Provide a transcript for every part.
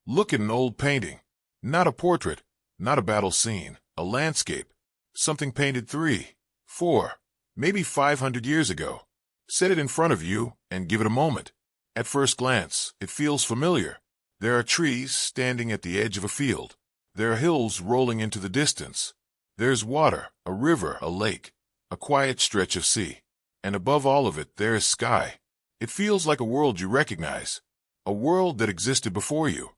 Look at an old painting. Not a portrait, not a battle scene, a landscape. Something painted 3, 4, maybe 500 years ago. Set it in front of you and give it a moment. At first glance, it feels familiar. There are trees standing at the edge of a field. There are hills rolling into the distance. There's water, a river, a lake, a quiet stretch of sea. And above all of it, there is sky. It feels like a world you recognize. A world that existed before you,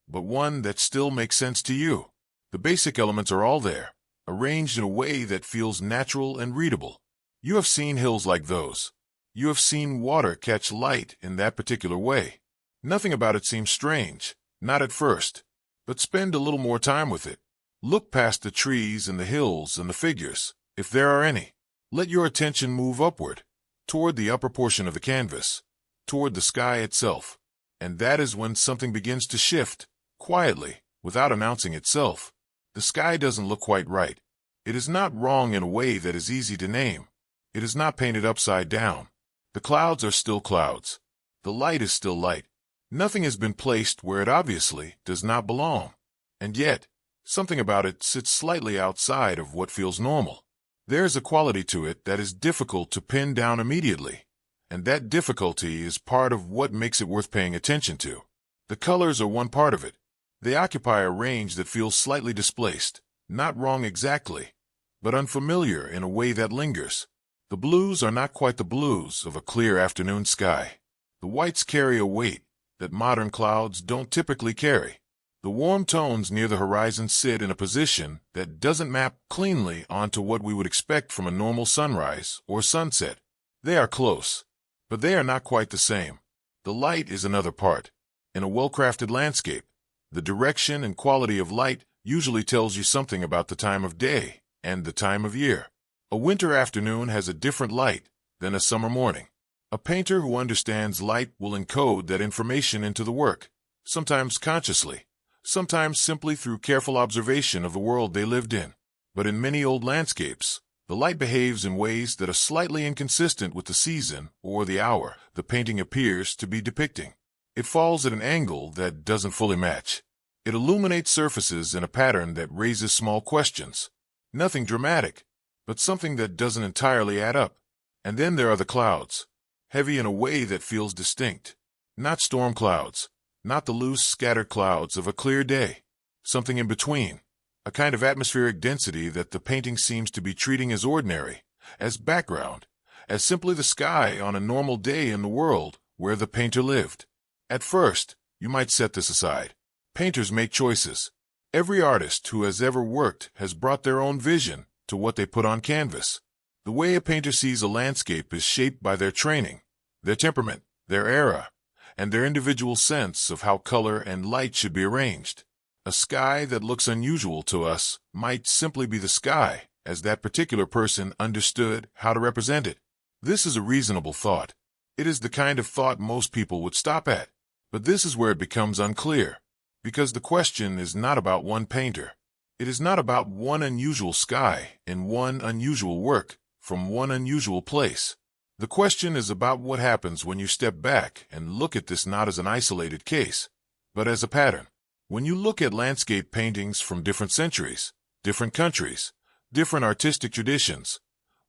but one that still makes sense to you. The basic elements are all there, arranged in a way that feels natural and readable. You have seen hills like those. You have seen water catch light in that particular way. Nothing about it seems strange, not at first, but spend a little more time with it. Look past the trees and the hills and the figures, if there are any. Let your attention move upward, toward the upper portion of the canvas, toward the sky itself. And that is when something begins to shift, quietly, without announcing itself. The sky doesn't look quite right. It is not wrong in a way that is easy to name. It is not painted upside down. The clouds are still clouds. The light is still light. Nothing has been placed where it obviously does not belong. And yet, something about it sits slightly outside of what feels normal. There is a quality to it that is difficult to pin down immediately, and that difficulty is part of what makes it worth paying attention to. The colors are one part of it. They occupy a range that feels slightly displaced, not wrong exactly, but unfamiliar in a way that lingers. The blues are not quite the blues of a clear afternoon sky. The whites carry a weight that modern clouds don't typically carry. The warm tones near the horizon sit in a position that doesn't map cleanly onto what we would expect from a normal sunrise or sunset. They are close, but they are not quite the same. The light is another part. In a well-crafted landscape, the direction and quality of light usually tells you something about the time of day and the time of year. A winter afternoon has a different light than a summer morning. A painter who understands light will encode that information into the work, sometimes consciously, sometimes simply through careful observation of the world they lived in. But in many old landscapes, the light behaves in ways that are slightly inconsistent with the season or the hour the painting appears to be depicting. It falls at an angle that doesn't fully match. It illuminates surfaces in a pattern that raises small questions. Nothing dramatic, but something that doesn't entirely add up. And then there are the clouds, heavy in a way that feels distinct. Not storm clouds, not the loose, scattered clouds of a clear day. Something in between, a kind of atmospheric density that the painting seems to be treating as ordinary, as background, as simply the sky on a normal day in the world where the painter lived. At first, you might set this aside. Painters make choices. Every artist who has ever worked has brought their own vision to what they put on canvas. The way a painter sees a landscape is shaped by their training, their temperament, their era, and their individual sense of how color and light should be arranged. A sky that looks unusual to us might simply be the sky, as that particular person understood how to represent it. This is a reasonable thought. It is the kind of thought most people would stop at. But this is where it becomes unclear, because the question is not about one painter. It is not about one unusual sky in one unusual work from one unusual place. The question is about what happens when you step back and look at this not as an isolated case, but as a pattern. When you look at landscape paintings from different centuries, different countries, different artistic traditions,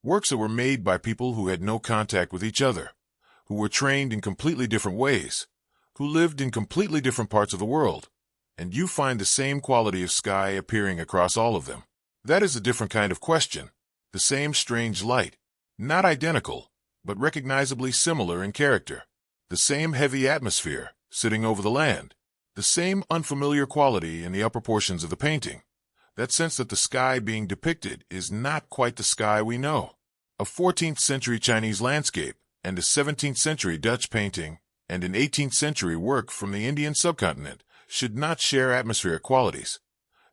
works that were made by people who had no contact with each other, who were trained in completely different ways, who lived in completely different parts of the world, and you find the same quality of sky appearing across all of them. That is a different kind of question. The same strange light, not identical, but recognizably similar in character. The same heavy atmosphere sitting over the land. The same unfamiliar quality in the upper portions of the painting. That sense that the sky being depicted is not quite the sky we know. A 14th century Chinese landscape and a 17th century Dutch painting and an 18th century work from the Indian subcontinent should not share atmospheric qualities.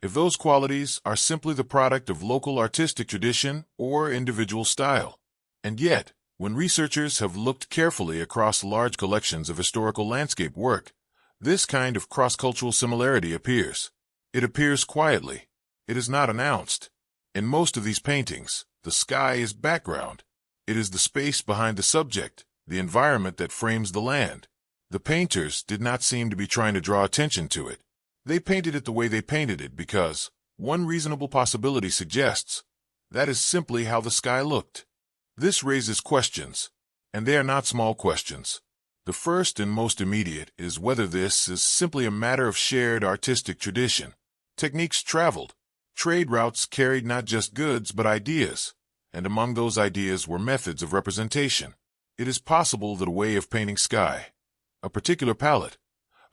If those qualities are simply the product of local artistic tradition or individual style. And yet, when researchers have looked carefully across large collections of historical landscape work, this kind of cross-cultural similarity appears. It appears quietly. It is not announced. In most of these paintings, the sky is background. It is the space behind the subject, the environment that frames the land. The painters did not seem to be trying to draw attention to it. They painted it the way they painted it because one reasonable possibility suggests that is simply how the sky looked. This raises questions, and they are not small questions. The first and most immediate is whether this is simply a matter of shared artistic tradition. Techniques traveled. Trade routes carried not just goods but ideas, and among those ideas were methods of representation. It is possible that a way of painting sky, a particular palette,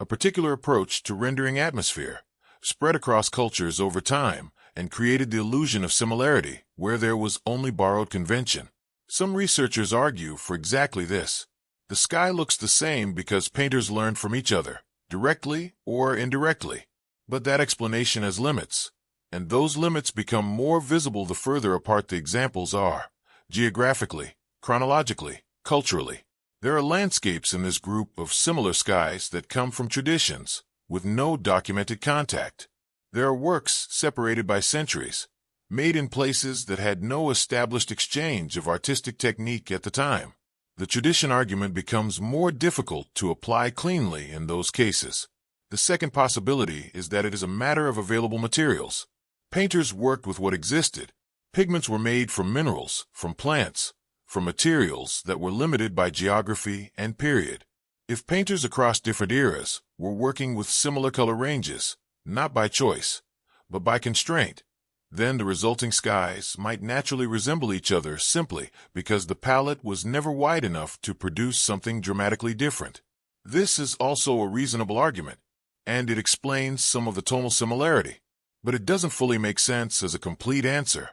a particular approach to rendering atmosphere, spread across cultures over time and created the illusion of similarity where there was only borrowed convention. Some researchers argue for exactly this. The sky looks the same because painters learned from each other, directly or indirectly. But that explanation has limits, and those limits become more visible the further apart the examples are, geographically, chronologically, culturally. There are landscapes in this group of similar skies that come from traditions, with no documented contact. There are works separated by centuries, made in places that had no established exchange of artistic technique at the time. The tradition argument becomes more difficult to apply cleanly in those cases. The second possibility is that it is a matter of available materials. Painters worked with what existed. Pigments were made from minerals, from plants, from materials that were limited by geography and period. If painters across different eras were working with similar color ranges, not by choice, but by constraint, then the resulting skies might naturally resemble each other simply because the palette was never wide enough to produce something dramatically different. This is also a reasonable argument, and it explains some of the tonal similarity, but it doesn't fully make sense as a complete answer.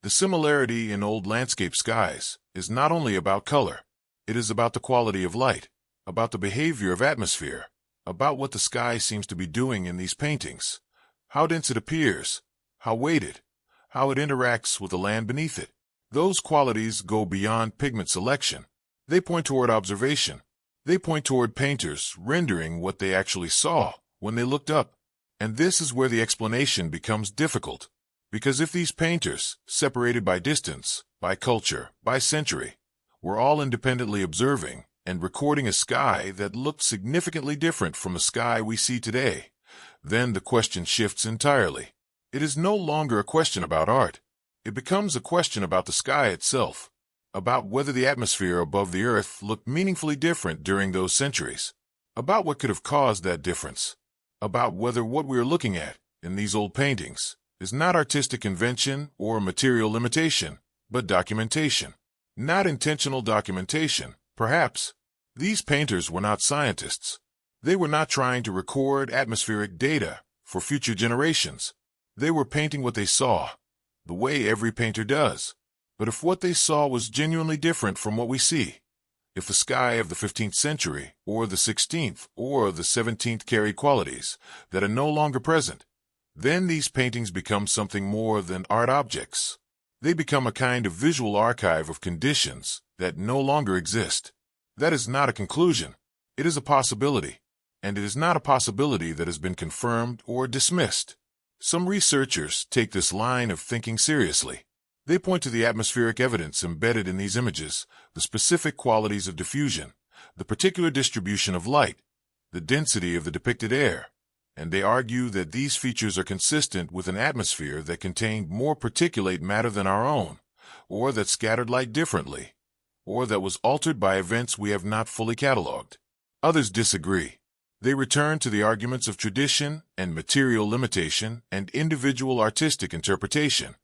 The similarity in old landscape skies is not only about color, it is about the quality of light, about the behavior of atmosphere, about what the sky seems to be doing in these paintings, how dense it appears, how weighted, how it interacts with the land beneath it. Those qualities go beyond pigment selection. They point toward observation. They point toward painters rendering what they actually saw when they looked up. And this is where the explanation becomes difficult. Because if these painters, separated by distance, by culture, by century, were all independently observing and recording a sky that looked significantly different from the sky we see today, then the question shifts entirely. It is no longer a question about art. It becomes a question about the sky itself, about whether the atmosphere above the earth looked meaningfully different during those centuries, about what could have caused that difference, about whether what we are looking at in these old paintings is not artistic convention or material limitation, but documentation. Not intentional documentation, perhaps. These painters were not scientists. They were not trying to record atmospheric data for future generations. They were painting what they saw, the way every painter does. But if what they saw was genuinely different from what we see, if the sky of the 15th century or the 16th or the 17th carried qualities that are no longer present, then these paintings become something more than art objects. They become a kind of visual archive of conditions that no longer exist. That is not a conclusion. It is a possibility, and it is not a possibility that has been confirmed or dismissed. Some researchers take this line of thinking seriously. They point to the atmospheric evidence embedded in these images, the specific qualities of diffusion, the particular distribution of light, the density of the depicted air, and they argue that these features are consistent with an atmosphere that contained more particulate matter than our own, or that scattered light differently, or that was altered by events we have not fully catalogued. Others disagree. They return to the arguments of tradition and material limitation and individual artistic interpretation,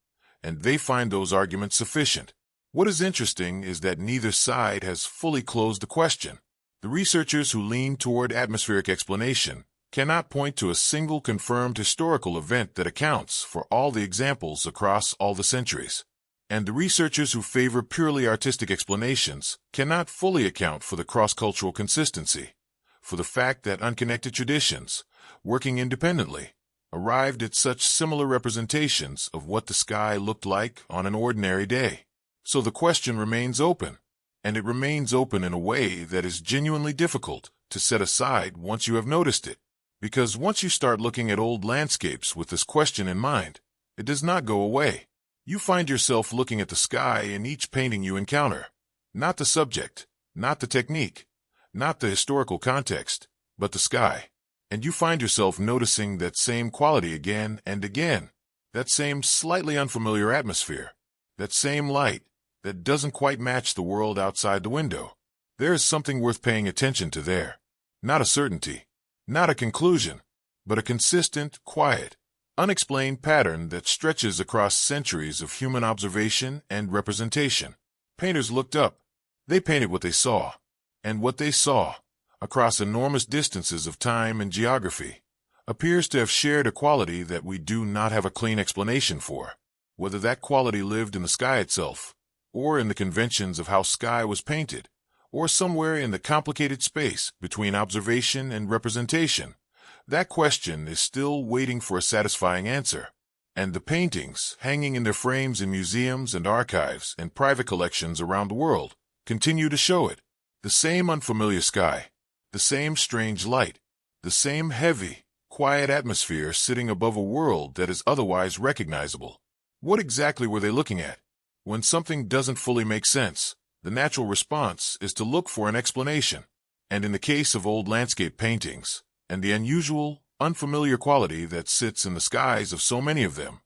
and they find those arguments sufficient. What is interesting is that neither side has fully closed the question. The researchers who lean toward atmospheric explanation cannot point to a single confirmed historical event that accounts for all the examples across all the centuries. And the researchers who favor purely artistic explanations cannot fully account for the cross-cultural consistency, for the fact that unconnected traditions, working independently, arrived at such similar representations of what the sky looked like on an ordinary day. So the question remains open, and it remains open in a way that is genuinely difficult to set aside once you have noticed it. Because once you start looking at old landscapes with this question in mind, it does not go away. You find yourself looking at the sky in each painting you encounter, not the subject, not the technique, not the historical context, but the sky. and you find yourself noticing that same quality again and again, that same slightly unfamiliar atmosphere, that same light that doesn't quite match the world outside the window. There is something worth paying attention to there. Not a certainty, not a conclusion, but a consistent, quiet, unexplained pattern that stretches across centuries of human observation and representation. Painters looked up. They painted what they saw. And what they saw, across enormous distances of time and geography, appears to have shared a quality that we do not have a clean explanation for. Whether that quality lived in the sky itself, or in the conventions of how sky was painted, or somewhere in the complicated space between observation and representation, that question is still waiting for a satisfying answer. And the paintings, hanging in their frames in museums and archives and private collections around the world, continue to show it. The same unfamiliar sky, the same strange light, the same heavy, quiet atmosphere sitting above a world that is otherwise recognizable. What exactly were they looking at? When something doesn't fully make sense, the natural response is to look for an explanation. And in the case of old landscape paintings, and the unusual, unfamiliar quality that sits in the skies of so many of them,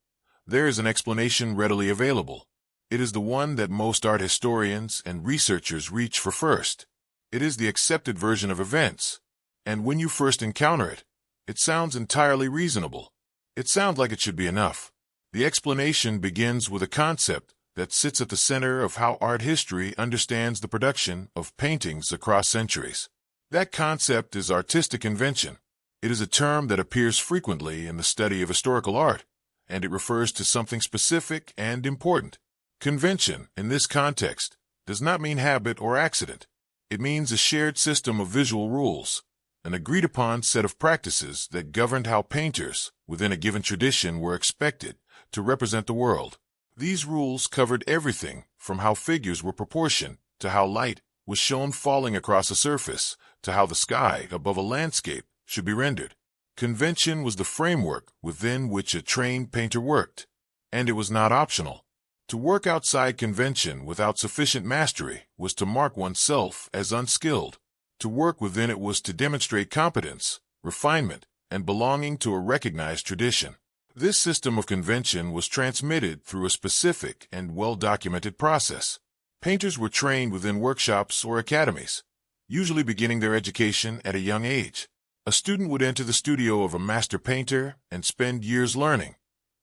there is an explanation readily available. It is the one that most art historians and researchers reach for first. It is the accepted version of events, and when you first encounter it, it sounds entirely reasonable. It sounds like it should be enough. The explanation begins with a concept that sits at the center of how art history understands the production of paintings across centuries. That concept is artistic convention. It is a term that appears frequently in the study of historical art, and it refers to something specific and important. Convention, in this context, does not mean habit or accident. It means a shared system of visual rules, an agreed-upon set of practices that governed how painters, within a given tradition, were expected to represent the world. These rules covered everything from how figures were proportioned, to how light was shown falling across a surface, to how the sky above a landscape should be rendered. Convention was the framework within which a trained painter worked, and it was not optional. To work outside convention without sufficient mastery was to mark oneself as unskilled. To work within it was to demonstrate competence, refinement, and belonging to a recognized tradition. This system of convention was transmitted through a specific and well-documented process. Painters were trained within workshops or academies, usually beginning their education at a young age. A student would enter the studio of a master painter and spend years learning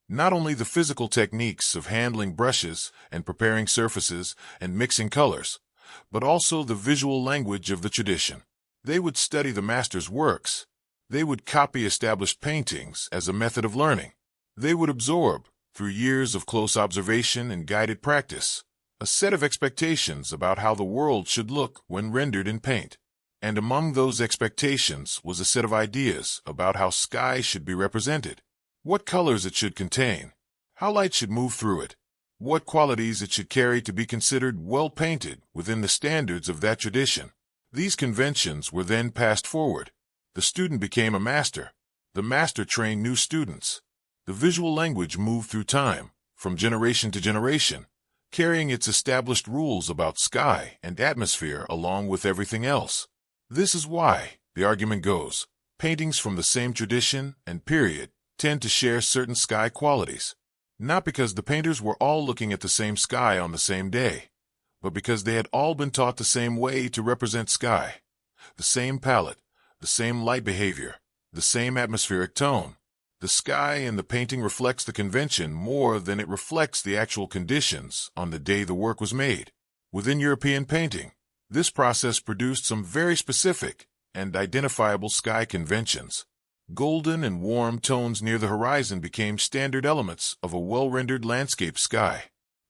not only the physical techniques of handling brushes and preparing surfaces and mixing colors, but also the visual language of the tradition. They would study the master's works. They would copy established paintings as a method of learning. They would absorb, through years of close observation and guided practice, a set of expectations about how the world should look when rendered in paint. And among those expectations was a set of ideas about how sky should be represented, what colors it should contain, how light should move through it, what qualities it should carry to be considered well painted within the standards of that tradition. These conventions were then passed forward. The student became a master. The master trained new students. The visual language moved through time, from generation to generation, carrying its established rules about sky and atmosphere along with everything else. This is why, the argument goes, paintings from the same tradition and period tend to share certain sky qualities, not because the painters were all looking at the same sky on the same day, but because they had all been taught the same way to represent sky, the same palette, the same light behavior, the same atmospheric tone. The sky in the painting reflects the convention more than it reflects the actual conditions on the day the work was made. Within European painting, this process produced some very specific and identifiable sky conventions. Golden and warm tones near the horizon became standard elements of a well-rendered landscape sky.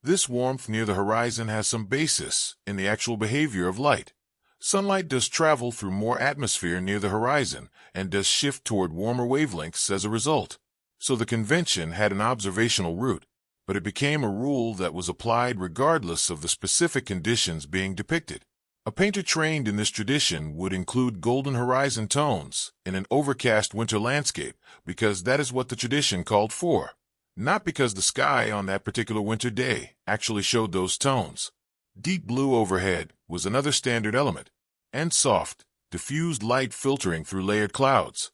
This warmth near the horizon has some basis in the actual behavior of light. Sunlight does travel through more atmosphere near the horizon and does shift toward warmer wavelengths as a result. So the convention had an observational root, but it became a rule that was applied regardless of the specific conditions being depicted. A painter trained in this tradition would include golden horizon tones in an overcast winter landscape because that is what the tradition called for, not because the sky on that particular winter day actually showed those tones. Deep blue overhead was another standard element, and soft, diffused light filtering through layered clouds.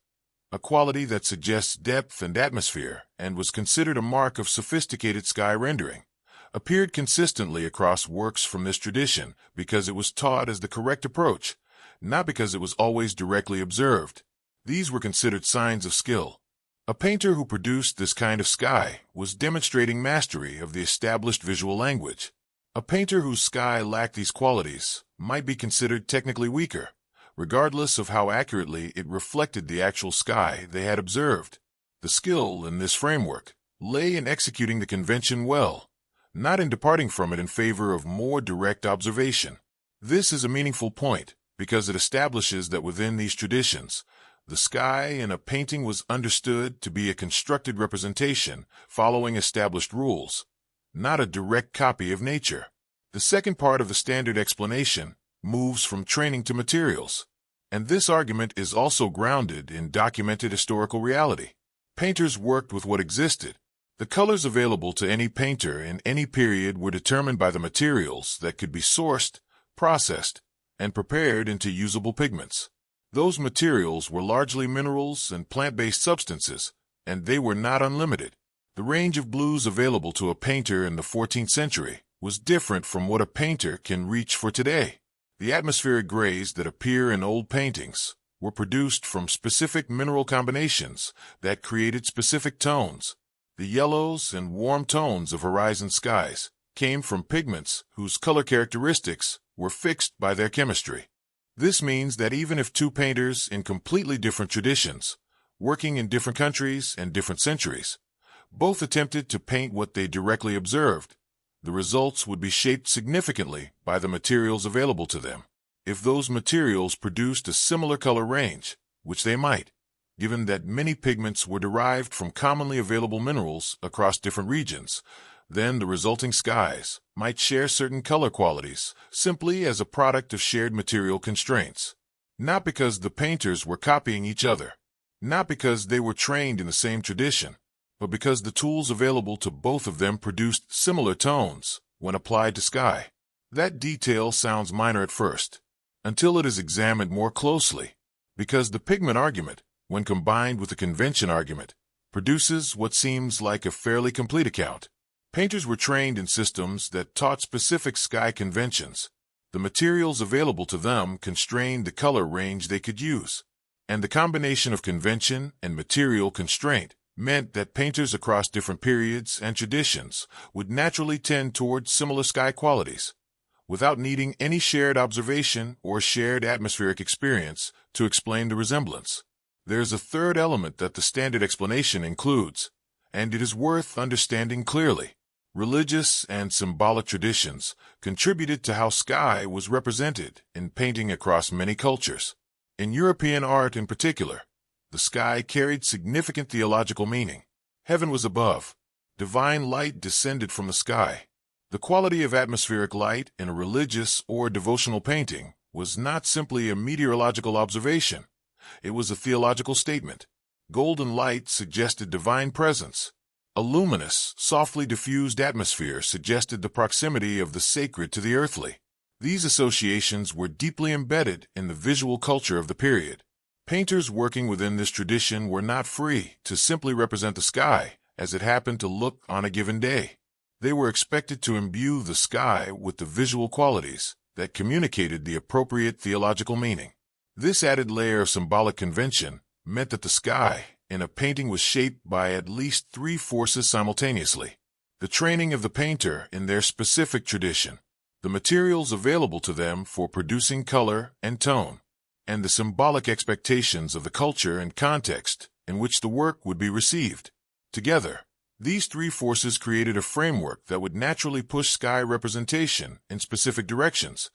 a quality that suggests depth and atmosphere and was considered a mark of sophisticated sky rendering, appeared consistently across works from this tradition because it was taught as the correct approach, not because it was always directly observed. These were considered signs of skill. A painter who produced this kind of sky was demonstrating mastery of the established visual language. A painter whose sky lacked these qualities might be considered technically weaker, regardless of how accurately it reflected the actual sky they had observed. The skill in this framework lay in executing the convention well, not in departing from it in favor of more direct observation. This is a meaningful point because it establishes that within these traditions, the sky in a painting was understood to be a constructed representation following established rules, not a direct copy of nature. The second part of the standard explanation moves from training to materials, and this argument is also grounded in documented historical reality. Painters worked with what existed. The colors available to any painter in any period were determined by the materials that could be sourced, processed, and prepared into usable pigments. Those materials were largely minerals and plant-based substances, and they were not unlimited. The range of blues available to a painter in the 14th century was different from what a painter can reach for today. The atmospheric grays that appear in old paintings were produced from specific mineral combinations that created specific tones. The yellows and warm tones of horizon skies came from pigments whose color characteristics were fixed by their chemistry. This means that even if two painters in completely different traditions, working in different countries and different centuries, both attempted to paint what they directly observed, the results would be shaped significantly by the materials available to them. If those materials produced a similar color range, which they might, given that many pigments were derived from commonly available minerals across different regions, then the resulting skies might share certain color qualities simply as a product of shared material constraints. Not because the painters were copying each other, not because they were trained in the same tradition, but because the tools available to both of them produced similar tones when applied to sky. That detail sounds minor at first, until it is examined more closely, because the pigment argument, when combined with the convention argument, produces what seems like a fairly complete account. Painters were trained in systems that taught specific sky conventions. The materials available to them constrained the color range they could use, and the combination of convention and material constraint meant that painters across different periods and traditions would naturally tend towards similar sky qualities, without needing any shared observation or shared atmospheric experience to explain the resemblance. There's a third element that the standard explanation includes, and it is worth understanding clearly. Religious and symbolic traditions contributed to how sky was represented in painting across many cultures. In European art in particular, the sky carried significant theological meaning. Heaven was above. Divine light descended from the sky. The quality of atmospheric light in a religious or devotional painting was not simply a meteorological observation. It was a theological statement. Golden light suggested divine presence. A luminous, softly diffused atmosphere suggested the proximity of the sacred to the earthly. These associations were deeply embedded in the visual culture of the period. Painters working within this tradition were not free to simply represent the sky as it happened to look on a given day. They were expected to imbue the sky with the visual qualities that communicated the appropriate theological meaning. This added layer of symbolic convention meant that the sky in a painting was shaped by at least three forces simultaneously: the training of the painter in their specific tradition, the materials available to them for producing color and tone, and the symbolic expectations of the culture and context in which the work would be received. Together, these three forces created a framework that would naturally push sky representation in specific directions,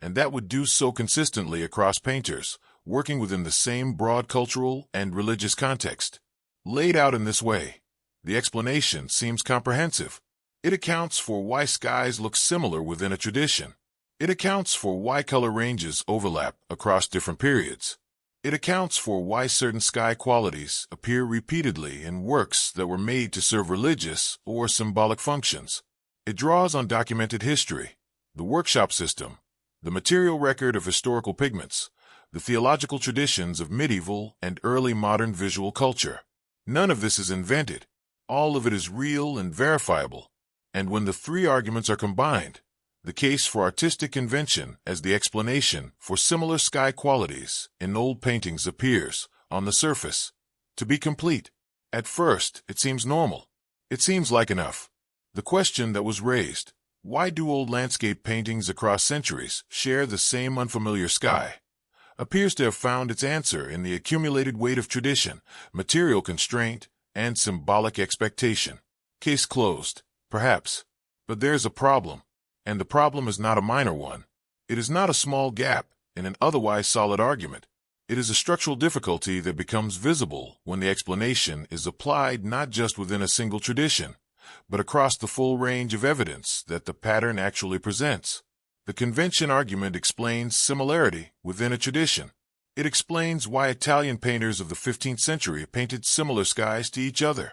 and that would do so consistently across painters, working within the same broad cultural and religious context. Laid out in this way, the explanation seems comprehensive. It accounts for why skies look similar within a tradition. It accounts for why color ranges overlap across different periods. It accounts for why certain sky qualities appear repeatedly in works that were made to serve religious or symbolic functions. It draws on documented history, the workshop system, the material record of historical pigments, the theological traditions of medieval and early modern visual culture. None of this is invented. All of it is real and verifiable. And when the three arguments are combined, the case for artistic convention as the explanation for similar sky qualities in old paintings appears, on the surface, to be complete. At first, it seems normal. It seems like enough. The question that was raised, why do old landscape paintings across centuries share the same unfamiliar sky, appears to have found its answer in the accumulated weight of tradition, material constraint, and symbolic expectation. Case closed, perhaps. But there's a problem, and the problem is not a minor one. It is not a small gap in an otherwise solid argument. It is a structural difficulty that becomes visible when the explanation is applied not just within a single tradition, but across the full range of evidence that the pattern actually presents. The convention argument explains similarity within a tradition. It explains why Italian painters of the 15th century painted similar skies to each other.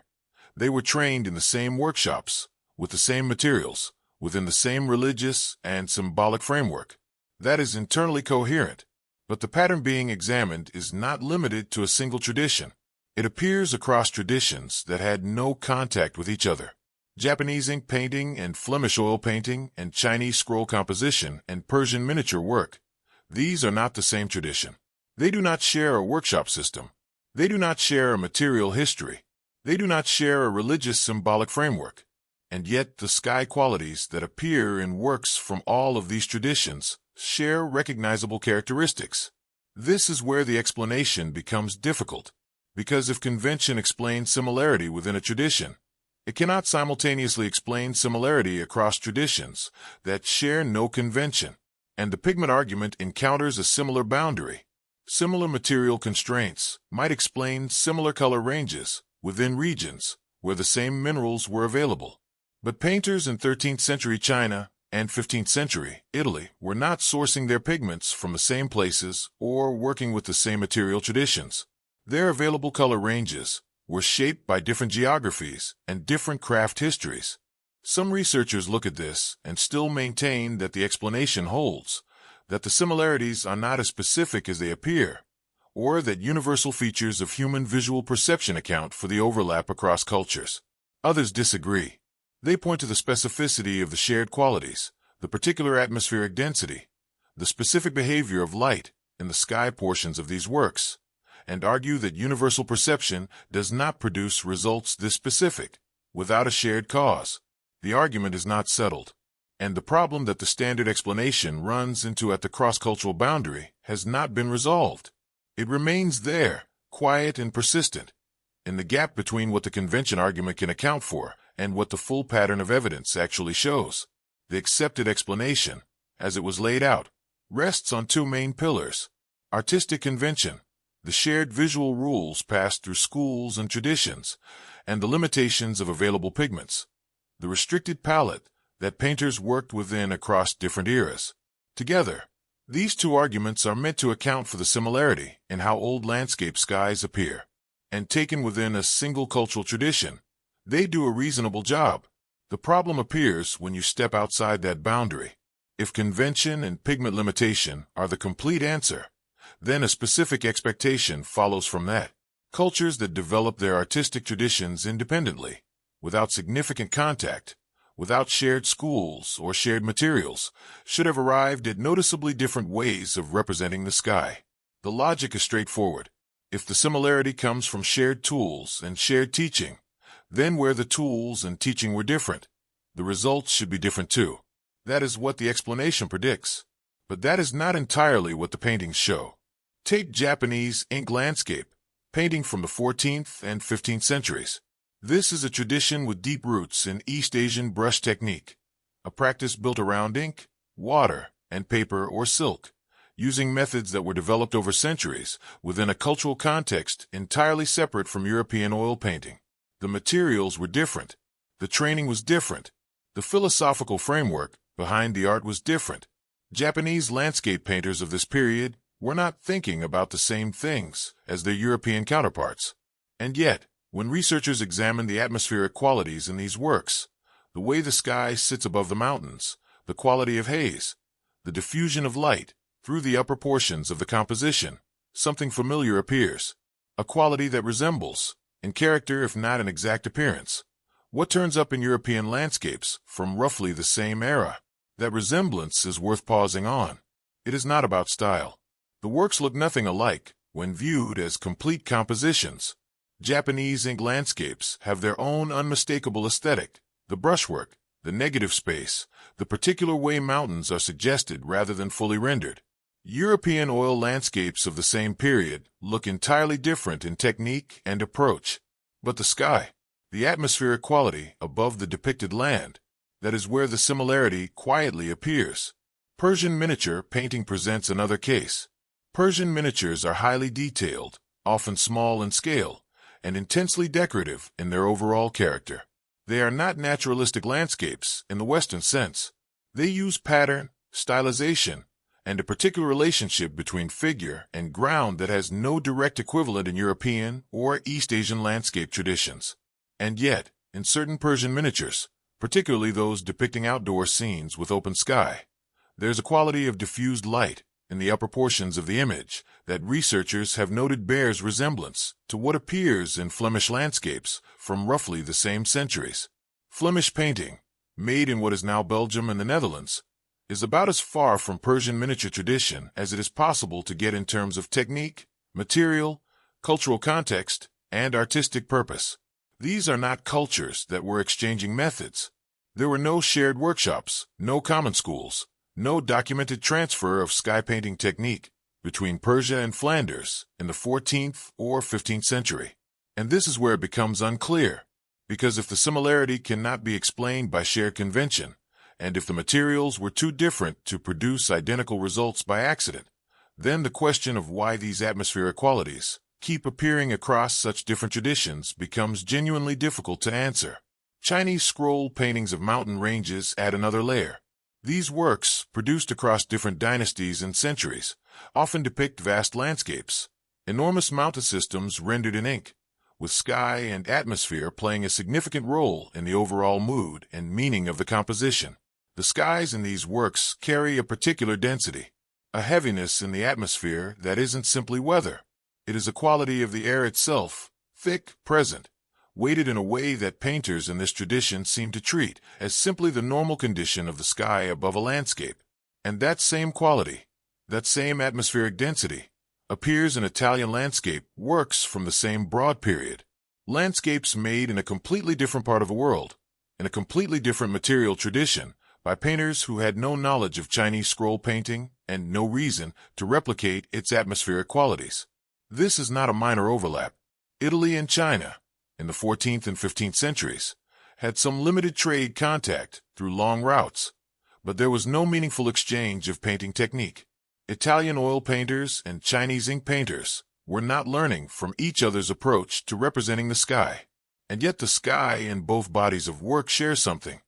They were trained in the same workshops, with the same materials, within the same religious and symbolic framework. That is internally coherent. But the pattern being examined is not limited to a single tradition. It appears across traditions that had no contact with each other. Japanese ink painting and Flemish oil painting and Chinese scroll composition and Persian miniature work. These are not the same tradition. They do not share a workshop system. They do not share a material history. They do not share a religious symbolic framework. And yet the sky qualities that appear in works from all of these traditions share recognizable characteristics. This is where the explanation becomes difficult, because if convention explains similarity within a tradition, it cannot simultaneously explain similarity across traditions that share no convention, and the pigment argument encounters a similar boundary. Similar material constraints might explain similar color ranges within regions where the same minerals were available. But painters in 13th century China and 15th century Italy were not sourcing their pigments from the same places or working with the same material traditions. Their available color ranges were shaped by different geographies and different craft histories. Some researchers look at this and still maintain that the explanation holds, that the similarities are not as specific as they appear, or that universal features of human visual perception account for the overlap across cultures. Others disagree. They point to the specificity of the shared qualities, the particular atmospheric density, the specific behavior of light in the sky portions of these works, and argue that universal perception does not produce results this specific, without a shared cause. The argument is not settled, and the problem that the standard explanation runs into at the cross-cultural boundary has not been resolved. It remains there, quiet and persistent, in the gap between what the convention argument can account for and what the full pattern of evidence actually shows. The accepted explanation, as it was laid out, rests on two main pillars: artistic convention, the shared visual rules passed through schools and traditions, and the limitations of available pigments, the restricted palette that painters worked within across different eras. Together, these two arguments are meant to account for the similarity in how old landscape skies appear, and taken within a single cultural tradition, they do a reasonable job. The problem appears when you step outside that boundary. If convention and pigment limitation are the complete answer, then a specific expectation follows from that. Cultures that develop their artistic traditions independently, without significant contact, without shared schools or shared materials, should have arrived at noticeably different ways of representing the sky. The logic is straightforward. If the similarity comes from shared tools and shared teaching, then where the tools and teaching were different, the results should be different too. That is what the explanation predicts. But that is not entirely what the paintings show. Take Japanese ink landscape, painting from the 14th and 15th centuries. This is a tradition with deep roots in East Asian brush technique, a practice built around ink, water, and paper or silk, using methods that were developed over centuries within a cultural context entirely separate from European oil painting. The materials were different. The training was different. The philosophical framework behind the art was different. Japanese landscape painters of this period were not thinking about the same things as their European counterparts. And yet, when researchers examine the atmospheric qualities in these works, the way the sky sits above the mountains, the quality of haze, the diffusion of light, Through the upper portions of the composition, something familiar appears, a quality that resembles, in character if not in exact appearance, what turns up in European landscapes from roughly the same era. That resemblance is worth pausing on. It is not about style. The works look nothing alike when viewed as complete compositions. Japanese ink landscapes have their own unmistakable aesthetic, the brushwork, the negative space, the particular way mountains are suggested rather than fully rendered. European oil landscapes of the same period look entirely different in technique and approach. But the sky, the atmospheric quality above the depicted land, that is where the similarity quietly appears. Persian miniature painting presents another case. Persian miniatures are highly detailed, often small in scale, and intensely decorative in their overall character. They are not naturalistic landscapes in the Western sense. They use pattern, stylization, and a particular relationship between figure and ground that has no direct equivalent in European or East Asian landscape traditions. And yet, in certain Persian miniatures, particularly those depicting outdoor scenes with open sky, there's a quality of diffused light in the upper portions of the image that researchers have noted bears resemblance to what appears in Flemish landscapes from roughly the same centuries. Flemish painting, made in what is now Belgium and the Netherlands, is about as far from Persian miniature tradition as it is possible to get in terms of technique, material, cultural context, and artistic purpose. These are not cultures that were exchanging methods. There were no shared workshops, no common schools, no documented transfer of sky painting technique between Persia and Flanders in the 14th or 15th century. And this is where it becomes unclear, because if the similarity cannot be explained by shared convention, and if the materials were too different to produce identical results by accident, then the question of why these atmospheric qualities keep appearing across such different traditions becomes genuinely difficult to answer. Chinese scroll paintings of mountain ranges add another layer. These works, produced across different dynasties and centuries, often depict vast landscapes, enormous mountain systems rendered in ink, with sky and atmosphere playing a significant role in the overall mood and meaning of the composition. The skies in these works carry a particular density, a heaviness in the atmosphere that isn't simply weather. It is a quality of the air itself, thick, present, weighted in a way that painters in this tradition seem to treat as simply the normal condition of the sky above a landscape. And that same quality, that same atmospheric density, appears in Italian landscape works from the same broad period. Landscapes made in a completely different part of the world, in a completely different material tradition, by painters who had no knowledge of Chinese scroll painting and no reason to replicate its atmospheric qualities. This is not a minor overlap. Italy and China, in the 14th and 15th centuries, had some limited trade contact through long routes, but there was no meaningful exchange of painting technique. Italian oil painters and Chinese ink painters were not learning from each other's approach to representing the sky. And yet the sky in both bodies of work share something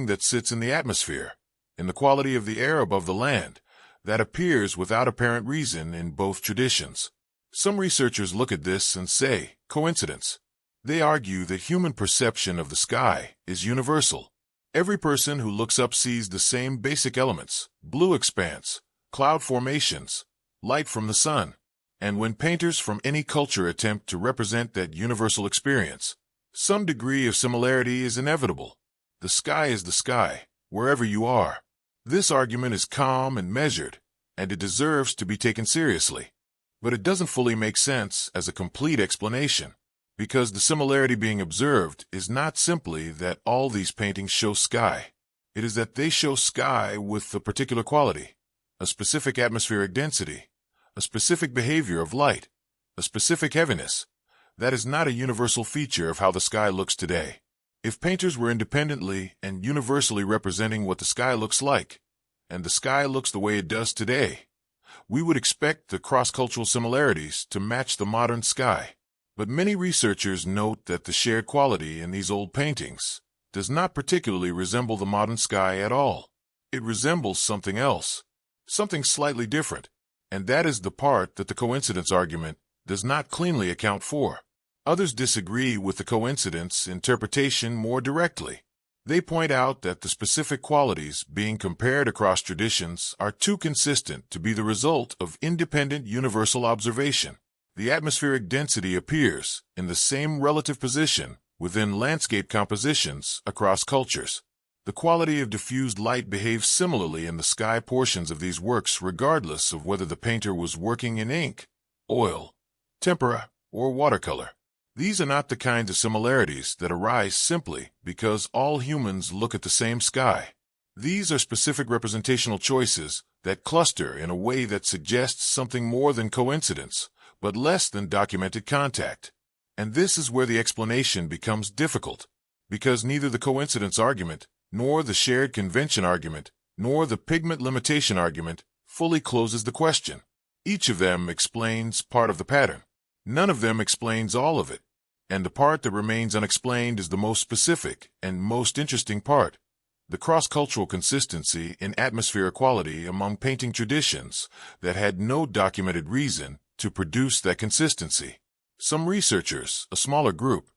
that sits in the atmosphere, in the quality of the air above the land, that appears without apparent reason in both traditions. Some researchers look at this and say, coincidence. They argue that human perception of the sky is universal. Every person who looks up sees the same basic elements: blue expanse, cloud formations, light from the sun. And when painters from any culture attempt to represent that universal experience, some degree of similarity is inevitable. The sky is the sky, wherever you are. This argument is calm and measured, and it deserves to be taken seriously. But it doesn't fully make sense as a complete explanation, because the similarity being observed is not simply that all these paintings show sky. It is that they show sky with a particular quality, a specific atmospheric density, a specific behavior of light, a specific heaviness. That is not a universal feature of how the sky looks today. If painters were independently and universally representing what the sky looks like, and the sky looks the way it does today, we would expect the cross-cultural similarities to match the modern sky. But many researchers note that the shared quality in these old paintings does not particularly resemble the modern sky at all. It resembles something else, something slightly different, and that is the part that the coincidence argument does not cleanly account for. Others disagree with the coincidence interpretation more directly. They point out that the specific qualities being compared across traditions are too consistent to be the result of independent universal observation. The atmospheric density appears in the same relative position within landscape compositions across cultures. The quality of diffused light behaves similarly in the sky portions of these works regardless of whether the painter was working in ink, oil, tempera, or watercolor. These are not the kinds of similarities that arise simply because all humans look at the same sky. These are specific representational choices that cluster in a way that suggests something more than coincidence, but less than documented contact. And this is where the explanation becomes difficult, because neither the coincidence argument, nor the shared convention argument, nor the pigment limitation argument fully closes the question. Each of them explains part of the pattern. None of them explains all of it, and the part that remains unexplained is the most specific and most interesting part. The cross-cultural consistency in atmosphere equality among painting traditions that had no documented reason to produce that consistency. Some researchers, a smaller group,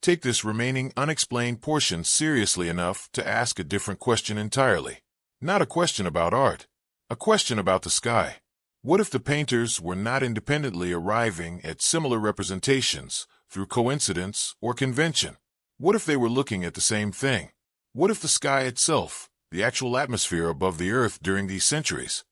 take this remaining unexplained portion seriously enough to ask a different question entirely. Not a question about art, a question about the sky. What if the painters were not independently arriving at similar representations through coincidence or convention? What if they were looking at the same thing? What if the sky itself, the actual atmosphere above the earth during these centuries,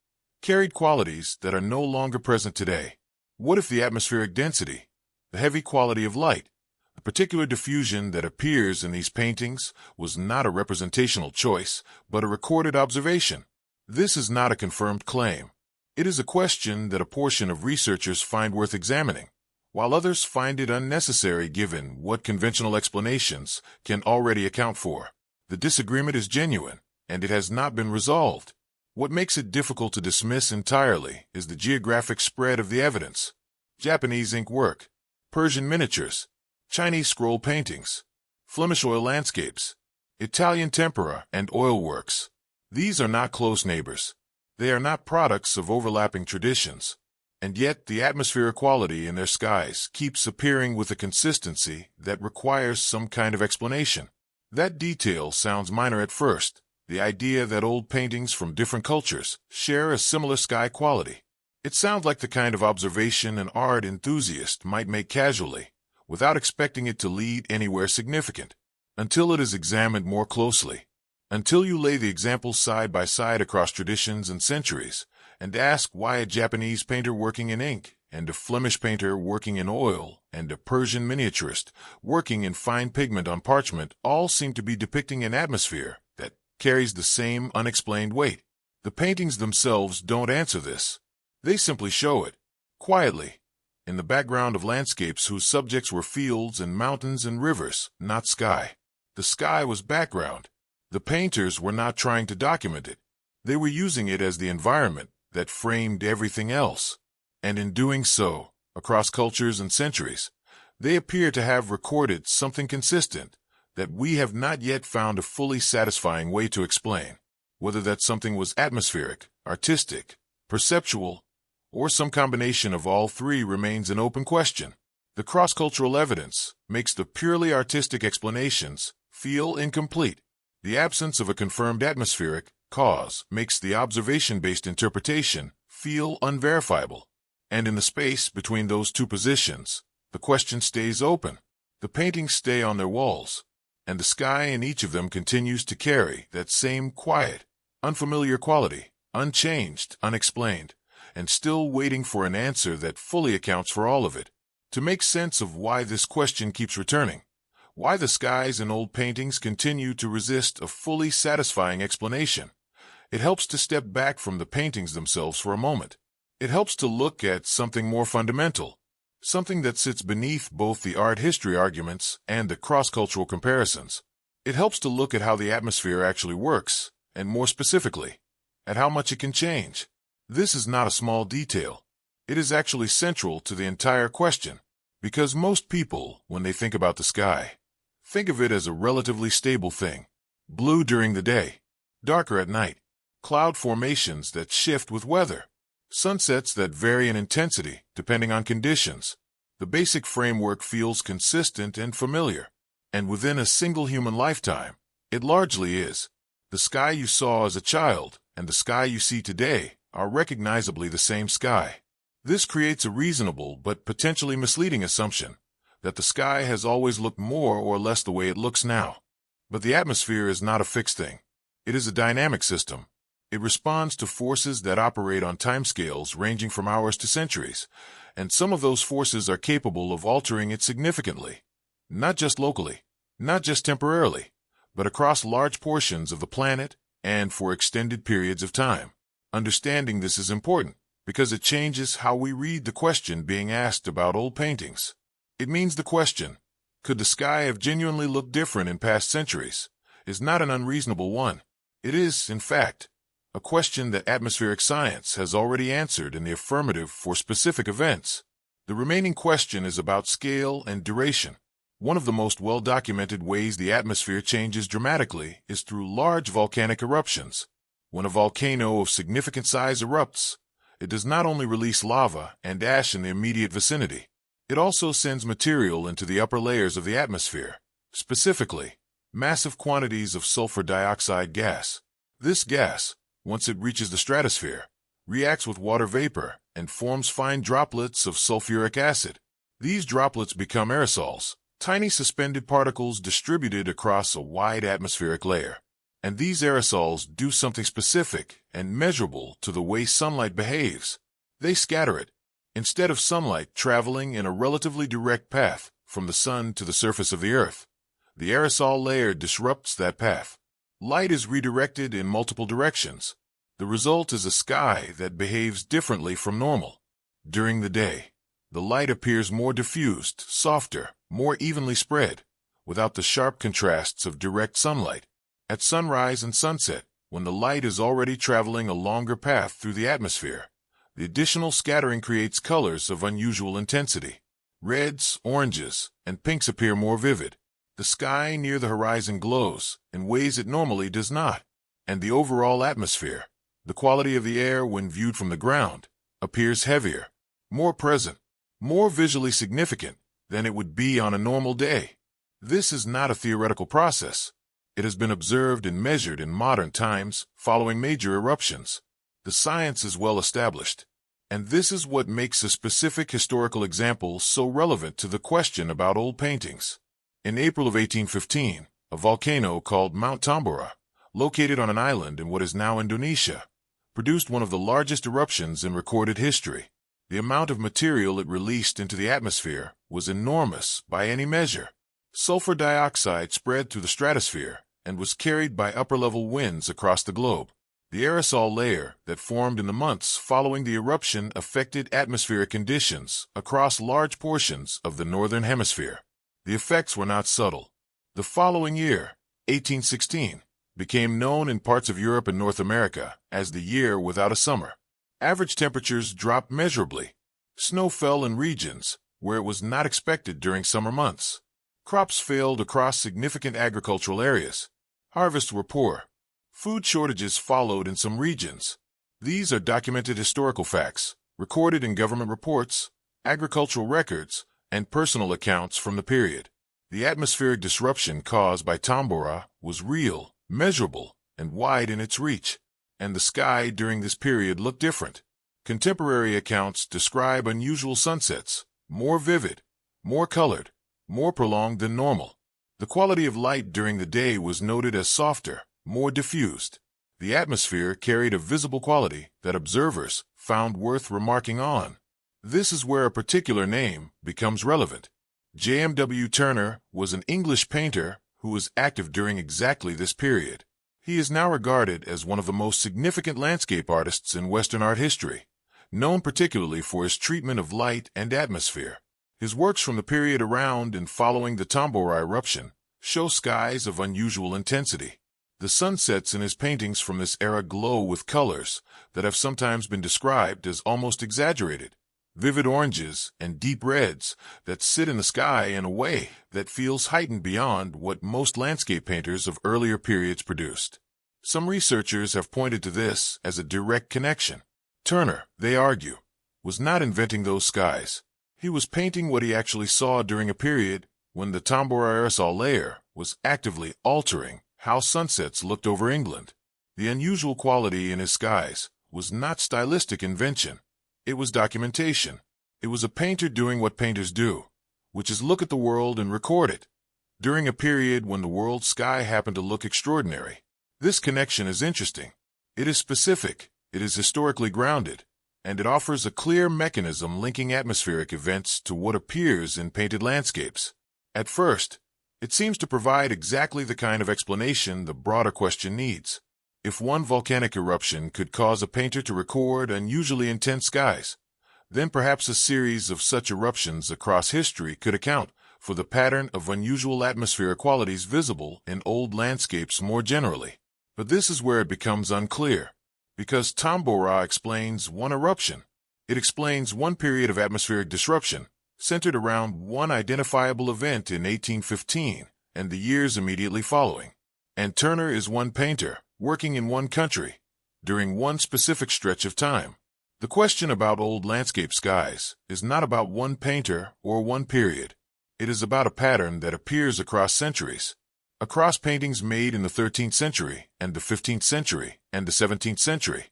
carried qualities that are no longer present today? What if the atmospheric density, the heavy quality of light, the particular diffusion that appears in these paintings was not a representational choice, but a recorded observation? This is not a confirmed claim. It is a question that a portion of researchers find worth examining, while others find it unnecessary given what conventional explanations can already account for. The disagreement is genuine, and it has not been resolved. What makes it difficult to dismiss entirely is the geographic spread of the evidence. Japanese ink work, Persian miniatures, Chinese scroll paintings, Flemish oil landscapes, Italian tempera and oil works. These are not close neighbors. They are not products of overlapping traditions, and yet the atmosphere equality in their skies keeps appearing with a consistency that requires some kind of explanation. That detail sounds minor at first, the idea that old paintings from different cultures share a similar sky quality. It sounds like the kind of observation an art enthusiast might make casually, without expecting it to lead anywhere significant, until it is examined more closely. Until you lay the examples side by side across traditions and centuries, and ask why a Japanese painter working in ink, and a Flemish painter working in oil, and a Persian miniaturist working in fine pigment on parchment all seem to be depicting an atmosphere that carries the same unexplained weight. The paintings themselves don't answer this. They simply show it, quietly, in the background of landscapes whose subjects were fields and mountains and rivers, not sky. The sky was background. The painters were not trying to document it. They were using it as the environment that framed everything else. And in doing so, across cultures and centuries, they appear to have recorded something consistent that we have not yet found a fully satisfying way to explain. Whether that something was atmospheric, artistic, perceptual, or some combination of all three remains an open question. The cross-cultural evidence makes the purely artistic explanations feel incomplete. The absence of a confirmed atmospheric cause makes the observation-based interpretation feel unverifiable. And in the space between those two positions, the question stays open. The paintings stay on their walls, and the sky in each of them continues to carry that same quiet, unfamiliar quality, unchanged, unexplained, and still waiting for an answer that fully accounts for all of it. To make sense of why this question keeps returning, why the skies in old paintings continue to resist a fully satisfying explanation, it helps to step back from the paintings themselves for a moment. It helps to look at something more fundamental, something that sits beneath both the art history arguments and the cross-cultural comparisons. It helps to look at how the atmosphere actually works, and more specifically, at how much it can change. This is not a small detail. It is actually central to the entire question, because most people, when they think about the sky, think of it as a relatively stable thing. Blue during the day, darker at night, cloud formations that shift with weather, sunsets that vary in intensity depending on conditions. The basic framework feels consistent and familiar, and within a single human lifetime, It largely is. The sky you saw as a child and the sky you see today are recognizably the same sky. This creates a reasonable but potentially misleading assumption that the sky has always looked more or less the way it looks now. But the atmosphere is not a fixed thing. It is a dynamic system. It responds to forces that operate on timescales ranging from hours to centuries, and some of those forces are capable of altering it significantly. Not just locally, not just temporarily, but across large portions of the planet and for extended periods of time. Understanding this is important because it changes how we read the question being asked about old paintings. It means the question, could the sky have genuinely looked different in past centuries, is not an unreasonable one. It is, in fact, a question that atmospheric science has already answered in the affirmative for specific events. The remaining question is about scale and duration. One of the most well-documented ways the atmosphere changes dramatically is through large volcanic eruptions. When a volcano of significant size erupts, it does not only release lava and ash in the immediate vicinity, it also sends material into the upper layers of the atmosphere, specifically, massive quantities of sulfur dioxide gas. This gas, once it reaches the stratosphere, reacts with water vapor and forms fine droplets of sulfuric acid. These droplets become aerosols, tiny suspended particles distributed across a wide atmospheric layer. And these aerosols do something specific and measurable to the way sunlight behaves. They scatter it. Instead of sunlight traveling in a relatively direct path from the sun to the surface of the Earth, the aerosol layer disrupts that path. Light is redirected in multiple directions. The result is a sky that behaves differently from normal. During the day, the light appears more diffused, softer, more evenly spread, without the sharp contrasts of direct sunlight. At sunrise and sunset, when the light is already traveling a longer path through the atmosphere, the additional scattering creates colors of unusual intensity. Reds, oranges, and pinks appear more vivid. The sky near the horizon glows in ways it normally does not, and the overall atmosphere, the quality of the air when viewed from the ground, appears heavier, more present, more visually significant than it would be on a normal day. This is not a theoretical process. It has been observed and measured in modern times following major eruptions. The science is well established, and this is what makes a specific historical example so relevant to the question about old paintings. In April of 1815, a volcano called Mount Tambora, located on an island in what is now Indonesia, produced one of the largest eruptions in recorded history. The amount of material it released into the atmosphere was enormous by any measure. Sulfur dioxide spread through the stratosphere and was carried by upper-level winds across the globe. The aerosol layer that formed in the months following the eruption affected atmospheric conditions across large portions of the northern hemisphere. The effects were not subtle. The following year, 1816, became known in parts of Europe and North America as the year without a summer. Average temperatures dropped measurably. Snow fell in regions where it was not expected during summer months. Crops failed across significant agricultural areas. Harvests were poor. Food shortages followed in some regions. These are documented historical facts, recorded in government reports, agricultural records, and personal accounts from the period. The atmospheric disruption caused by Tambora was real, measurable, and wide in its reach, and the sky during this period looked different. Contemporary accounts describe unusual sunsets, more vivid, more colored, more prolonged than normal. The quality of light during the day was noted as softer, more diffused. The atmosphere carried a visible quality that observers found worth remarking on. This is where a particular name becomes relevant. J.M.W. Turner was an English painter who was active during exactly this period. He is now regarded as one of the most significant landscape artists in Western art history, known particularly for his treatment of light and atmosphere. His works from the period around and following the Tambora eruption show skies of unusual intensity. The sunsets in his paintings from this era glow with colors that have sometimes been described as almost exaggerated. Vivid oranges and deep reds that sit in the sky in a way that feels heightened beyond what most landscape painters of earlier periods produced. Some researchers have pointed to this as a direct connection. Turner, they argue, was not inventing those skies. He was painting what he actually saw during a period when the Tambora aerosol layer was actively altering how sunsets looked over England. The unusual quality in his skies was not stylistic invention. It was documentation. It was a painter doing what painters do, which is look at the world and record it, during a period when the world's sky happened to look extraordinary. This connection is interesting. It is specific, it is historically grounded, and it offers a clear mechanism linking atmospheric events to what appears in painted landscapes. At first, it seems to provide exactly the kind of explanation the broader question needs. If one volcanic eruption could cause a painter to record unusually intense skies, then perhaps a series of such eruptions across history could account for the pattern of unusual atmospheric qualities visible in old landscapes more generally. But this is where it becomes unclear, because Tambora explains one eruption. It explains one period of atmospheric disruption, centered around one identifiable event in 1815 and the years immediately following. And Turner is one painter, working in one country, during one specific stretch of time. The question about old landscape skies is not about one painter or one period. It is about a pattern that appears across centuries, across paintings made in the 13th century and the 15th century and the 17th century,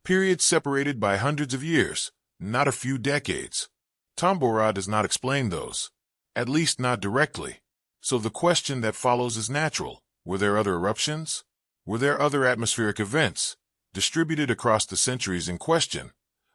periods separated by hundreds of years, not a few decades. Tambora does not explain those, at least not directly. So the question that follows is natural. Were there other eruptions? Were there other atmospheric events, distributed across the centuries in question,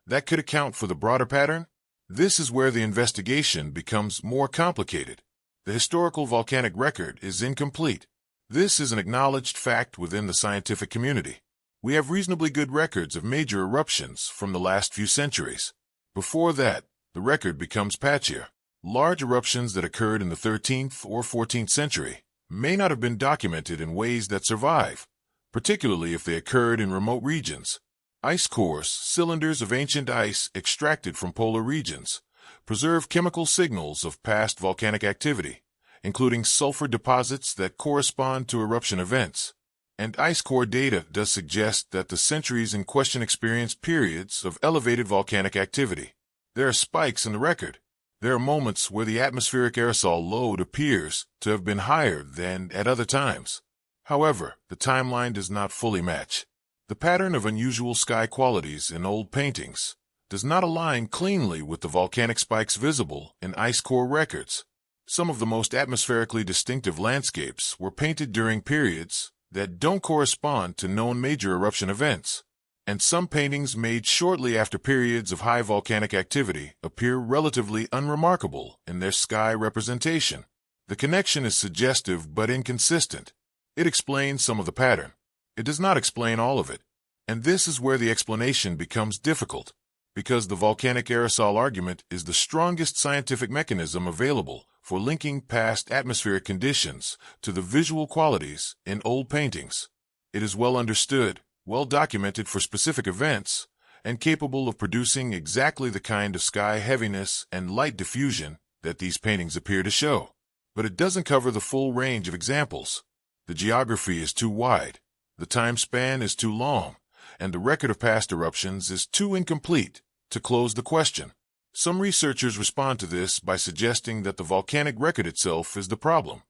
that could account for the broader pattern? This is where the investigation becomes more complicated. The historical volcanic record is incomplete. This is an acknowledged fact within the scientific community. We have reasonably good records of major eruptions from the last few centuries. Before that, the record becomes patchier. Large eruptions that occurred in the 13th or 14th century may not have been documented in ways that survive, particularly if they occurred in remote regions. Ice cores, cylinders of ancient ice extracted from polar regions, preserve chemical signals of past volcanic activity, including sulfur deposits that correspond to eruption events. And ice core data does suggest that the centuries in question experienced periods of elevated volcanic activity. There are spikes in the record. There are moments where the atmospheric aerosol load appears to have been higher than at other times. However, the timeline does not fully match. The pattern of unusual sky qualities in old paintings does not align cleanly with the volcanic spikes visible in ice core records. Some of the most atmospherically distinctive landscapes were painted during periods that don't correspond to known major eruption events, and some paintings made shortly after periods of high volcanic activity appear relatively unremarkable in their sky representation. The connection is suggestive but inconsistent. It explains some of the pattern. It does not explain all of it, and this is where the explanation becomes difficult, because the volcanic aerosol argument is the strongest scientific mechanism available for linking past atmospheric conditions to the visual qualities in old paintings. It is well understood, well documented for specific events, and capable of producing exactly the kind of sky heaviness and light diffusion that these paintings appear to show. But it doesn't cover the full range of examples. The geography is too wide. The time span is too long, and the record of past eruptions is too incomplete to close the question. Some researchers respond to this by suggesting that the volcanic record itself is the problem,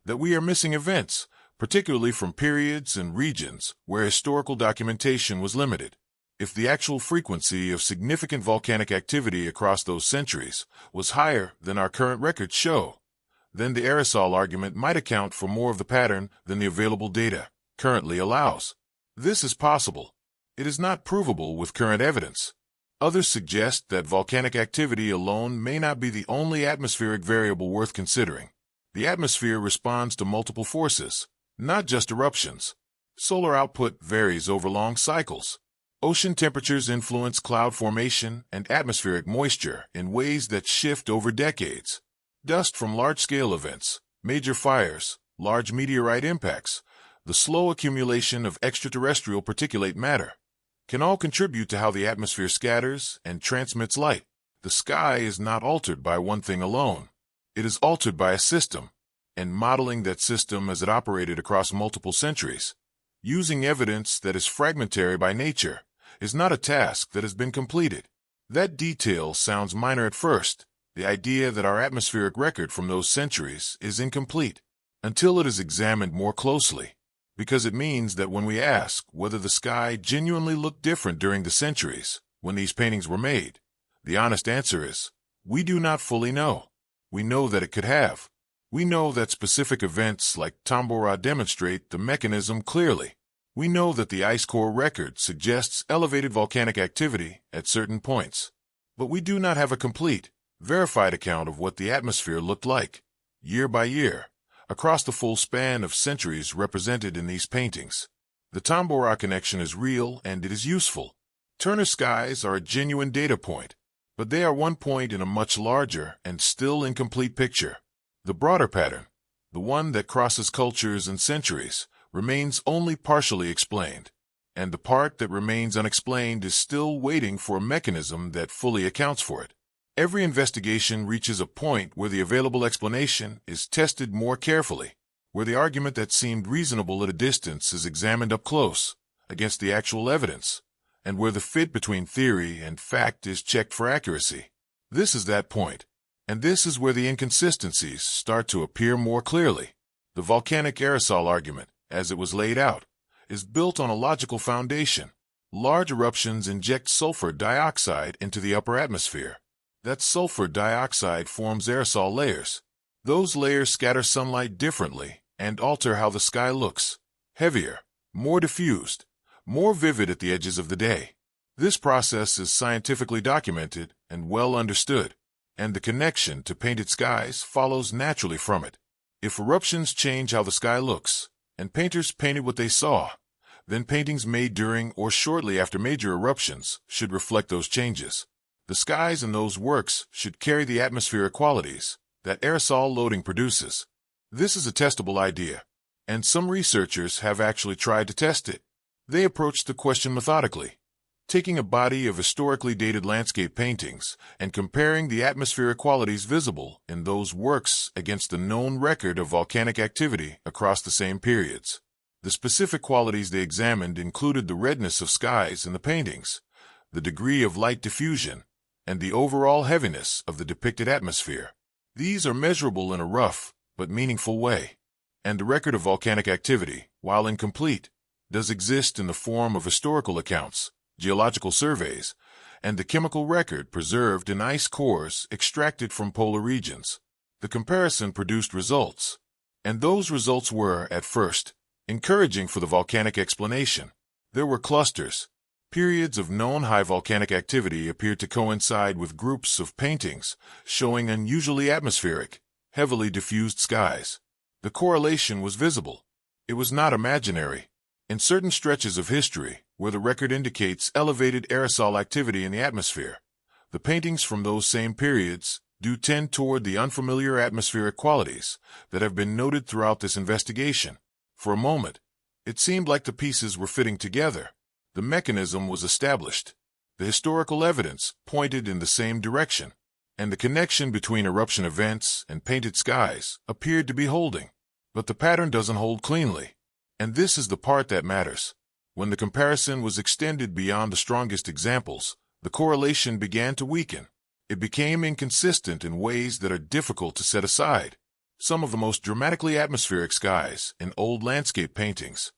that we are missing events, particularly from periods and regions where historical documentation was limited. If the actual frequency of significant volcanic activity across those centuries was higher than our current records show, then the aerosol argument might account for more of the pattern than the available data currently allows. This is possible. It is not provable with current evidence. Others suggest that volcanic activity alone may not be the only atmospheric variable worth considering. The atmosphere responds to multiple forces, not just eruptions. Solar output varies over long cycles. Ocean temperatures influence cloud formation and atmospheric moisture in ways that shift over decades. Dust from large-scale events, major fires, large meteorite impacts, the slow accumulation of extraterrestrial particulate matter, can all contribute to how the atmosphere scatters and transmits light. The sky is not altered by one thing alone. It is altered by a system, and modeling that system as it operated across multiple centuries, using evidence that is fragmentary by nature, is not a task that has been completed. That detail sounds minor at first, the idea that our atmospheric record from those centuries is incomplete, until it is examined more closely. because it means that when we ask whether the sky genuinely looked different during the centuries when these paintings were made, the honest answer is, we do not fully know. We know that it could have. We know that specific events like Tambora demonstrate the mechanism clearly. We know that the ice core record suggests elevated volcanic activity at certain points. But we do not have a complete, verified account of what the atmosphere looked like, year by year, across the full span of centuries represented in these paintings. The Tambora connection is real and it is useful. Turner skies are a genuine data point, but they are one point in a much larger and still incomplete picture. The broader pattern, the one that crosses cultures and centuries, remains only partially explained, and the part that remains unexplained is still waiting for a mechanism that fully accounts for it. Every investigation reaches a point where the available explanation is tested more carefully, where the argument that seemed reasonable at a distance is examined up close, against the actual evidence, and where the fit between theory and fact is checked for accuracy. This is that point, and this is where the inconsistencies start to appear more clearly. The volcanic aerosol argument, as it was laid out, is built on a logical foundation. Large eruptions inject sulfur dioxide into the upper atmosphere. That sulfur dioxide forms aerosol layers. Those layers scatter sunlight differently and alter how the sky looks, heavier, more diffused, more vivid at the edges of the day. This process is scientifically documented and well understood, and the connection to painted skies follows naturally from it. If eruptions change how the sky looks, and painters painted what they saw, then paintings made during or shortly after major eruptions should reflect those changes. The skies in those works should carry the atmospheric qualities that aerosol loading produces. This is a testable idea, and some researchers have actually tried to test it. They approached the question methodically, taking a body of historically dated landscape paintings and comparing the atmospheric qualities visible in those works against the known record of volcanic activity across the same periods. The specific qualities they examined included the redness of skies in the paintings, the degree of light diffusion, and the overall heaviness of the depicted atmosphere. These are measurable in a rough but meaningful way, and the record of volcanic activity, while incomplete, does exist in the form of historical accounts, geological surveys, and the chemical record preserved in ice cores extracted from polar regions. The comparison produced results, and those results were, at first, encouraging for the volcanic explanation. There were clusters. Periods of known high volcanic activity appeared to coincide with groups of paintings showing unusually atmospheric, heavily diffused skies. The correlation was visible. It was not imaginary. In certain stretches of history, where the record indicates elevated aerosol activity in the atmosphere, the paintings from those same periods do tend toward the unfamiliar atmospheric qualities that have been noted throughout this investigation. For a moment, it seemed like the pieces were fitting together. The mechanism was established. The historical evidence pointed in the same direction, and the connection between eruption events and painted skies appeared to be holding. But the pattern doesn't hold cleanly. And this is the part that matters. When the comparison was extended beyond the strongest examples, the correlation began to weaken. It became inconsistent in ways that are difficult to set aside. Some of the most dramatically atmospheric skies in old landscape paintings,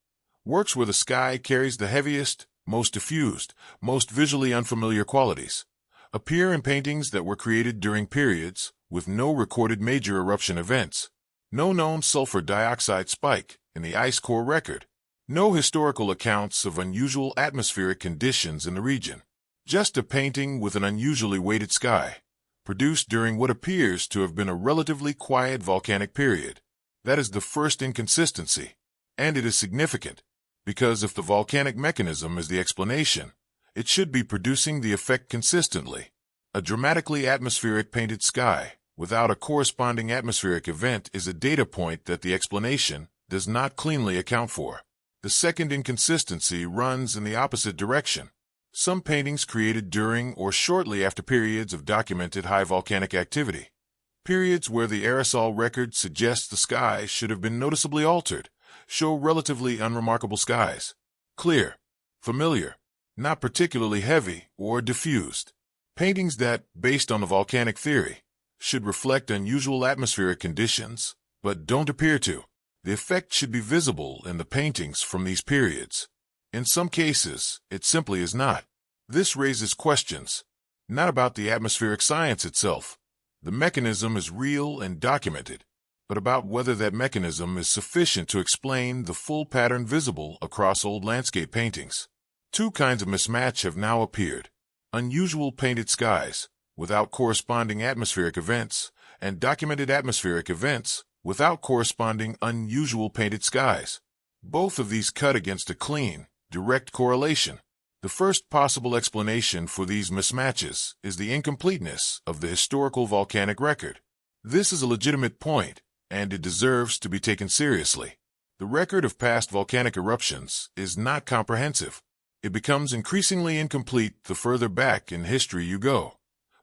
works where the sky carries the heaviest, most diffused, most visually unfamiliar qualities, appear in paintings that were created during periods with no recorded major eruption events, no known sulfur dioxide spike in the ice core record, no historical accounts of unusual atmospheric conditions in the region, just a painting with an unusually weighted sky, produced during what appears to have been a relatively quiet volcanic period. That is the first inconsistency, and it is significant, because if the volcanic mechanism is the explanation, it should be producing the effect consistently. A dramatically atmospheric painted sky without a corresponding atmospheric event is a data point that the explanation does not cleanly account for. The second inconsistency runs in the opposite direction. Some paintings created during or shortly after periods of documented high volcanic activity, periods where the aerosol record suggests the sky should have been noticeably altered, show relatively unremarkable skies. Clear, familiar, not particularly heavy or diffused. Paintings that, based on the volcanic theory, should reflect unusual atmospheric conditions, but don't appear to. The effect should be visible in the paintings from these periods. In some cases, it simply is not. This raises questions, not about the atmospheric science itself. The mechanism is real and documented, but about whether that mechanism is sufficient to explain the full pattern visible across old landscape paintings. Two kinds of mismatch have now appeared: unusual painted skies, without corresponding atmospheric events, and documented atmospheric events, without corresponding unusual painted skies. Both of these cut against a clean, direct correlation. The first possible explanation for these mismatches is the incompleteness of the historical volcanic record. This is a legitimate point, and it deserves to be taken seriously. The record of past volcanic eruptions is not comprehensive. It becomes increasingly incomplete the further back in history you go,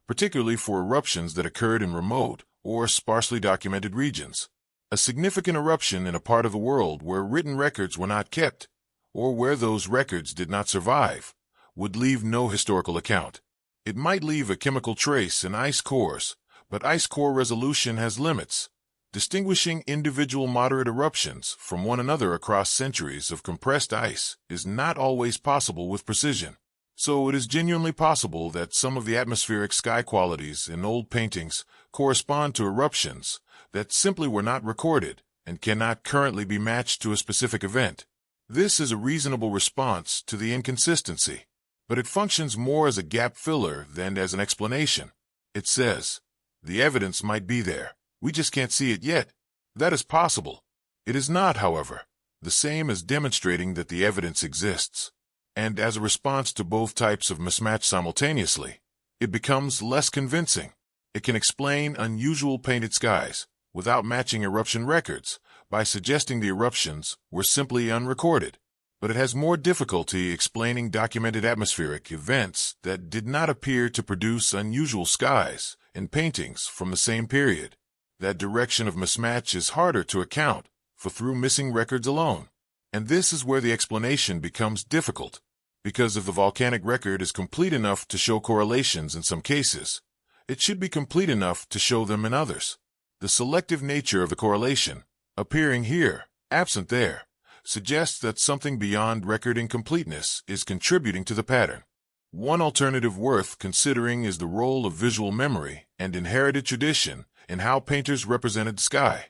particularly for eruptions that occurred in remote or sparsely documented regions. A significant eruption in a part of the world where written records were not kept, or where those records did not survive, would leave no historical account. It might leave a chemical trace in ice cores, but ice core resolution has limits. Distinguishing individual moderate eruptions from one another across centuries of compressed ice is not always possible with precision. So it is genuinely possible that some of the atmospheric sky qualities in old paintings correspond to eruptions that simply were not recorded and cannot currently be matched to a specific event. This is a reasonable response to the inconsistency, but it functions more as a gap filler than as an explanation. It says, the evidence might be there. We just can't see it yet. That is possible. It is not, however, the same as demonstrating that the evidence exists. And as a response to both types of mismatch simultaneously, it becomes less convincing. It can explain unusual painted skies without matching eruption records by suggesting the eruptions were simply unrecorded. But it has more difficulty explaining documented atmospheric events that did not appear to produce unusual skies in paintings from the same period. That direction of mismatch is harder to account for through missing records alone. And this is where the explanation becomes difficult, because if the volcanic record is complete enough to show correlations in some cases, it should be complete enough to show them in others. The selective nature of the correlation, appearing here, absent there, suggests that something beyond record incompleteness is contributing to the pattern. One alternative worth considering is the role of visual memory and inherited tradition in how painters represented the sky,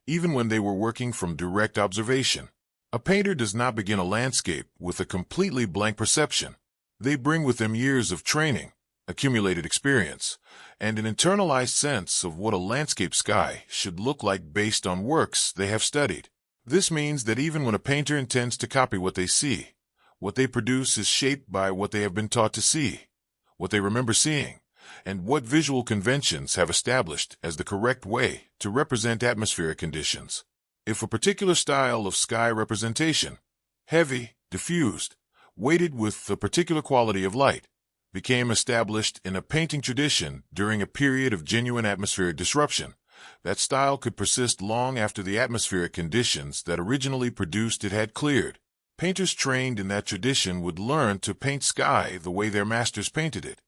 even when they were working from direct observation. A painter does not begin a landscape with a completely blank perception. They bring with them years of training, accumulated experience, and an internalized sense of what a landscape sky should look like based on works they have studied. This means that even when a painter intends to copy what they see, what they produce is shaped by what they have been taught to see, what they remember seeing, and what visual conventions have established as the correct way to represent atmospheric conditions. If a particular style of sky representation, heavy, diffused, weighted with a particular quality of light, became established in a painting tradition during a period of genuine atmospheric disruption, that style could persist long after the atmospheric conditions that originally produced it had cleared. Painters trained in that tradition would learn to paint sky the way their masters painted it,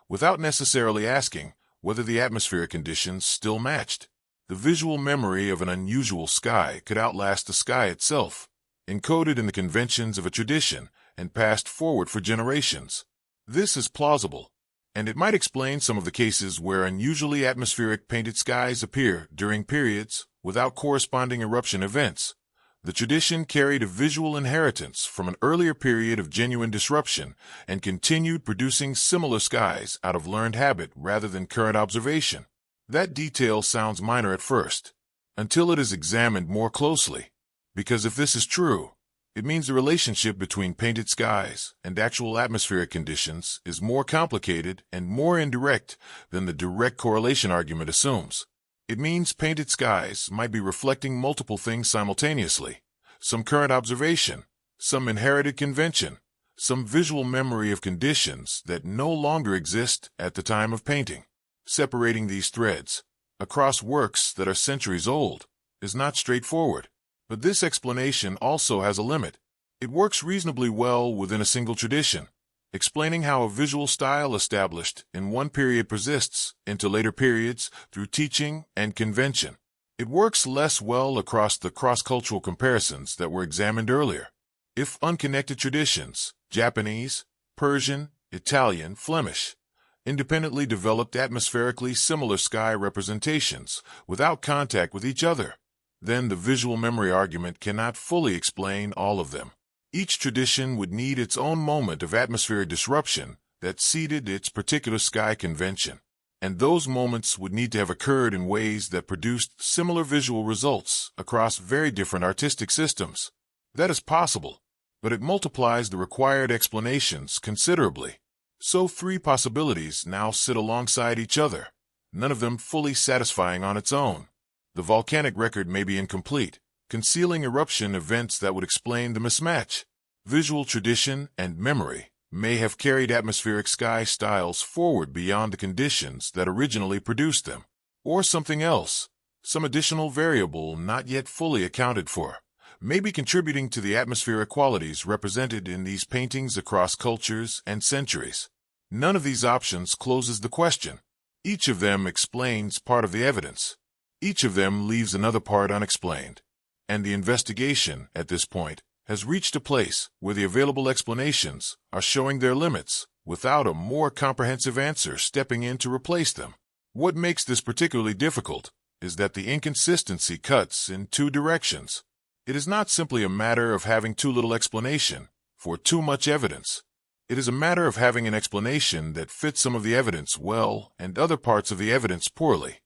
without necessarily asking whether the atmospheric conditions still matched. The visual memory of an unusual sky could outlast the sky itself, encoded in the conventions of a tradition and passed forward for generations. This is plausible, and it might explain some of the cases where unusually atmospheric painted skies appear during periods without corresponding eruption events. The tradition carried a visual inheritance from an earlier period of genuine disruption and continued producing similar skies out of learned habit rather than current observation. That detail sounds minor at first, until it is examined more closely, because if this is true, it means the relationship between painted skies and actual atmospheric conditions is more complicated and more indirect than the direct correlation argument assumes. It means painted skies might be reflecting multiple things simultaneously: some current observation, some inherited convention, some visual memory of conditions that no longer exist at the time of painting. Separating these threads across works that are centuries old is not straightforward, but this explanation also has a limit. It works reasonably well within a single tradition, explaining how a visual style established in one period persists into later periods through teaching and convention. It works less well across the cross-cultural comparisons that were examined earlier. If unconnected traditions, Japanese, Persian, Italian, Flemish, independently developed atmospherically similar sky representations without contact with each other, then the visual memory argument cannot fully explain all of them. Each tradition would need its own moment of atmospheric disruption that seeded its particular sky convention, and those moments would need to have occurred in ways that produced similar visual results across very different artistic systems. That is possible, but it multiplies the required explanations considerably. So 3 possibilities now sit alongside each other, none of them fully satisfying on its own. The volcanic record may be incomplete, concealing eruption events that would explain the mismatch. Visual tradition and memory may have carried atmospheric sky styles forward beyond the conditions that originally produced them. Or something else, some additional variable not yet fully accounted for, may be contributing to the atmospheric qualities represented in these paintings across cultures and centuries. None of these options closes the question. Each of them explains part of the evidence. Each of them leaves another part unexplained. And the investigation, at this point, has reached a place where the available explanations are showing their limits without a more comprehensive answer stepping in to replace them. What makes this particularly difficult is that the inconsistency cuts in 2 directions. It is not simply a matter of having too little explanation for too much evidence. It is a matter of having an explanation that fits some of the evidence well and other parts of the evidence poorly,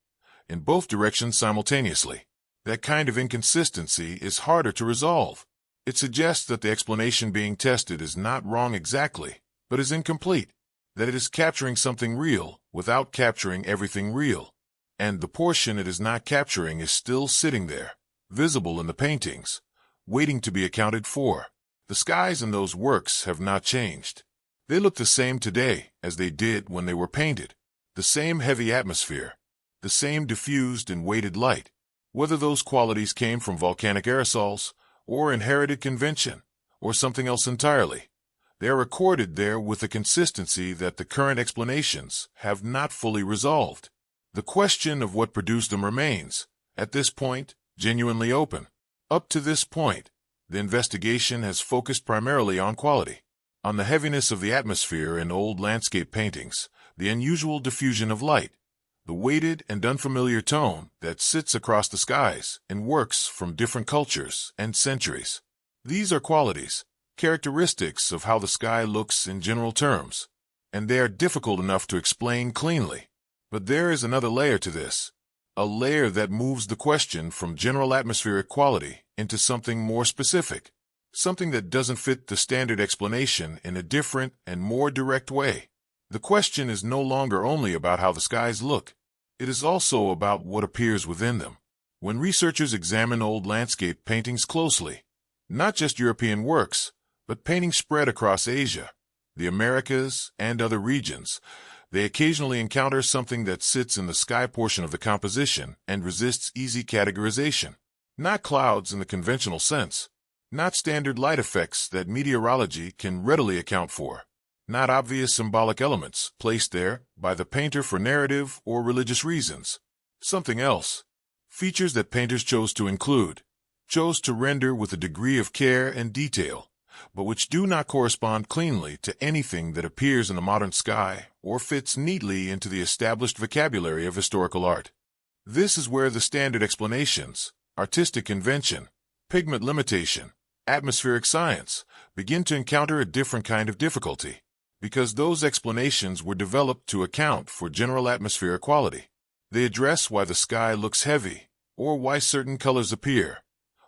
in both directions simultaneously. That kind of inconsistency is harder to resolve. It suggests that the explanation being tested is not wrong exactly, but is incomplete, that it is capturing something real without capturing everything real, and the portion it is not capturing is still sitting there, visible in the paintings, waiting to be accounted for. The skies in those works have not changed. They look the same today as they did when they were painted. The same heavy atmosphere, the same diffused and weighted light. Whether those qualities came from volcanic aerosols, or inherited convention, or something else entirely, they are recorded there with a consistency that the current explanations have not fully resolved. The question of what produced them remains, at this point, genuinely open. Up to this point, the investigation has focused primarily on quality, on the heaviness of the atmosphere in old landscape paintings, the unusual diffusion of light, the weighted and unfamiliar tone that sits across the skies in works from different cultures and centuries. These are qualities, characteristics of how the sky looks in general terms, and they are difficult enough to explain cleanly. But there is another layer to this, a layer that moves the question from general atmospheric quality into something more specific, something that doesn't fit the standard explanation in a different and more direct way. The question is no longer only about how the skies look. It is also about what appears within them. When researchers examine old landscape paintings closely, not just European works, but paintings spread across Asia, the Americas, and other regions, they occasionally encounter something that sits in the sky portion of the composition and resists easy categorization. Not clouds in the conventional sense, not standard light effects that meteorology can readily account for. Not obvious symbolic elements placed there by the painter for narrative or religious reasons. Something else. Features that painters chose to include, chose to render with a degree of care and detail, but which do not correspond cleanly to anything that appears in the modern sky or fits neatly into the established vocabulary of historical art. This is where the standard explanations, artistic convention, pigment limitation, atmospheric science, begin to encounter a different kind of difficulty, because those explanations were developed to account for general atmospheric quality. They address why the sky looks heavy, or why certain colors appear,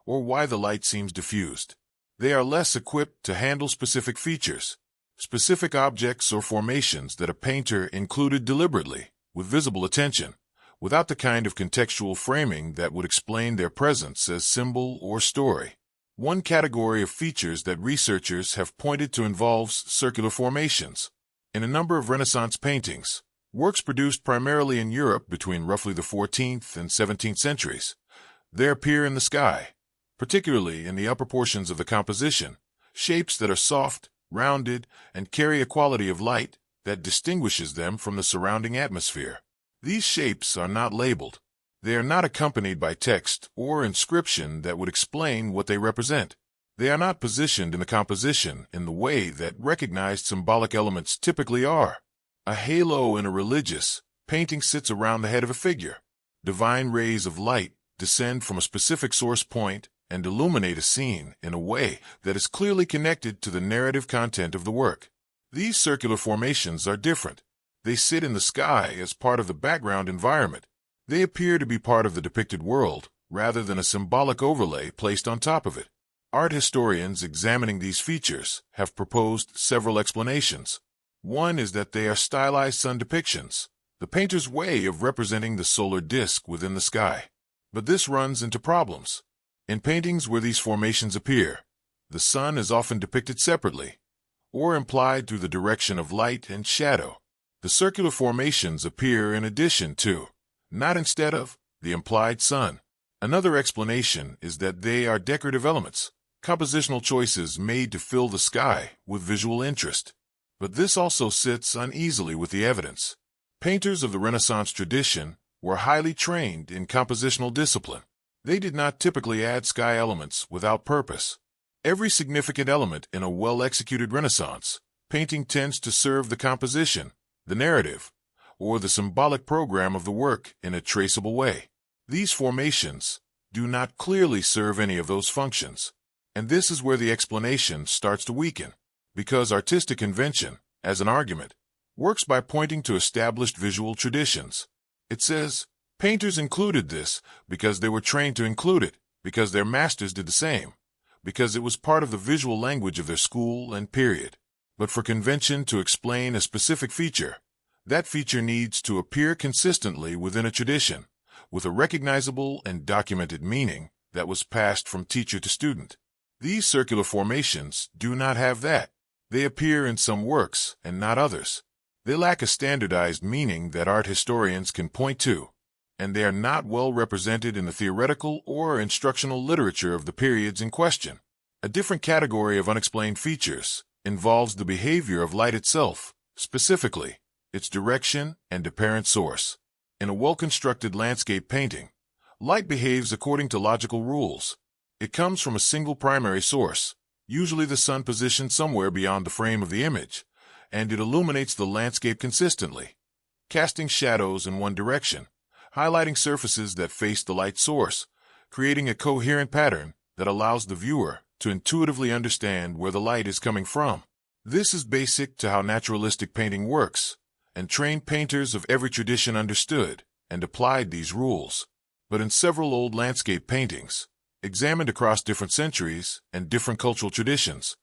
or why the light seems diffused. They are less equipped to handle specific features, specific objects or formations that a painter included deliberately, with visible attention, without the kind of contextual framing that would explain their presence as symbol or story. One category of features that researchers have pointed to involves circular formations. In a number of Renaissance paintings, works produced primarily in Europe between roughly the 14th and 17th centuries, there appear in the sky, particularly in the upper portions of the composition, shapes that are soft, rounded, and carry a quality of light that distinguishes them from the surrounding atmosphere. These shapes are not labeled. They are not accompanied by text or inscription that would explain what they represent. They are not positioned in the composition in the way that recognized symbolic elements typically are. A halo in a religious painting sits around the head of a figure. Divine rays of light descend from a specific source point and illuminate a scene in a way that is clearly connected to the narrative content of the work. These circular formations are different. They sit in the sky as part of the background environment. They appear to be part of the depicted world, rather than a symbolic overlay placed on top of it. Art historians examining these features have proposed several explanations. One is that they are stylized sun depictions, the painter's way of representing the solar disk within the sky. But this runs into problems. In paintings where these formations appear, the sun is often depicted separately, or implied through the direction of light and shadow. The circular formations appear in addition to, not instead of, the implied sun. Another explanation is that they are decorative elements, compositional choices made to fill the sky with visual interest. But this also sits uneasily with the evidence. Painters of the Renaissance tradition were highly trained in compositional discipline. They did not typically add sky elements without purpose. Every significant element in a well-executed Renaissance painting tends to serve the composition, the narrative, or the symbolic program of the work in a traceable way. These formations do not clearly serve any of those functions. And this is where the explanation starts to weaken, because artistic convention, as an argument, works by pointing to established visual traditions. It says, painters included this because they were trained to include it, because their masters did the same, because it was part of the visual language of their school and period. But for convention to explain a specific feature, that feature needs to appear consistently within a tradition, with a recognizable and documented meaning that was passed from teacher to student. These circular formations do not have that. They appear in some works and not others. They lack a standardized meaning that art historians can point to, and they are not well represented in the theoretical or instructional literature of the periods in question. A different category of unexplained features involves the behavior of light itself, specifically, its direction and apparent source. In a well-constructed landscape painting, light behaves according to logical rules. It comes from a single primary source, usually the sun positioned somewhere beyond the frame of the image, and it illuminates the landscape consistently, casting shadows in one direction, highlighting surfaces that face the light source, creating a coherent pattern that allows the viewer to intuitively understand where the light is coming from. This is basic to how naturalistic painting works, and trained painters of every tradition understood and applied these rules. But in several old landscape paintings, examined across different centuries and different cultural traditions,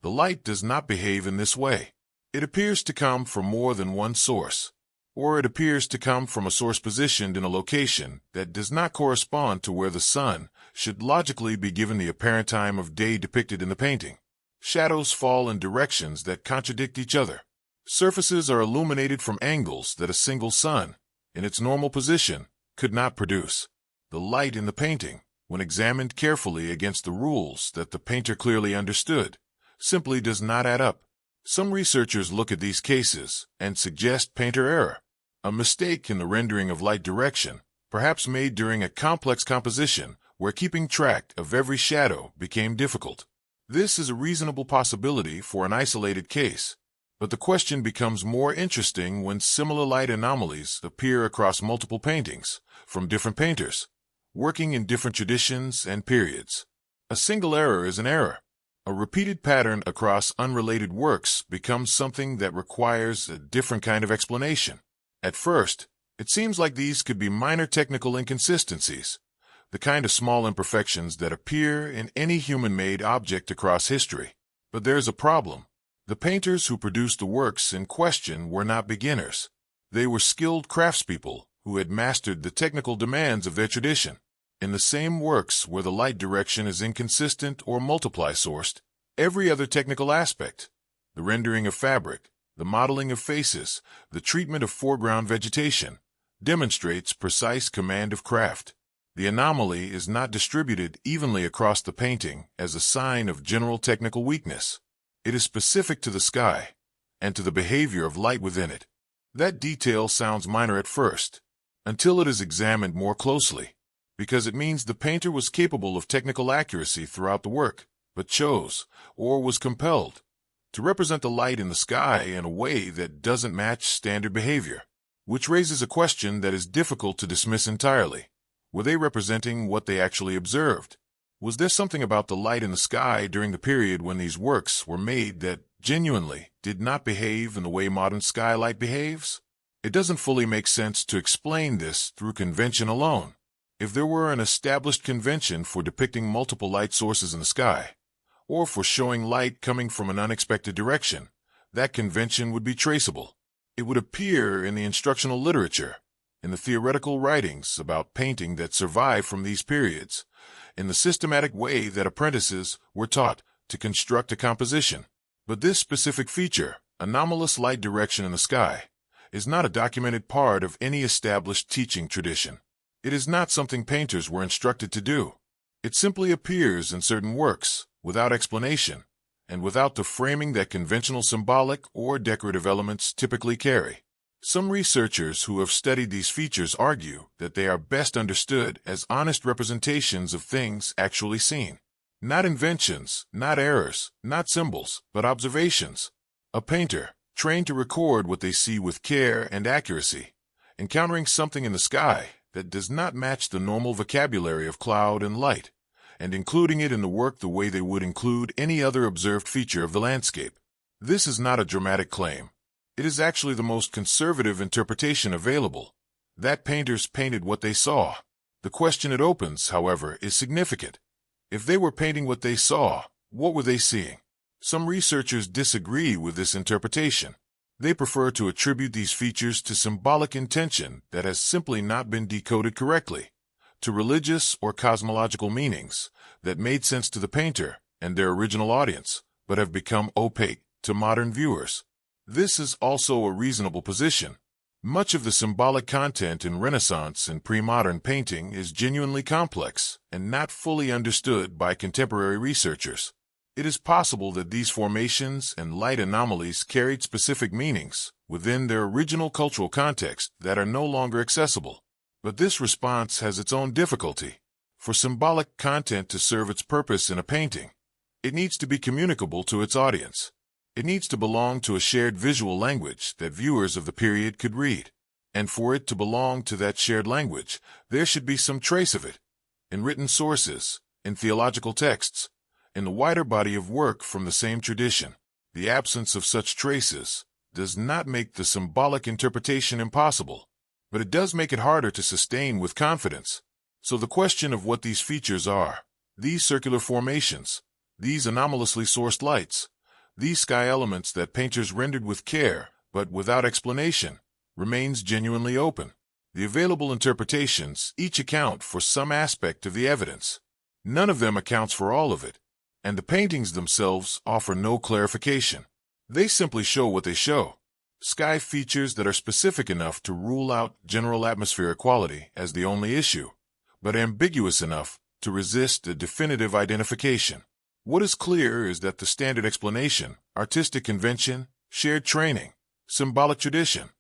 the light does not behave in this way. It appears to come from more than one source, or it appears to come from a source positioned in a location that does not correspond to where the sun should logically be given the apparent time of day depicted in the painting. Shadows fall in directions that contradict each other. Surfaces are illuminated from angles that a single sun, in its normal position, could not produce. The light in the painting, when examined carefully against the rules that the painter clearly understood, simply does not add up. Some researchers look at these cases and suggest painter error, a mistake in the rendering of light direction, perhaps made during a complex composition where keeping track of every shadow became difficult. This is a reasonable possibility for an isolated case, but the question becomes more interesting when similar light anomalies appear across multiple paintings from different painters, working in different traditions and periods. A single error is an error. A repeated pattern across unrelated works becomes something that requires a different kind of explanation. At first, it seems like these could be minor technical inconsistencies, the kind of small imperfections that appear in any human-made object across history. But there's a problem. The painters who produced the works in question were not beginners. They were skilled craftspeople who had mastered the technical demands of their tradition. In the same works where the light direction is inconsistent or multiply-sourced, every other technical aspect, the rendering of fabric, the modeling of faces, the treatment of foreground vegetation, demonstrates precise command of craft. The anomaly is not distributed evenly across the painting as a sign of general technical weakness. It is specific to the sky and to the behavior of light within it. That detail sounds minor at first, until it is examined more closely, because it means the painter was capable of technical accuracy throughout the work, but chose, or was compelled, to represent the light in the sky in a way that doesn't match standard behavior, which raises a question that is difficult to dismiss entirely. Were they representing what they actually observed? Was there something about the light in the sky during the period when these works were made that genuinely did not behave in the way modern skylight behaves? It doesn't fully make sense to explain this through convention alone. If there were an established convention for depicting multiple light sources in the sky, or for showing light coming from an unexpected direction, that convention would be traceable. It would appear in the instructional literature, in the theoretical writings about painting that survive from these periods, in the systematic way that apprentices were taught to construct a composition. But this specific feature, anomalous light direction in the sky, is not a documented part of any established teaching tradition. It is not something painters were instructed to do. It simply appears in certain works, without explanation, and without the framing that conventional symbolic or decorative elements typically carry. Some researchers who have studied these features argue that they are best understood as honest representations of things actually seen. Not inventions, not errors, not symbols, but observations. A painter, trained to record what they see with care and accuracy, encountering something in the sky that does not match the normal vocabulary of cloud and light, and including it in the work the way they would include any other observed feature of the landscape. This is not a dramatic claim. It is actually the most conservative interpretation available, that painters painted what they saw. The question it opens, however, is significant. If they were painting what they saw, what were they seeing? Some researchers disagree with this interpretation. They prefer to attribute these features to symbolic intention that has simply not been decoded correctly, to religious or cosmological meanings that made sense to the painter and their original audience, but have become opaque to modern viewers. This is also a reasonable position. Much of the symbolic content in Renaissance and pre-modern painting is genuinely complex and not fully understood by contemporary researchers. It is possible that these formations and light anomalies carried specific meanings within their original cultural context that are no longer accessible. But this response has its own difficulty. For symbolic content to serve its purpose in a painting, it needs to be communicable to its audience. It needs to belong to a shared visual language that viewers of the period could read. And for it to belong to that shared language, there should be some trace of it, in written sources, in theological texts, in the wider body of work from the same tradition. The absence of such traces does not make the symbolic interpretation impossible, but it does make it harder to sustain with confidence. So the question of what these features are, these circular formations, these anomalously sourced lights, these sky elements that painters rendered with care but without explanation, remains genuinely open. The available interpretations each account for some aspect of the evidence. None of them accounts for all of it, and the paintings themselves offer no clarification. They simply show what they show. Sky features that are specific enough to rule out general atmospheric quality as the only issue, but ambiguous enough to resist a definitive identification. What is clear is that the standard explanation, artistic convention, shared training, symbolic tradition,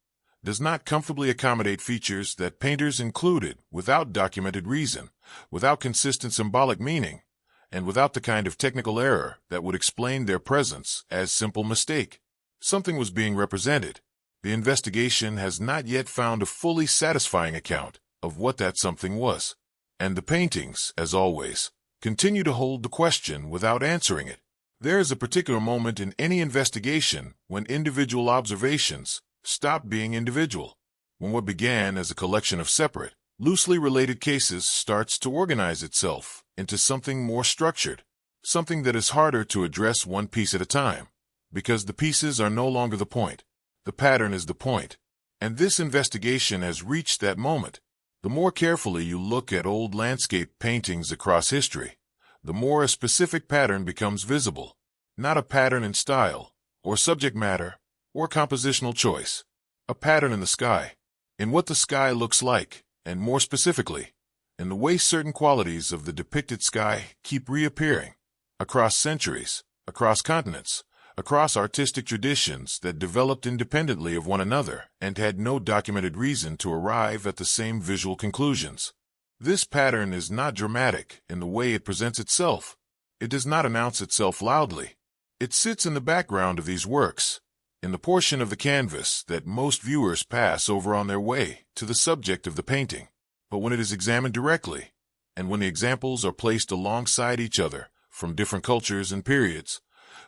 does not comfortably accommodate features that painters included without documented reason, without consistent symbolic meaning, and without the kind of technical error that would explain their presence as simple mistake. Something was being represented. The investigation has not yet found a fully satisfying account of what that something was. And the paintings, as always, continue to hold the question without answering it. There is a particular moment in any investigation when individual observations stop being individual, when what began as a collection of separate, loosely related cases starts to organize itself into something more structured, something that is harder to address one piece at a time, because the pieces are no longer the point. The pattern is the point. And this investigation has reached that moment. The more carefully you look at old landscape paintings across history, the more a specific pattern becomes visible. Not a pattern in style, or subject matter, or compositional choice. A pattern in the sky, in what the sky looks like, and more specifically, in the way certain qualities of the depicted sky keep reappearing, across centuries, across continents, across artistic traditions that developed independently of one another and had no documented reason to arrive at the same visual conclusions. This pattern is not dramatic in the way it presents itself. It does not announce itself loudly. It sits in the background of these works, in the portion of the canvas that most viewers pass over on their way to the subject of the painting. But when it is examined directly, and when the examples are placed alongside each other from different cultures and periods,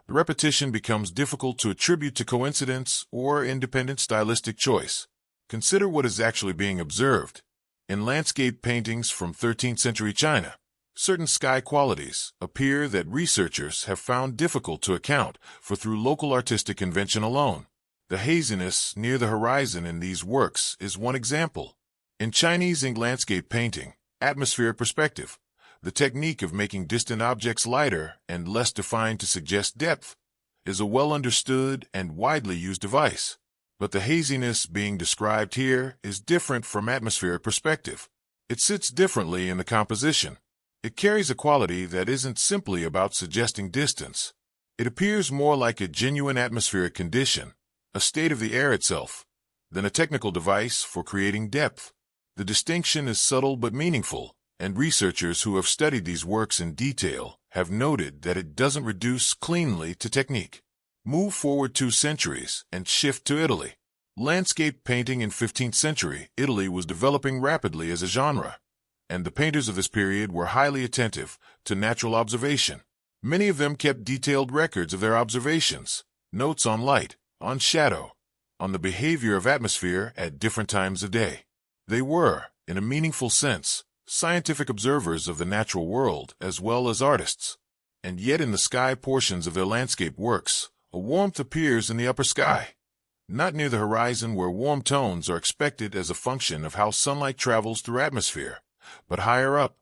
the repetition becomes difficult to attribute to coincidence or independent stylistic choice. Consider what is actually being observed. In landscape paintings from 13th century China, certain sky qualities appear that researchers have found difficult to account for through local artistic convention alone. The haziness near the horizon in these works is one example. In Chinese ink landscape painting, atmospheric perspective, the technique of making distant objects lighter and less defined to suggest depth, is a well-understood and widely used device. But the haziness being described here is different from atmospheric perspective. It sits differently in the composition. It carries a quality that isn't simply about suggesting distance. It appears more like a genuine atmospheric condition, a state of the air itself, than a technical device for creating depth. The distinction is subtle but meaningful, and researchers who have studied these works in detail have noted that it doesn't reduce cleanly to technique. Move forward 2 centuries and shift to Italy. Landscape painting in 15th century Italy was developing rapidly as a genre, and the painters of this period were highly attentive to natural observation. Many of them kept detailed records of their observations, notes on light, on shadow, on the behavior of atmosphere at different times of day. They were, in a meaningful sense, scientific observers of the natural world as well as artists. And yet in the sky portions of their landscape works, a warmth appears in the upper sky, not near the horizon where warm tones are expected as a function of how sunlight travels through atmosphere, but higher up,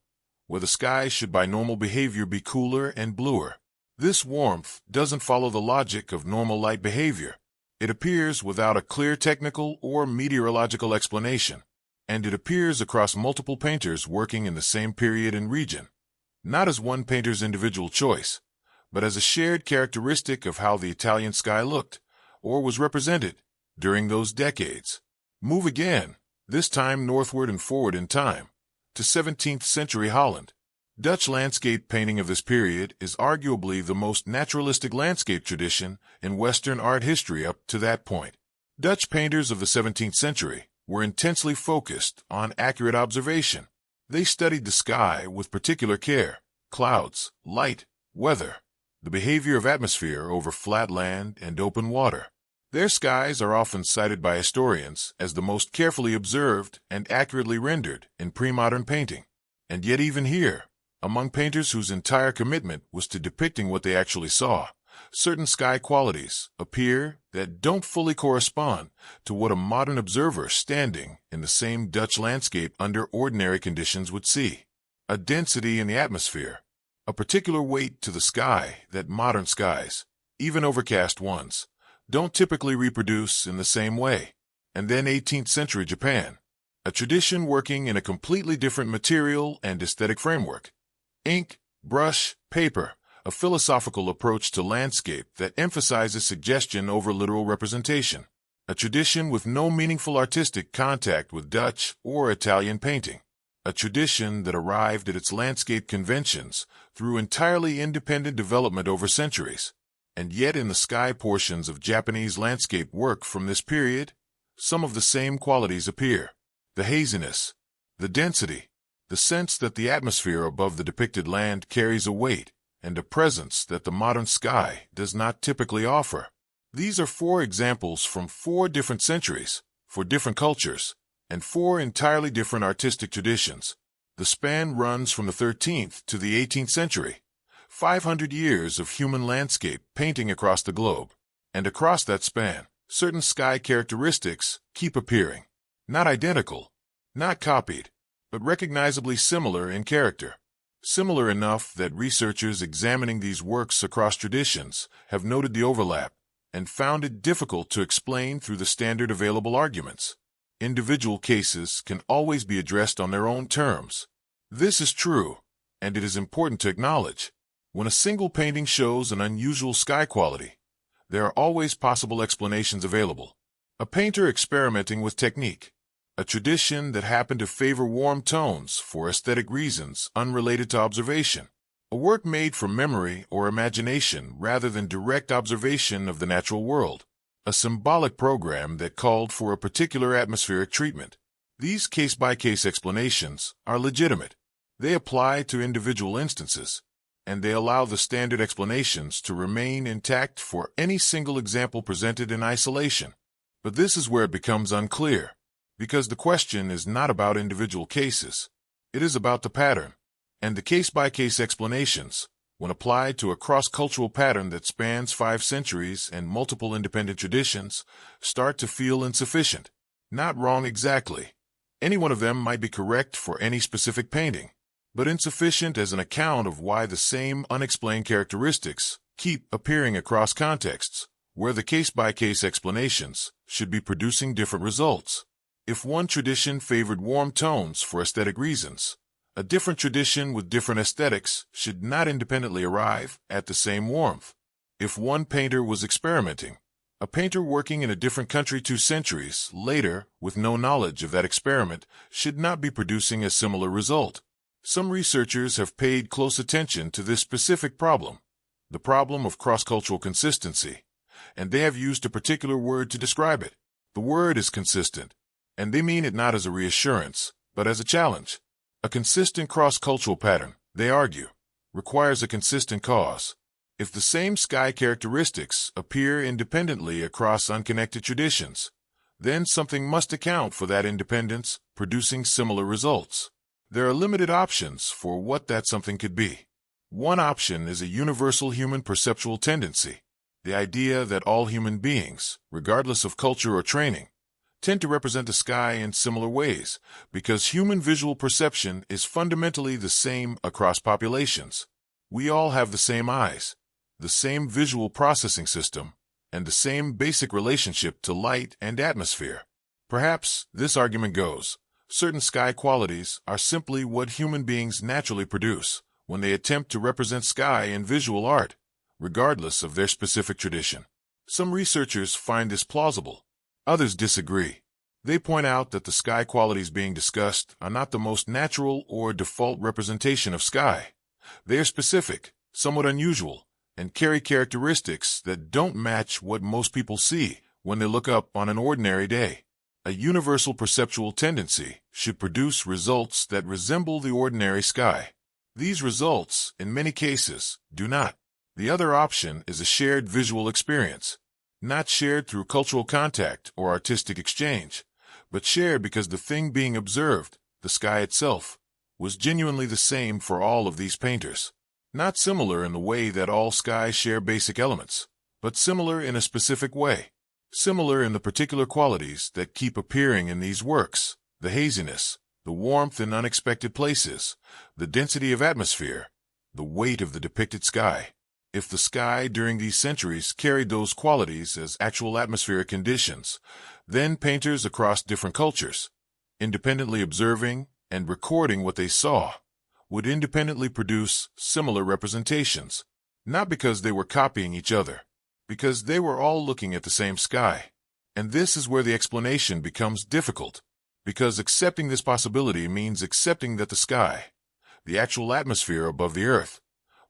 where the sky should by normal behavior be cooler and bluer. This warmth doesn't follow the logic of normal light behavior. It appears without a clear technical or meteorological explanation, and it appears across multiple painters working in the same period and region, not as one painter's individual choice, but as a shared characteristic of how the Italian sky looked, or was represented, during those decades. Move again, this time northward and forward in time, to 17th century Holland. Dutch landscape painting of this period is arguably the most naturalistic landscape tradition in Western art history up to that point. Dutch painters of the 17th century were intensely focused on accurate observation. They studied the sky with particular care, clouds, light, weather, the behavior of atmosphere over flat land and open water. Their skies are often cited by historians as the most carefully observed and accurately rendered in pre-modern painting. And yet even here, among painters whose entire commitment was to depicting what they actually saw, certain sky qualities appear that don't fully correspond to what a modern observer standing in the same Dutch landscape under ordinary conditions would see. A density in the atmosphere, a particular weight to the sky that modern skies, even overcast ones, don't typically reproduce in the same way. And then 18th century Japan, a tradition working in a completely different material and aesthetic framework. Ink, brush, paper, a philosophical approach to landscape that emphasizes suggestion over literal representation. A tradition with no meaningful artistic contact with Dutch or Italian painting. A tradition that arrived at its landscape conventions through entirely independent development over centuries. And yet in the sky portions of Japanese landscape work from this period, some of the same qualities appear. The haziness, the density, the sense that the atmosphere above the depicted land carries a weight and a presence that the modern sky does not typically offer. These are 4 examples from 4 different centuries, for different cultures, and 4 entirely different artistic traditions. The span runs from the 13th to the 18th century, 500 years of human landscape painting across the globe. And across that span, certain sky characteristics keep appearing. Not identical, not copied, but recognizably similar in character. Similar enough that researchers examining these works across traditions have noted the overlap and found it difficult to explain through the standard available arguments. Individual cases can always be addressed on their own terms. This is true, and it is important to acknowledge. When a single painting shows an unusual sky quality, there are always possible explanations available. A painter experimenting with technique. A tradition that happened to favor warm tones for aesthetic reasons unrelated to observation. A work made from memory or imagination rather than direct observation of the natural world. A symbolic program that called for a particular atmospheric treatment. These case-by-case explanations are legitimate. They apply to individual instances, and they allow the standard explanations to remain intact for any single example presented in isolation. But this is where it becomes unclear, because the question is not about individual cases. It is about the pattern, and the case-by-case explanations, when applied to a cross-cultural pattern that spans 5 centuries and multiple independent traditions, start to feel insufficient. Not wrong exactly. Any one of them might be correct for any specific painting, but insufficient as an account of why the same unexplained characteristics keep appearing across contexts, where the case-by-case explanations should be producing different results. If one tradition favored warm tones for aesthetic reasons, a different tradition with different aesthetics should not independently arrive at the same warmth. If one painter was experimenting, a painter working in a different country 2 centuries later with no knowledge of that experiment should not be producing a similar result. Some researchers have paid close attention to this specific problem, the problem of cross-cultural consistency, and they have used a particular word to describe it. The word is consistent, and they mean it not as a reassurance, but as a challenge. A consistent cross-cultural pattern, they argue, requires a consistent cause. If the same sky characteristics appear independently across unconnected traditions, then something must account for that independence, producing similar results. There are limited options for what that something could be. One option is a universal human perceptual tendency, the idea that all human beings, regardless of culture or training, tend to represent the sky in similar ways, because human visual perception is fundamentally the same across populations. We all have the same eyes, the same visual processing system, and the same basic relationship to light and atmosphere. Perhaps, this argument goes, certain sky qualities are simply what human beings naturally produce when they attempt to represent sky in visual art, regardless of their specific tradition. Some researchers find this plausible. Others disagree. They point out that the sky qualities being discussed are not the most natural or default representation of sky. They are specific, somewhat unusual, and carry characteristics that don't match what most people see when they look up on an ordinary day. A universal perceptual tendency should produce results that resemble the ordinary sky. These results, in many cases, do not. The other option is a shared visual experience, not shared through cultural contact or artistic exchange, but shared because the thing being observed, the sky itself, was genuinely the same for all of these painters. Not similar in the way that all skies share basic elements, but similar in a specific way. Similar in the particular qualities that keep appearing in these works, the haziness, the warmth in unexpected places, the density of atmosphere, the weight of the depicted sky. If the sky during these centuries carried those qualities as actual atmospheric conditions, then painters across different cultures, independently observing and recording what they saw, would independently produce similar representations, not because they were copying each other, because they were all looking at the same sky. And this is where the explanation becomes difficult, because accepting this possibility means accepting that the sky, the actual atmosphere above the earth,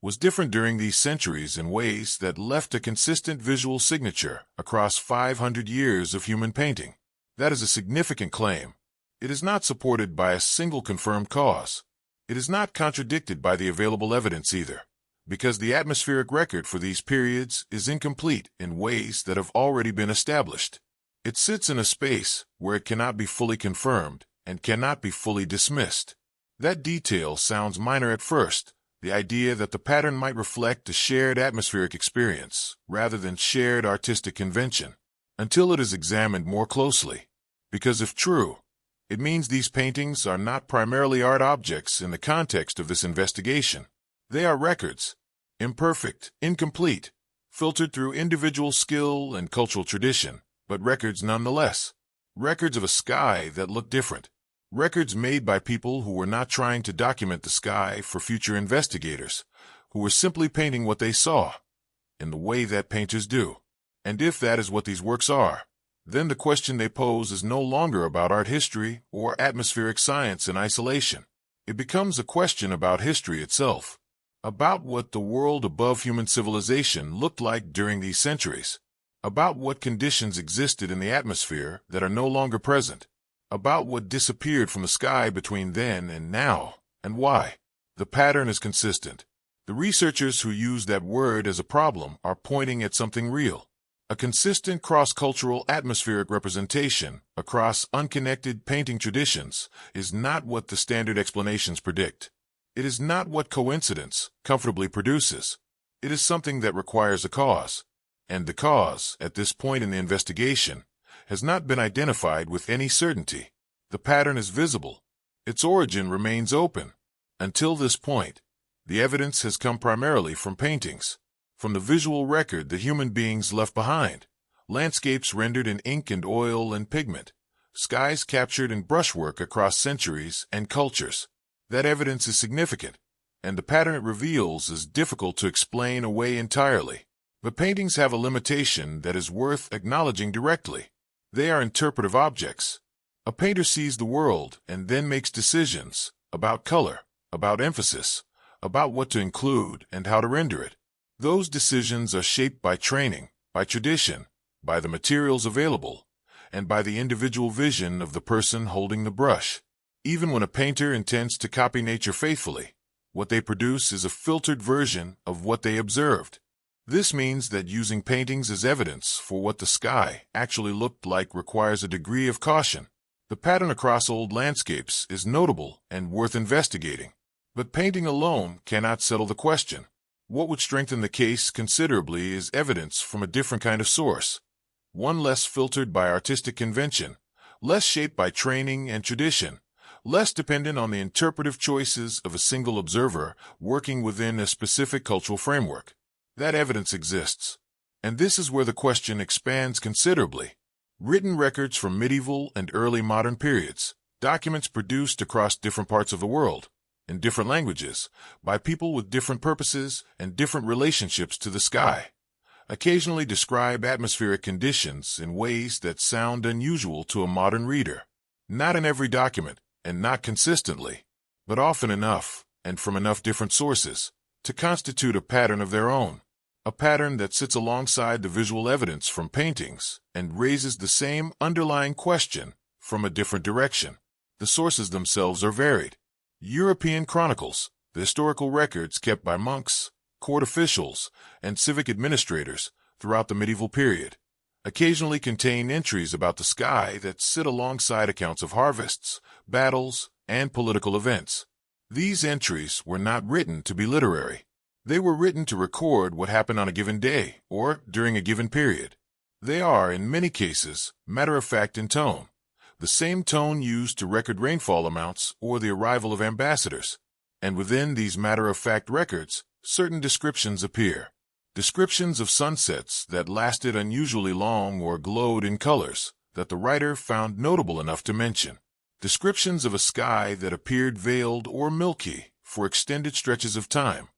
was different during these centuries in ways that left a consistent visual signature across 500 years of human painting. That is a significant claim. It is not supported by a single confirmed cause. It is not contradicted by the available evidence either, because the atmospheric record for these periods is incomplete in ways that have already been established. It sits in a space where it cannot be fully confirmed and cannot be fully dismissed. That detail sounds minor at first, the idea that the pattern might reflect a shared atmospheric experience rather than shared artistic convention, until it is examined more closely. Because if true, it means these paintings are not primarily art objects in the context of this investigation. They are records, imperfect, incomplete, filtered through individual skill and cultural tradition, but records nonetheless. Records of a sky that look different. Records made by people who were not trying to document the sky for future investigators, who were simply painting what they saw, in the way that painters do. And if that is what these works are, then the question they pose is no longer about art history or atmospheric science in isolation. It becomes a question about history itself, about what the world above human civilization looked like during these centuries, about what conditions existed in the atmosphere that are no longer present, about what disappeared from the sky between then and now, and why. The pattern is consistent. The researchers who use that word as a problem are pointing at something real. A consistent cross-cultural atmospheric representation across unconnected painting traditions is not what the standard explanations predict. It is not what coincidence comfortably produces. It is something that requires a cause. And the cause, at this point in the investigation, has not been identified with any certainty. The pattern is visible. Its origin remains open. Until this point, the evidence has come primarily from paintings, from the visual record the human beings left behind, landscapes rendered in ink and oil and pigment, skies captured in brushwork across centuries and cultures. That evidence is significant, and the pattern it reveals is difficult to explain away entirely. But paintings have a limitation that is worth acknowledging directly. They are interpretive objects. A painter sees the world and then makes decisions about color, about emphasis, about what to include and how to render it. Those decisions are shaped by training, by tradition, by the materials available, and by the individual vision of the person holding the brush. Even when a painter intends to copy nature faithfully, what they produce is a filtered version of what they observed. This means that using paintings as evidence for what the sky actually looked like requires a degree of caution. The pattern across old landscapes is notable and worth investigating. But painting alone cannot settle the question. What would strengthen the case considerably is evidence from a different kind of source, one less filtered by artistic convention, less shaped by training and tradition, less dependent on the interpretive choices of a single observer working within a specific cultural framework. That evidence exists. And this is where the question expands considerably. Written records from medieval and early modern periods, documents produced across different parts of the world, in different languages, by people with different purposes and different relationships to the sky, occasionally describe atmospheric conditions in ways that sound unusual to a modern reader. Not in every document, and not consistently, but often enough, and from enough different sources, to constitute a pattern of their own. A pattern that sits alongside the visual evidence from paintings and raises the same underlying question from a different direction. The sources themselves are varied. European chronicles, the historical records kept by monks, court officials, and civic administrators throughout the medieval period, occasionally contain entries about the sky that sit alongside accounts of harvests, battles, and political events. These entries were not written to be literary. They were written to record what happened on a given day or during a given period. They are, in many cases, matter-of-fact in tone, the same tone used to record rainfall amounts or the arrival of ambassadors. And within these matter-of-fact records, certain descriptions appear. Descriptions of sunsets that lasted unusually long or glowed in colors that the writer found notable enough to mention. Descriptions of a sky that appeared veiled or milky for extended stretches of time,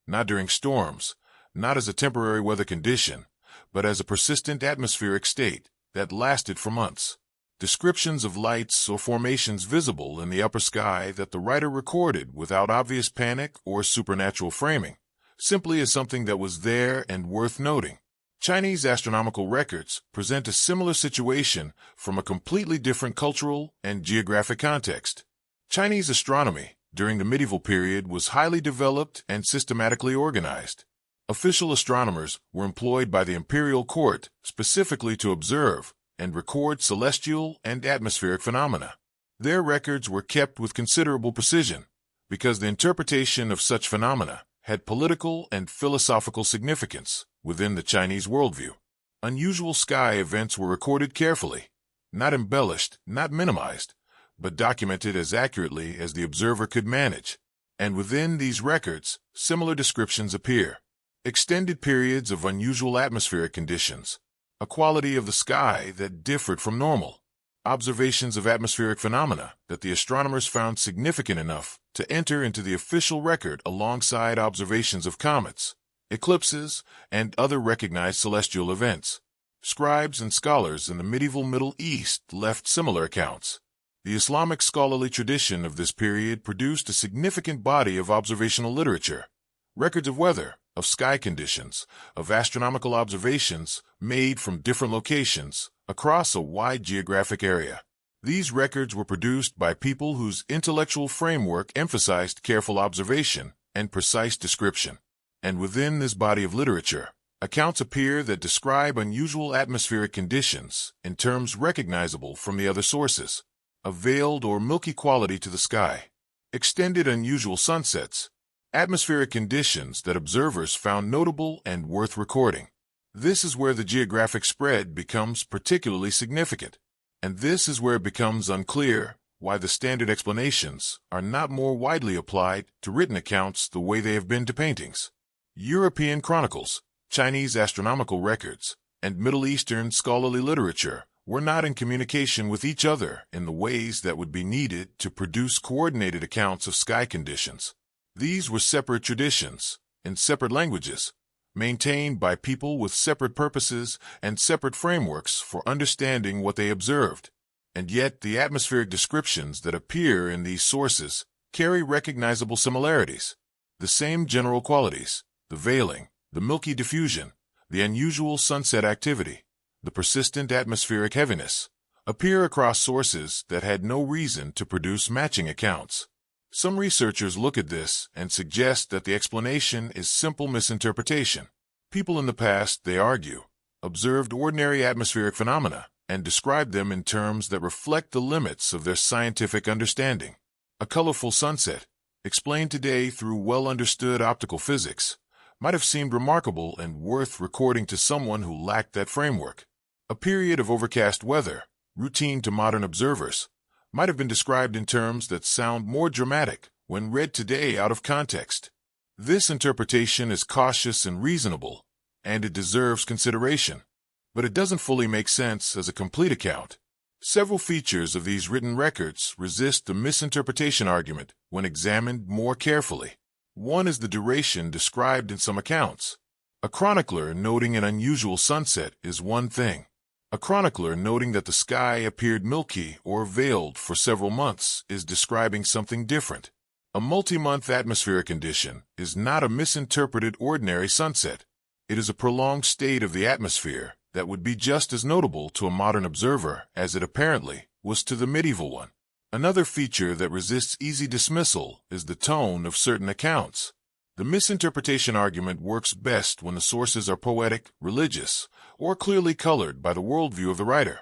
not during storms, not as a temporary weather condition, but as a persistent atmospheric state that lasted for months. Descriptions of lights or formations visible in the upper sky that the writer recorded without obvious panic or supernatural framing, simply as something that was there and worth noting. Chinese astronomical records present a similar situation from a completely different cultural and geographic context. Chinese astronomy during the medieval period was highly developed and systematically organized. Official astronomers were employed by the imperial court specifically to observe and record celestial and atmospheric phenomena. Their records were kept with considerable precision because the interpretation of such phenomena had political and philosophical significance within the Chinese worldview. Unusual sky events were recorded carefully, not embellished, not minimized, but documented as accurately as the observer could manage. And within these records, similar descriptions appear. Extended periods of unusual atmospheric conditions, a quality of the sky that differed from normal, observations of atmospheric phenomena that the astronomers found significant enough to enter into the official record alongside observations of comets, eclipses, and other recognized celestial events. Scribes and scholars in the medieval Middle East left similar accounts. The Islamic scholarly tradition of this period produced a significant body of observational literature, records of weather, of sky conditions, of astronomical observations made from different locations across a wide geographic area. These records were produced by people whose intellectual framework emphasized careful observation and precise description. And within this body of literature, accounts appear that describe unusual atmospheric conditions in terms recognizable from the other sources. A veiled or milky quality to the sky, extended unusual sunsets, atmospheric conditions that observers found notable and worth recording. This is where the geographic spread becomes particularly significant, and this is where it becomes unclear why the standard explanations are not more widely applied to written accounts the way they have been to paintings. European chronicles, Chinese astronomical records, and Middle Eastern scholarly literature were not in communication with each other in the ways that would be needed to produce coordinated accounts of sky conditions. These were separate traditions, in separate languages, maintained by people with separate purposes and separate frameworks for understanding what they observed. And yet the atmospheric descriptions that appear in these sources carry recognizable similarities. The same general qualities, the veiling, the milky diffusion, the unusual sunset activity, the persistent atmospheric heaviness, appear across sources that had no reason to produce matching accounts. Some researchers look at this and suggest that the explanation is simple misinterpretation. People in the past, they argue, observed ordinary atmospheric phenomena and described them in terms that reflect the limits of their scientific understanding. A colorful sunset, explained today through well-understood optical physics, might have seemed remarkable and worth recording to someone who lacked that framework. A period of overcast weather, routine to modern observers, might have been described in terms that sound more dramatic when read today out of context. This interpretation is cautious and reasonable, and it deserves consideration, but it doesn't fully make sense as a complete account. Several features of these written records resist the misinterpretation argument when examined more carefully. One is the duration described in some accounts. A chronicler noting an unusual sunset is one thing. A chronicler noting that the sky appeared milky or veiled for several months is describing something different. A multi-month atmospheric condition is not a misinterpreted ordinary sunset. It is a prolonged state of the atmosphere that would be just as notable to a modern observer as it apparently was to the medieval one. Another feature that resists easy dismissal is the tone of certain accounts. The misinterpretation argument works best when the sources are poetic, religious, or clearly colored by the worldview of the writer.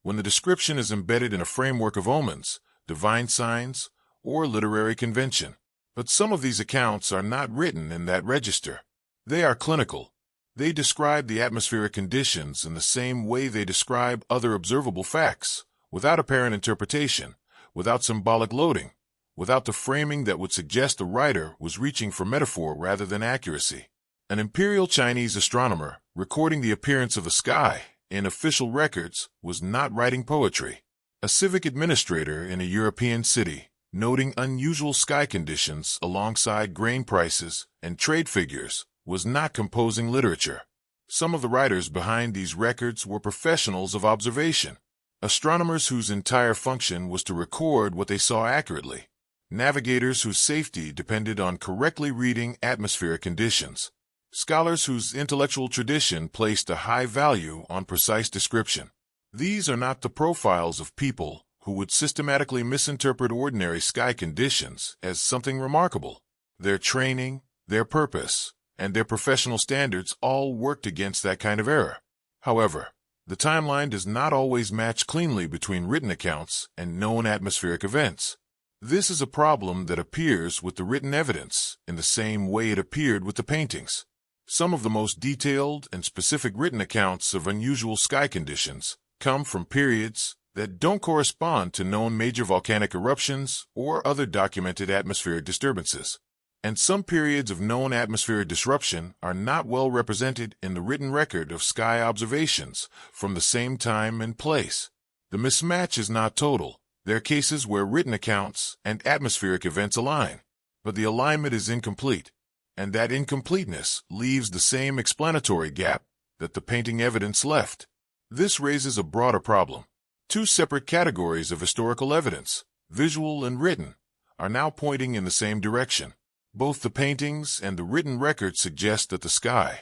When the description is embedded in a framework of omens, divine signs, or literary convention. But some of these accounts are not written in that register. They are clinical. They describe the atmospheric conditions in the same way they describe other observable facts, without apparent interpretation, without symbolic loading, without the framing that would suggest the writer was reaching for metaphor rather than accuracy. An imperial Chinese astronomer recording the appearance of the sky in official records was not writing poetry. A civic administrator in a European city noting unusual sky conditions alongside grain prices and trade figures was not composing literature. Some of the writers behind these records were professionals of observation, astronomers whose entire function was to record what they saw accurately, navigators whose safety depended on correctly reading atmospheric conditions, scholars whose intellectual tradition placed a high value on precise description. These are not the profiles of people who would systematically misinterpret ordinary sky conditions as something remarkable. Their training, their purpose, and their professional standards all worked against that kind of error. However, the timeline does not always match cleanly between written accounts and known atmospheric events. This is a problem that appears with the written evidence in the same way it appeared with the paintings. Some of the most detailed and specific written accounts of unusual sky conditions come from periods that don't correspond to known major volcanic eruptions or other documented atmospheric disturbances. And some periods of known atmospheric disruption are not well represented in the written record of sky observations from the same time and place. The mismatch is not total. There are cases where written accounts and atmospheric events align, but the alignment is incomplete, and that incompleteness leaves the same explanatory gap that the painting evidence left. This raises a broader problem. Two separate categories of historical evidence, visual and written, are now pointing in the same direction. Both the paintings and the written records suggest that the sky,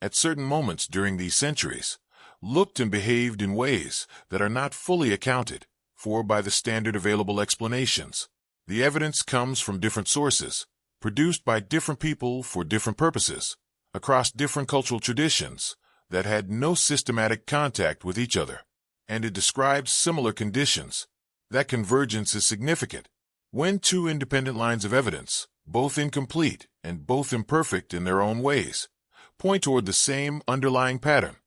at certain moments during these centuries, looked and behaved in ways that are not fully accounted for by the standard available explanations. The evidence comes from different sources, produced by different people for different purposes, across different cultural traditions that had no systematic contact with each other, and it describes similar conditions. That convergence is significant. When two independent lines of evidence, both incomplete and both imperfect in their own ways, point toward the same underlying pattern,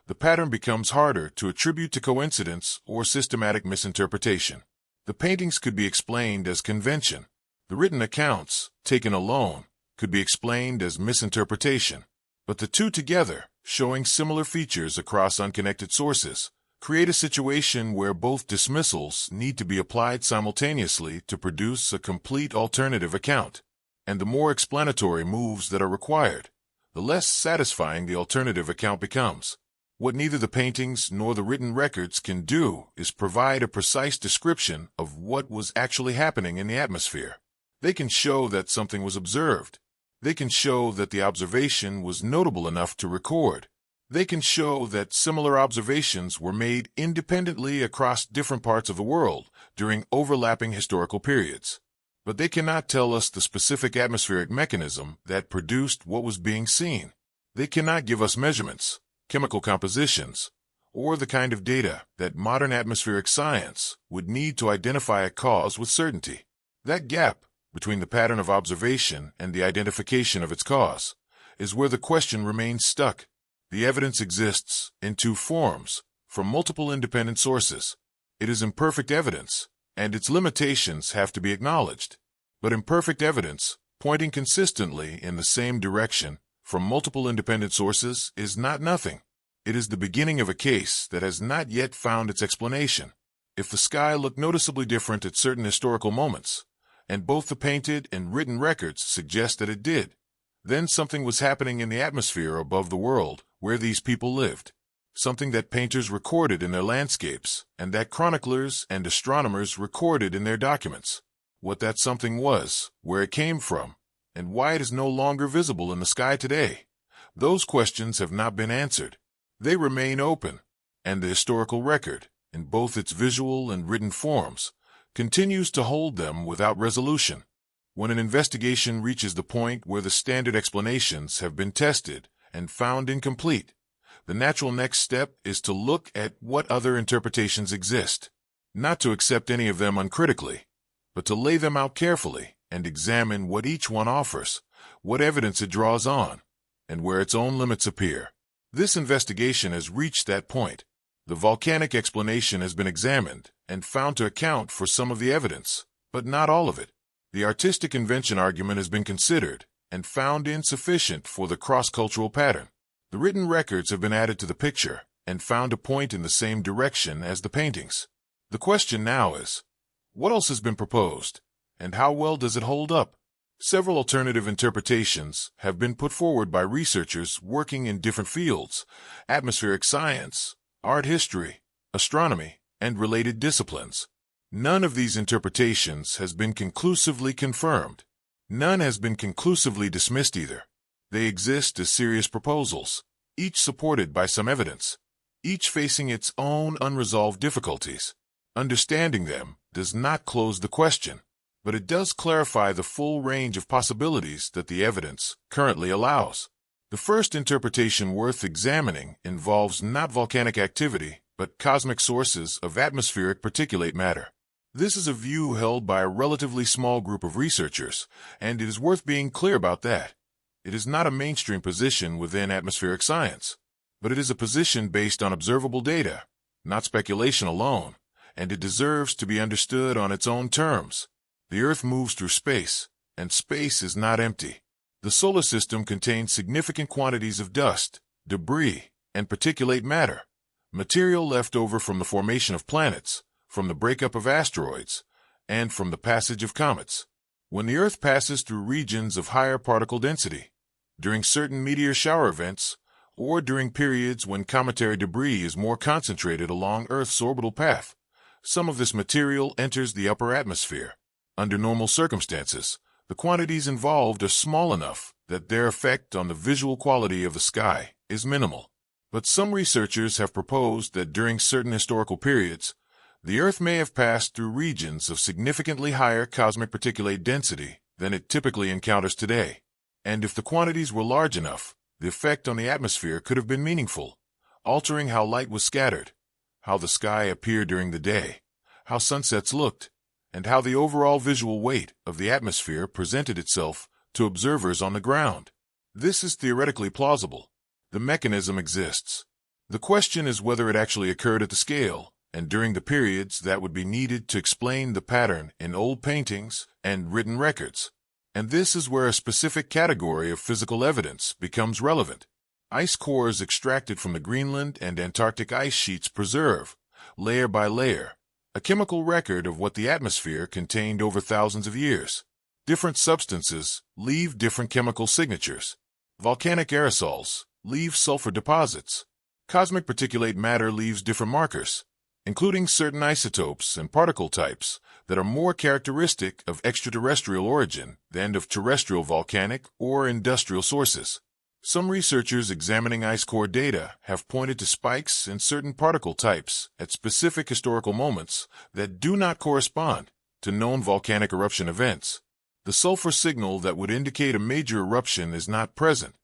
the pattern becomes harder to attribute to coincidence or systematic misinterpretation. The paintings could be explained as convention. The written accounts, taken alone, could be explained as misinterpretation. But the two together, showing similar features across unconnected sources, create a situation where both dismissals need to be applied simultaneously to produce a complete alternative account. And the more explanatory moves that are required, the less satisfying the alternative account becomes. What neither the paintings nor the written records can do is provide a precise description of what was actually happening in the atmosphere. They can show that something was observed. They can show that the observation was notable enough to record. They can show that similar observations were made independently across different parts of the world during overlapping historical periods. But they cannot tell us the specific atmospheric mechanism that produced what was being seen. They cannot give us measurements, chemical compositions, or the kind of data that modern atmospheric science would need to identify a cause with certainty. That gap between the pattern of observation and the identification of its cause is where the question remains stuck. The evidence exists in two forms, from multiple independent sources. It is imperfect evidence, and its limitations have to be acknowledged. But imperfect evidence, pointing consistently in the same direction from multiple independent sources, is not nothing. It is the beginning of a case that has not yet found its explanation. If the sky looked noticeably different at certain historical moments, and both the painted and written records suggest that it did, then something was happening in the atmosphere above the world where these people lived. Something that painters recorded in their landscapes and that chroniclers and astronomers recorded in their documents. What that something was, where it came from, and why it is no longer visible in the sky today, those questions have not been answered. They remain open, and the historical record, in both its visual and written forms, continues to hold them without resolution. When an investigation reaches the point where the standard explanations have been tested and found incomplete, the natural next step is to look at what other interpretations exist, not to accept any of them uncritically, but to lay them out carefully and examine what each one offers, what evidence it draws on, and where its own limits appear. This investigation has reached that point. The volcanic explanation has been examined and found to account for some of the evidence, but not all of it. The artistic invention argument has been considered and found insufficient for the cross-cultural pattern. The written records have been added to the picture and found to point in the same direction as the paintings. The question now is, what else has been proposed, and how well does it hold up? Several alternative interpretations have been put forward by researchers working in different fields: atmospheric science, art history, astronomy, and related disciplines. None of these interpretations has been conclusively confirmed. None has been conclusively dismissed either. They exist as serious proposals, each supported by some evidence, each facing its own unresolved difficulties. Understanding them does not close the question, but it does clarify the full range of possibilities that the evidence currently allows. The first interpretation worth examining involves not volcanic activity, but cosmic sources of atmospheric particulate matter. This is a view held by a relatively small group of researchers, and it is worth being clear about that. It is not a mainstream position within atmospheric science, but it is a position based on observable data, not speculation alone, and it deserves to be understood on its own terms. The Earth moves through space, and space is not empty. The solar system contains significant quantities of dust, debris, and particulate matter, material left over from the formation of planets, from the breakup of asteroids, and from the passage of comets. When the Earth passes through regions of higher particle density, during certain meteor shower events, or during periods when cometary debris is more concentrated along Earth's orbital path. Some of this material enters the upper atmosphere. Under normal circumstances, the quantities involved are small enough that their effect on the visual quality of the sky is minimal. But some researchers have proposed that during certain historical periods, the Earth may have passed through regions of significantly higher cosmic particulate density than it typically encounters today. And if the quantities were large enough, the effect on the atmosphere could have been meaningful, altering how light was scattered, how the sky appeared during the day, how sunsets looked, and how the overall visual weight of the atmosphere presented itself to observers on the ground. This is theoretically plausible. The mechanism exists. The question is whether it actually occurred at the scale and during the periods that would be needed to explain the pattern in old paintings and written records. And this is where a specific category of physical evidence becomes relevant. Ice cores extracted from the Greenland and Antarctic ice sheets preserve, layer by layer, a chemical record of what the atmosphere contained over thousands of years. Different substances leave different chemical signatures. Volcanic aerosols leave sulfur deposits. Cosmic particulate matter leaves different markers, including certain isotopes and particle types that are more characteristic of extraterrestrial origin than of terrestrial volcanic or industrial sources. Some researchers examining ice core data have pointed to spikes in certain particle types at specific historical moments that do not correspond to known volcanic eruption events. The sulfur signal that would indicate a major eruption is not present,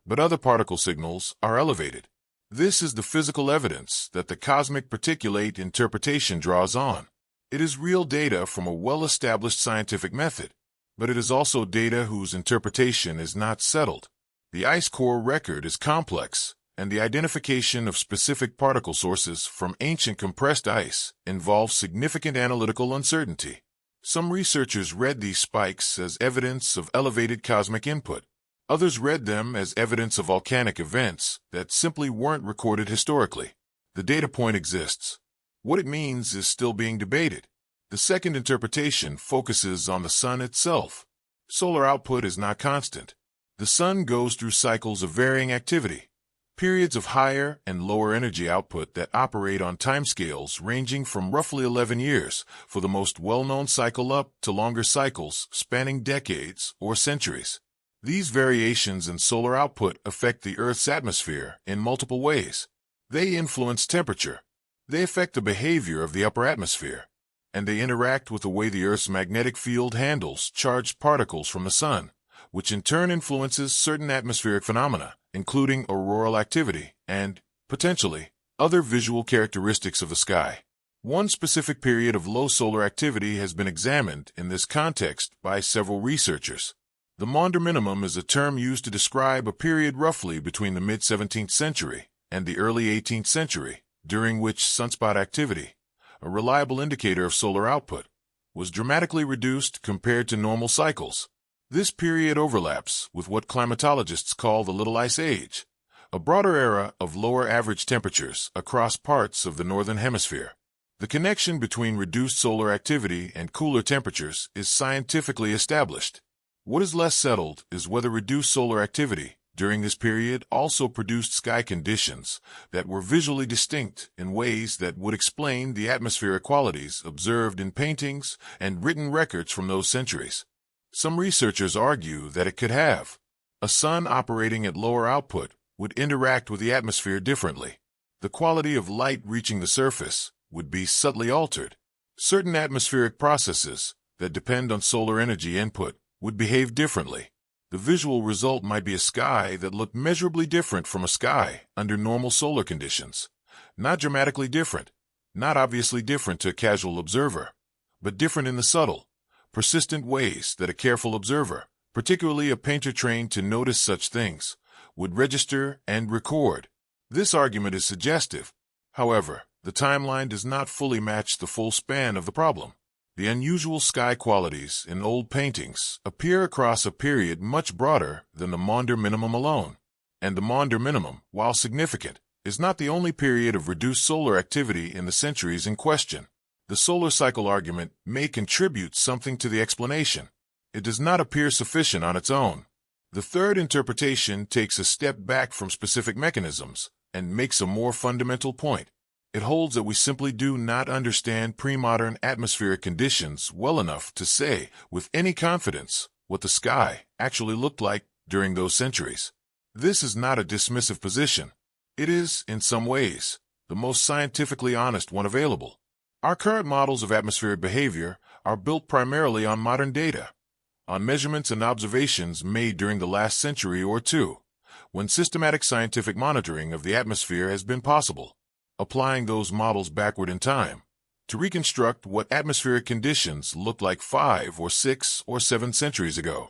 but other particle signals are elevated. This is the physical evidence that the cosmic particulate interpretation draws on. It is real data from a well-established scientific method, but it is also data whose interpretation is not settled. The ice core record is complex, and the identification of specific particle sources from ancient compressed ice involves significant analytical uncertainty. Some researchers read these spikes as evidence of elevated cosmic input. Others read them as evidence of volcanic events that simply weren't recorded historically. The data point exists. What it means is still being debated. The second interpretation focuses on the sun itself. Solar output is not constant. The sun goes through cycles of varying activity, periods of higher and lower energy output that operate on timescales ranging from roughly 11 years for the most well-known cycle up to longer cycles spanning decades or centuries. These variations in solar output affect the Earth's atmosphere in multiple ways. They influence temperature, they affect the behavior of the upper atmosphere, and they interact with the way the Earth's magnetic field handles charged particles from the sun, which in turn influences certain atmospheric phenomena, including auroral activity and, potentially, other visual characteristics of the sky. One specific period of low solar activity has been examined in this context by several researchers. The Maunder minimum is a term used to describe a period roughly between the mid-17th century and the early 18th century, during which sunspot activity, a reliable indicator of solar output, was dramatically reduced compared to normal cycles. This period overlaps with what climatologists call the Little Ice Age, a broader era of lower average temperatures across parts of the northern hemisphere. The connection between reduced solar activity and cooler temperatures is scientifically established. What is less settled is whether reduced solar activity during this period also produced sky conditions that were visually distinct in ways that would explain the atmospheric qualities observed in paintings and written records from those centuries. Some researchers argue that it could have. A sun operating at lower output would interact with the atmosphere differently. The quality of light reaching the surface would be subtly altered. Certain atmospheric processes that depend on solar energy input would behave differently. The visual result might be a sky that looked measurably different from a sky under normal solar conditions. Not dramatically different, not obviously different to a casual observer, but different in the subtle, persistent ways that a careful observer, particularly a painter trained to notice such things, would register and record. This argument is suggestive. However, the timeline does not fully match the full span of the problem. The unusual sky qualities in old paintings appear across a period much broader than the Maunder minimum alone. And the Maunder minimum, while significant, is not the only period of reduced solar activity in the centuries in question. The solar cycle argument may contribute something to the explanation. It does not appear sufficient on its own. The third interpretation takes a step back from specific mechanisms and makes a more fundamental point. It holds that we simply do not understand pre-modern atmospheric conditions well enough to say, with any confidence, what the sky actually looked like during those centuries. This is not a dismissive position. It is, in some ways, the most scientifically honest one available. Our current models of atmospheric behavior are built primarily on modern data, on measurements and observations made during the last century or two, when systematic scientific monitoring of the atmosphere has been possible. Applying those models backward in time to reconstruct what atmospheric conditions looked like 5 or 6 or 7 centuries ago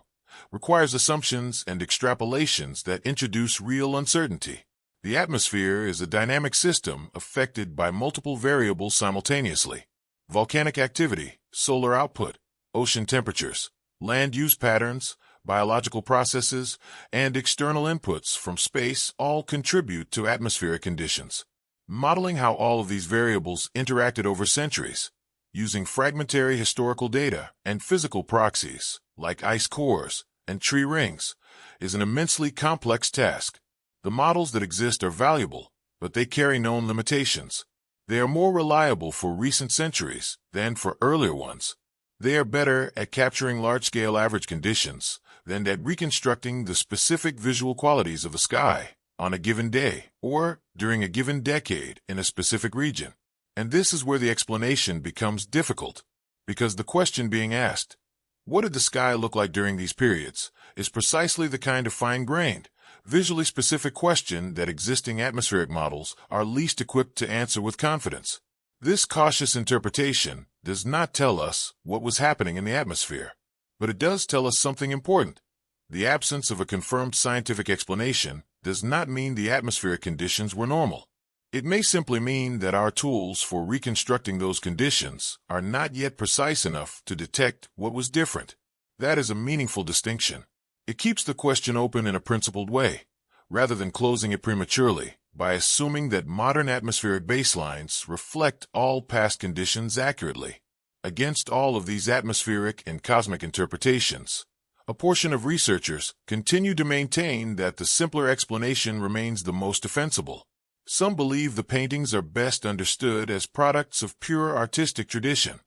requires assumptions and extrapolations that introduce real uncertainty. The atmosphere is a dynamic system affected by multiple variables simultaneously. Volcanic activity, solar output, ocean temperatures, land use patterns, biological processes, and external inputs from space all contribute to atmospheric conditions. Modeling how all of these variables interacted over centuries, using fragmentary historical data and physical proxies, like ice cores and tree rings, is an immensely complex task. The models that exist are valuable, but they carry known limitations. They are more reliable for recent centuries than for earlier ones. They are better at capturing large-scale average conditions than at reconstructing the specific visual qualities of the sky on a given day or during a given decade in a specific region. And this is where the explanation becomes difficult, because the question being asked, what did the sky look like during these periods, is precisely the kind of fine-grained, visually specific question that existing atmospheric models are least equipped to answer with confidence. This cautious interpretation does not tell us what was happening in the atmosphere, but it does tell us something important. The absence of a confirmed scientific explanation does not mean the atmospheric conditions were normal. It may simply mean that our tools for reconstructing those conditions are not yet precise enough to detect what was different. That is a meaningful distinction. It keeps the question open in a principled way, rather than closing it prematurely by assuming that modern atmospheric baselines reflect all past conditions accurately. Against all of these atmospheric and cosmic interpretations, a portion of researchers continue to maintain that the simpler explanation remains the most defensible. Some believe the paintings are best understood as products of pure artistic tradition,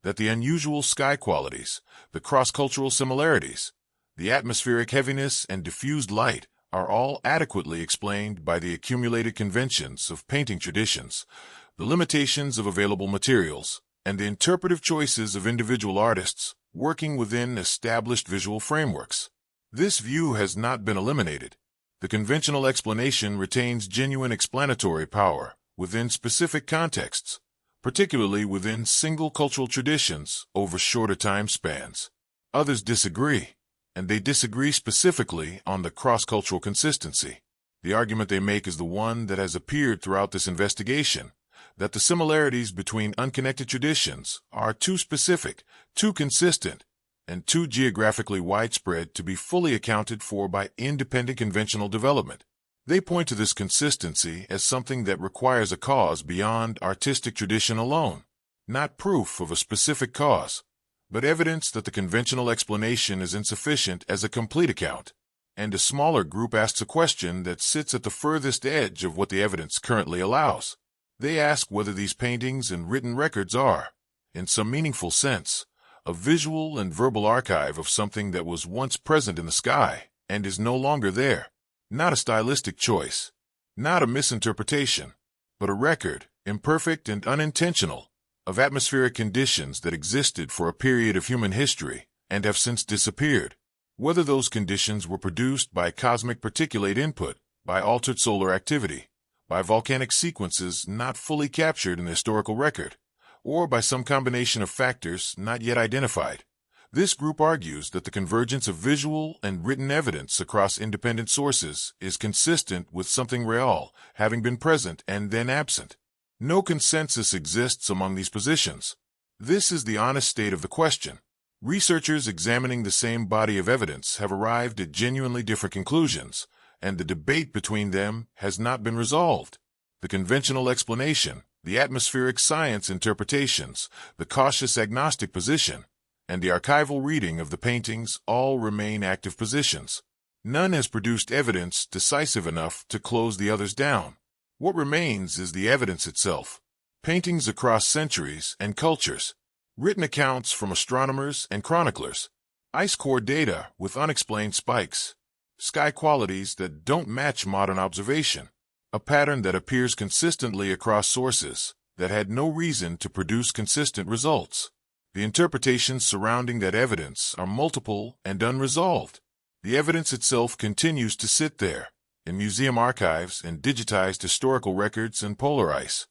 that the unusual sky qualities, the cross-cultural similarities, the atmospheric heaviness and diffused light are all adequately explained by the accumulated conventions of painting traditions, the limitations of available materials, and the interpretive choices of individual artists working within established visual frameworks. This view has not been eliminated. The conventional explanation retains genuine explanatory power within specific contexts, particularly within single cultural traditions over shorter time spans. Others disagree, and they disagree specifically on the cross-cultural consistency. The argument they make is the one that has appeared throughout this investigation, that the similarities between unconnected traditions are too specific, too consistent, and too geographically widespread to be fully accounted for by independent conventional development. They point to this consistency as something that requires a cause beyond artistic tradition alone, not proof of a specific cause, but evidence that the conventional explanation is insufficient as a complete account. And a smaller group asks a question that sits at the furthest edge of what the evidence currently allows. They ask whether these paintings and written records are, in some meaningful sense, a visual and verbal archive of something that was once present in the sky and is no longer there. Not a stylistic choice, not a misinterpretation, but a record, imperfect and unintentional, of atmospheric conditions that existed for a period of human history and have since disappeared. Whether those conditions were produced by cosmic particulate input, by altered solar activity, by volcanic sequences not fully captured in the historical record, or by some combination of factors not yet identified. This group argues that the convergence of visual and written evidence across independent sources is consistent with something real having been present and then absent. No consensus exists among these positions. This is the honest state of the question. Researchers examining the same body of evidence have arrived at genuinely different conclusions, and the debate between them has not been resolved. The conventional explanation, the atmospheric science interpretations, the cautious agnostic position, and the archival reading of the paintings all remain active positions. None has produced evidence decisive enough to close the others down. What remains is the evidence itself. Paintings across centuries and cultures, written accounts from astronomers and chroniclers, ice core data with unexplained spikes, sky qualities that don't match modern observation, a pattern that appears consistently across sources that had no reason to produce consistent results. The interpretations surrounding that evidence are multiple and unresolved. The evidence itself continues to sit there, in museum archives and digitized historical records and polar ice,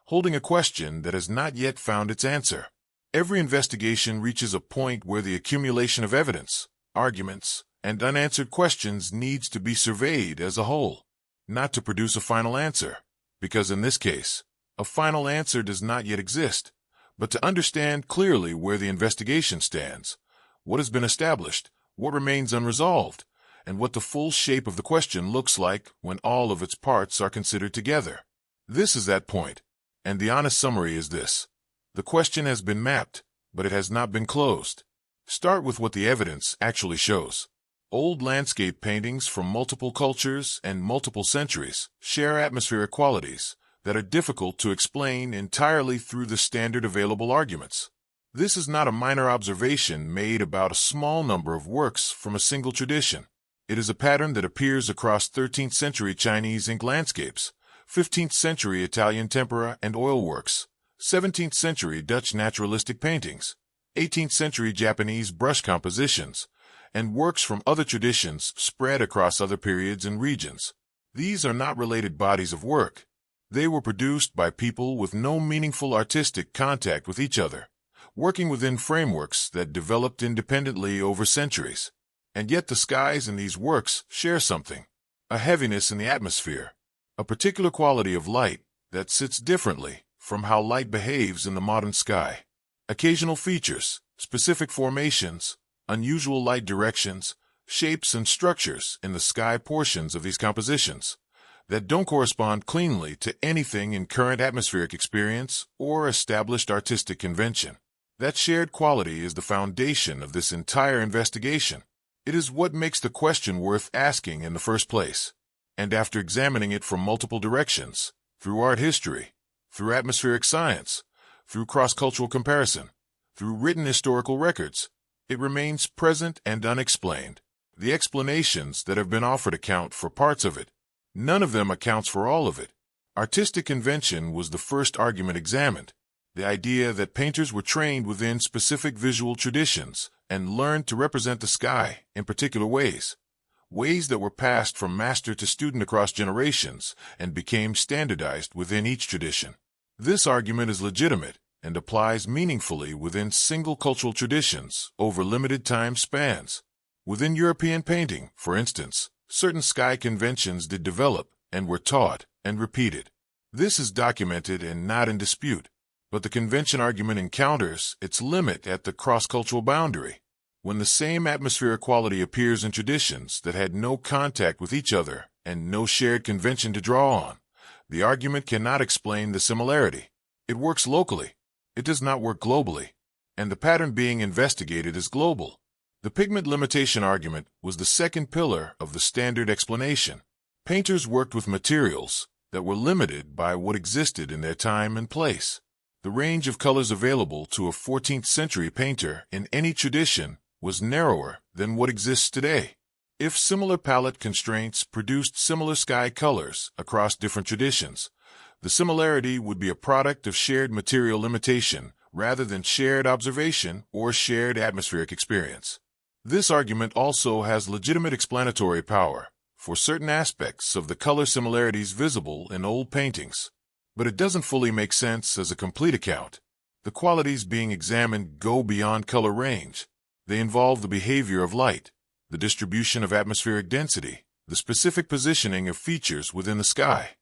holding a question that has not yet found its answer. Every investigation reaches a point where the accumulation of evidence, arguments, and unanswered questions needs to be surveyed as a whole, not to produce a final answer, because in this case, a final answer does not yet exist, but to understand clearly where the investigation stands, what has been established, what remains unresolved, and what the full shape of the question looks like when all of its parts are considered together. This is that point, and the honest summary is this. The question has been mapped, but it has not been closed. Start with what the evidence actually shows. Old landscape paintings from multiple cultures and multiple centuries share atmospheric qualities that are difficult to explain entirely through the standard available arguments. This is not a minor observation made about a small number of works from a single tradition. It is a pattern that appears across 13th century Chinese ink landscapes, 15th century Italian tempera and oil works, 17th century Dutch naturalistic paintings, 18th century Japanese brush compositions, and works from other traditions spread across other periods and regions. These are not related bodies of work. They were produced by people with no meaningful artistic contact with each other, working within frameworks that developed independently over centuries. And yet the skies in these works share something, a heaviness in the atmosphere, a particular quality of light that sits differently from how light behaves in the modern sky. Occasional features, specific formations, unusual light directions, shapes and structures in the sky portions of these compositions that don't correspond cleanly to anything in current atmospheric experience or established artistic convention. That shared quality is the foundation of this entire investigation. It is what makes the question worth asking in the first place. And after examining it from multiple directions, through art history, through atmospheric science, through cross-cultural comparison, through written historical records, it remains present and unexplained. The explanations that have been offered account for parts of it. None of them accounts for all of it. Artistic convention was the first argument examined. The idea that painters were trained within specific visual traditions and learned to represent the sky in particular ways that were passed from master to student across generations and became standardized within each tradition. This argument is legitimate and applies meaningfully within single cultural traditions over limited time spans. Within European painting, for instance, certain sky conventions did develop and were taught and repeated. This is documented and not in dispute, but the convention argument encounters its limit at the cross-cultural boundary. When the same atmospheric quality appears in traditions that had no contact with each other and no shared convention to draw on, the argument cannot explain the similarity. It works locally. It does not work globally. And the pattern being investigated is global. The pigment limitation argument was the second pillar of the standard explanation. Painters worked with materials that were limited by what existed in their time and place. The range of colors available to a 14th century painter in any tradition was narrower than what exists today. If similar palette constraints produced similar sky colors across different traditions, the similarity would be a product of shared material limitation rather than shared observation or shared atmospheric experience. This argument also has legitimate explanatory power for certain aspects of the color similarities visible in old paintings, but it doesn't fully make sense as a complete account. The qualities being examined go beyond color range. They involve the behavior of light, the distribution of atmospheric density, the specific positioning of features within the sky,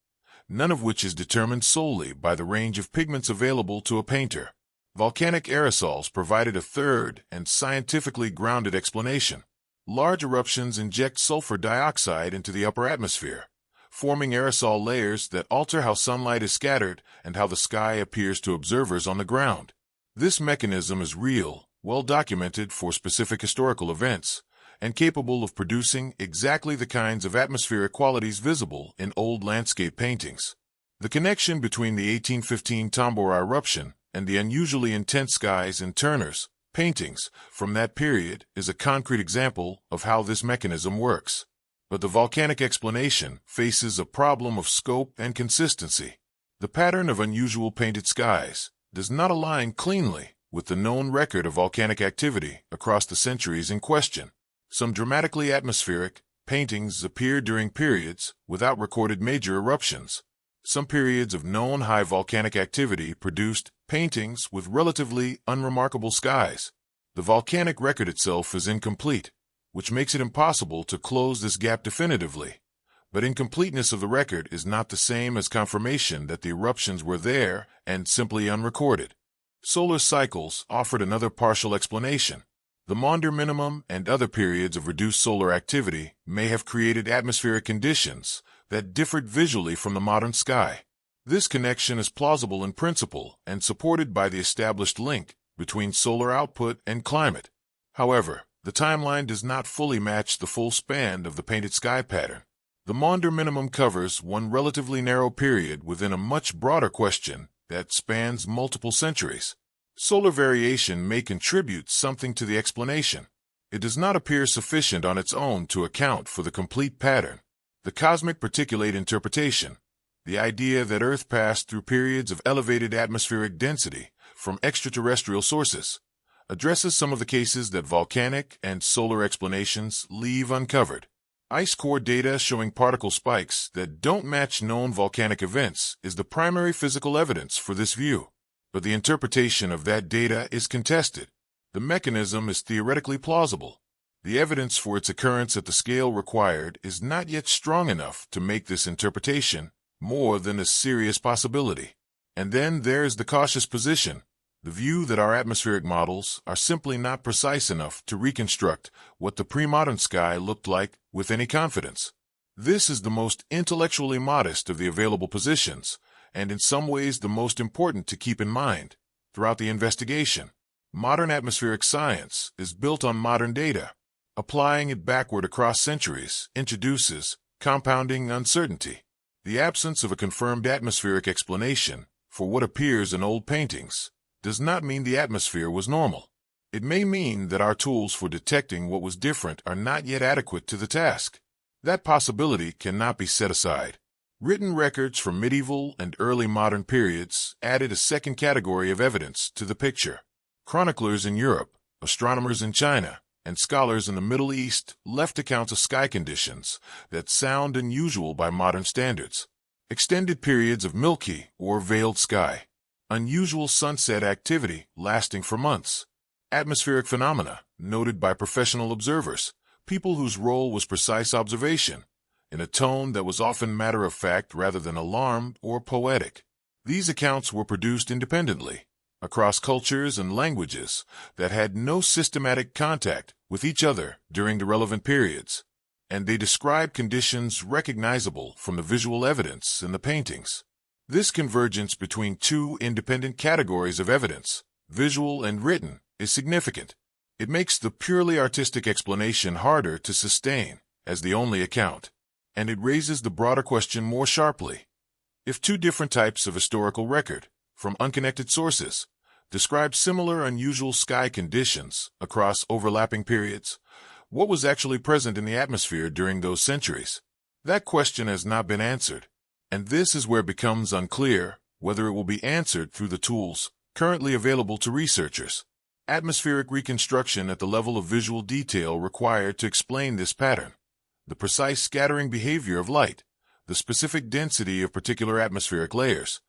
none of which is determined solely by the range of pigments available to a painter. Volcanic aerosols provided a third and scientifically grounded explanation. Large eruptions inject sulfur dioxide into the upper atmosphere, forming aerosol layers that alter how sunlight is scattered and how the sky appears to observers on the ground. This mechanism is real, well documented for specific historical events, and capable of producing exactly the kinds of atmospheric qualities visible in old landscape paintings. The connection between the 1815 Tambora eruption and the unusually intense skies in Turner's paintings from that period is a concrete example of how this mechanism works. But the volcanic explanation faces a problem of scope and consistency. The pattern of unusual painted skies does not align cleanly with the known record of volcanic activity across the centuries in question. Some dramatically atmospheric paintings appear during periods without recorded major eruptions. Some periods of known high volcanic activity produced paintings with relatively unremarkable skies. The volcanic record itself is incomplete, which makes it impossible to close this gap definitively. But incompleteness of the record is not the same as confirmation that the eruptions were there and simply unrecorded. Solar cycles offered another partial explanation. The Maunder minimum and other periods of reduced solar activity may have created atmospheric conditions that differed visually from the modern sky. This connection is plausible in principle and supported by the established link between solar output and climate. However, the timeline does not fully match the full span of the painted sky pattern. The Maunder minimum covers one relatively narrow period within a much broader question that spans multiple centuries. Solar variation may contribute something to the explanation. It does not appear sufficient on its own to account for the complete pattern. The cosmic particulate interpretation, the idea that Earth passed through periods of elevated atmospheric density from extraterrestrial sources, addresses some of the cases that volcanic and solar explanations leave uncovered. Ice core data showing particle spikes that don't match known volcanic events is the primary physical evidence for this view. But the interpretation of that data is contested. The mechanism is theoretically plausible. The evidence for its occurrence at the scale required is not yet strong enough to make this interpretation more than a serious possibility. And then there's the cautious position, the view that our atmospheric models are simply not precise enough to reconstruct what the pre-modern sky looked like with any confidence. This is the most intellectually modest of the available positions, and in some ways the most important to keep in mind throughout the investigation. Modern atmospheric science is built on modern data. Applying it backward across centuries introduces compounding uncertainty. The absence of a confirmed atmospheric explanation for what appears in old paintings does not mean the atmosphere was normal. It may mean that our tools for detecting what was different are not yet adequate to the task. That possibility cannot be set aside. Written records from medieval and early modern periods added a second category of evidence to the picture. Chroniclers in Europe, astronomers in China, and scholars in the Middle East left accounts of sky conditions that sound unusual by modern standards. Extended periods of milky or veiled sky, unusual sunset activity lasting for months, atmospheric phenomena noted by professional observers, people whose role was precise observation, in a tone that was often matter-of-fact rather than alarmed or poetic. These accounts were produced independently, across cultures and languages that had no systematic contact with each other during the relevant periods, and they describe conditions recognizable from the visual evidence in the paintings. This convergence between two independent categories of evidence, visual and written, is significant. It makes the purely artistic explanation harder to sustain as the only account, and it raises the broader question more sharply. If two different types of historical record, from unconnected sources, describe similar unusual sky conditions across overlapping periods, what was actually present in the atmosphere during those centuries? That question has not been answered, and this is where it becomes unclear whether it will be answered through the tools currently available to researchers. Atmospheric reconstruction at the level of visual detail required to explain this pattern, the precise scattering behavior of light, the specific density of particular atmospheric layers,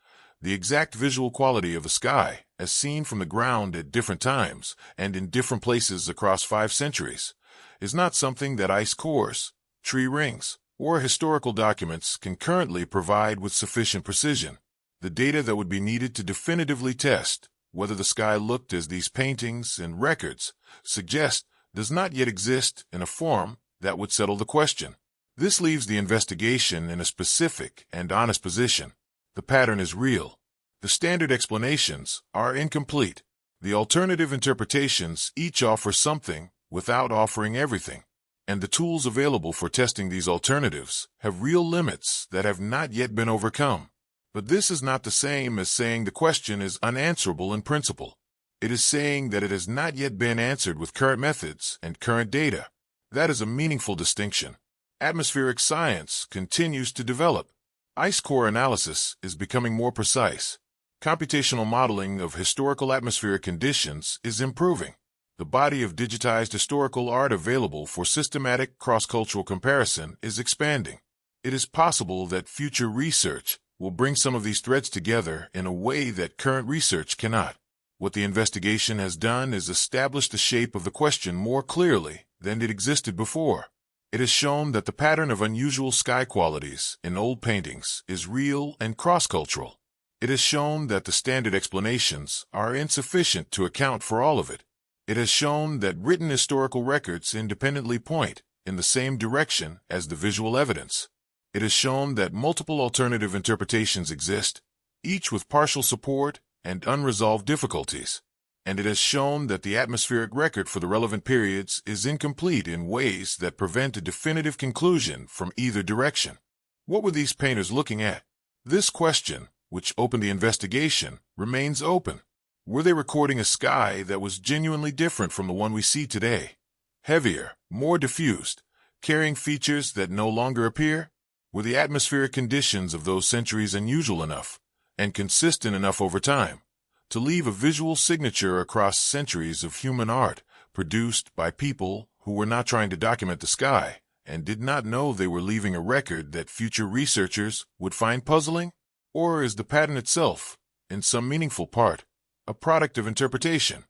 the exact visual quality of the sky as seen from the ground at different times and in different places across 5 centuries, is not something that ice cores, tree rings, or historical documents can currently provide with sufficient precision. The data that would be needed to definitively test whether the sky looked as these paintings and records suggest does not yet exist in a form that would settle the question. This leaves the investigation in a specific and honest position. The pattern is real. The standard explanations are incomplete. The alternative interpretations each offer something without offering everything. and the tools available for testing these alternatives have real limits that have not yet been overcome. But this is not the same as saying the question is unanswerable in principle. It is saying that it has not yet been answered with current methods and current data. That is a meaningful distinction. Atmospheric science continues to develop. Ice core analysis is becoming more precise. Computational modeling of historical atmospheric conditions is improving. The body of digitized historical art available for systematic cross-cultural comparison is expanding. It is possible that future research will bring some of these threads together in a way that current research cannot. What the investigation has done is establish the shape of the question more clearly than it existed before. It has shown that the pattern of unusual sky qualities in old paintings is real and cross-cultural. It has shown that the standard explanations are insufficient to account for all of it. It has shown that written historical records independently point in the same direction as the visual evidence. It has shown that multiple alternative interpretations exist, each with partial support and unresolved difficulties. And it has shown that the atmospheric record for the relevant periods is incomplete in ways that prevent a definitive conclusion from either direction. What were these painters looking at? This question, which opened the investigation, remains open. Were they recording a sky that was genuinely different from the one we see today? Heavier, more diffused, carrying features that no longer appear? Were the atmospheric conditions of those centuries unusual enough and consistent enough over time to leave a visual signature across centuries of human art produced by people who were not trying to document the sky and did not know they were leaving a record that future researchers would find puzzling? Or is the pattern itself, in some meaningful part, a product of interpretation,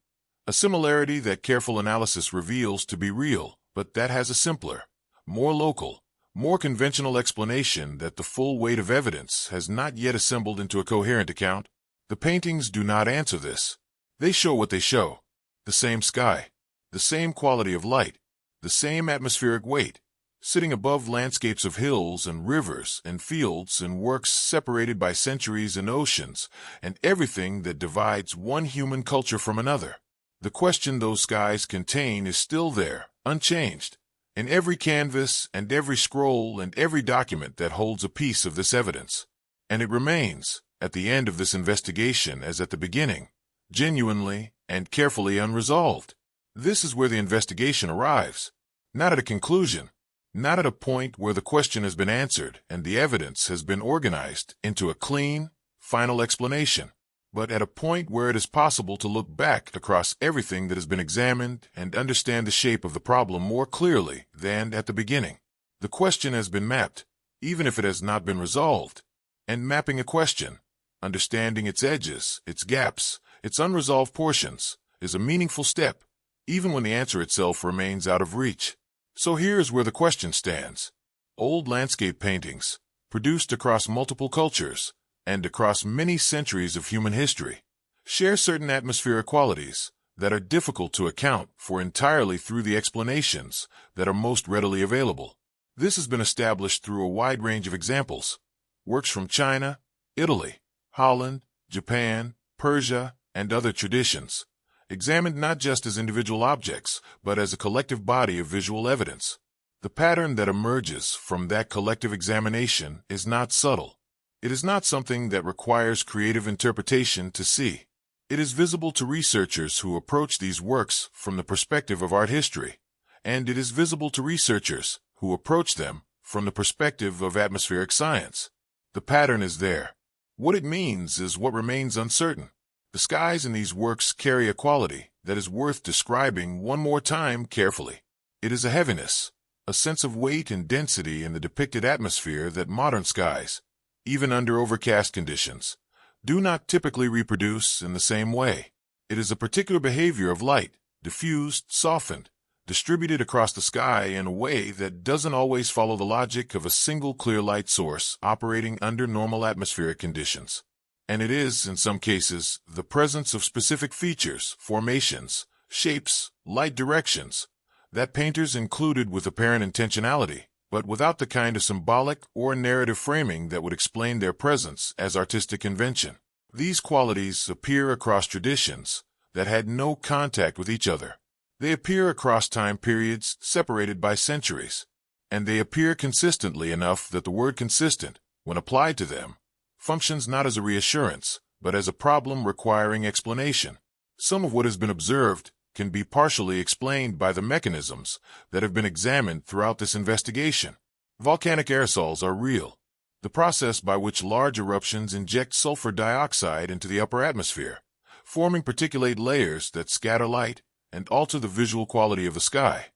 a similarity that careful analysis reveals to be real, but that has a simpler, more local, more conventional explanation that the full weight of evidence has not yet assembled into a coherent account? The paintings do not answer this. They show what they show. The same sky, the same quality of light, the same atmospheric weight, sitting above landscapes of hills and rivers and fields and works separated by centuries and oceans and everything that divides one human culture from another. The question those skies contain is still there, unchanged, in every canvas and every scroll and every document that holds a piece of this evidence. And it remains, at the end of this investigation as at the beginning, genuinely and carefully unresolved. This is where the investigation arrives, not at a conclusion, not at a point where the question has been answered and the evidence has been organized into a clean, final explanation, but at a point where it is possible to look back across everything that has been examined and understand the shape of the problem more clearly than at the beginning. The question has been mapped, even if it has not been resolved. And mapping a question, understanding its edges, its gaps, its unresolved portions, is a meaningful step, even when the answer itself remains out of reach. So here is where the question stands. Old landscape paintings, produced across multiple cultures and across many centuries of human history, share certain atmospheric qualities that are difficult to account for entirely through the explanations that are most readily available. This has been established through a wide range of examples. Works from China, Italy, Holland, Japan, Persia, and other traditions, examined not just as individual objects, but as a collective body of visual evidence. The pattern that emerges from that collective examination is not subtle. It is not something that requires creative interpretation to see. It is visible to researchers who approach these works from the perspective of art history, and it is visible to researchers who approach them from the perspective of atmospheric science. The pattern is there. What it means is what remains uncertain. The skies in these works carry a quality that is worth describing one more time carefully. It is a heaviness, a sense of weight and density in the depicted atmosphere that modern skies, even under overcast conditions, do not typically reproduce in the same way. It is a particular behavior of light, diffused, softened, distributed across the sky in a way that doesn't always follow the logic of a single clear light source operating under normal atmospheric conditions. And it is, in some cases, the presence of specific features, formations, shapes, light directions, that painters included with apparent intentionality, but without the kind of symbolic or narrative framing that would explain their presence as artistic invention. These qualities appear across traditions that had no contact with each other. They appear across time periods separated by centuries, and they appear consistently enough that the word consistent, when applied to them, functions not as a reassurance, but as a problem requiring explanation. Some of what has been observed can be partially explained by the mechanisms that have been examined throughout this investigation. Volcanic aerosols are real. The process by which large eruptions inject sulfur dioxide into the upper atmosphere, forming particulate layers that scatter light and alter the visual quality of the sky,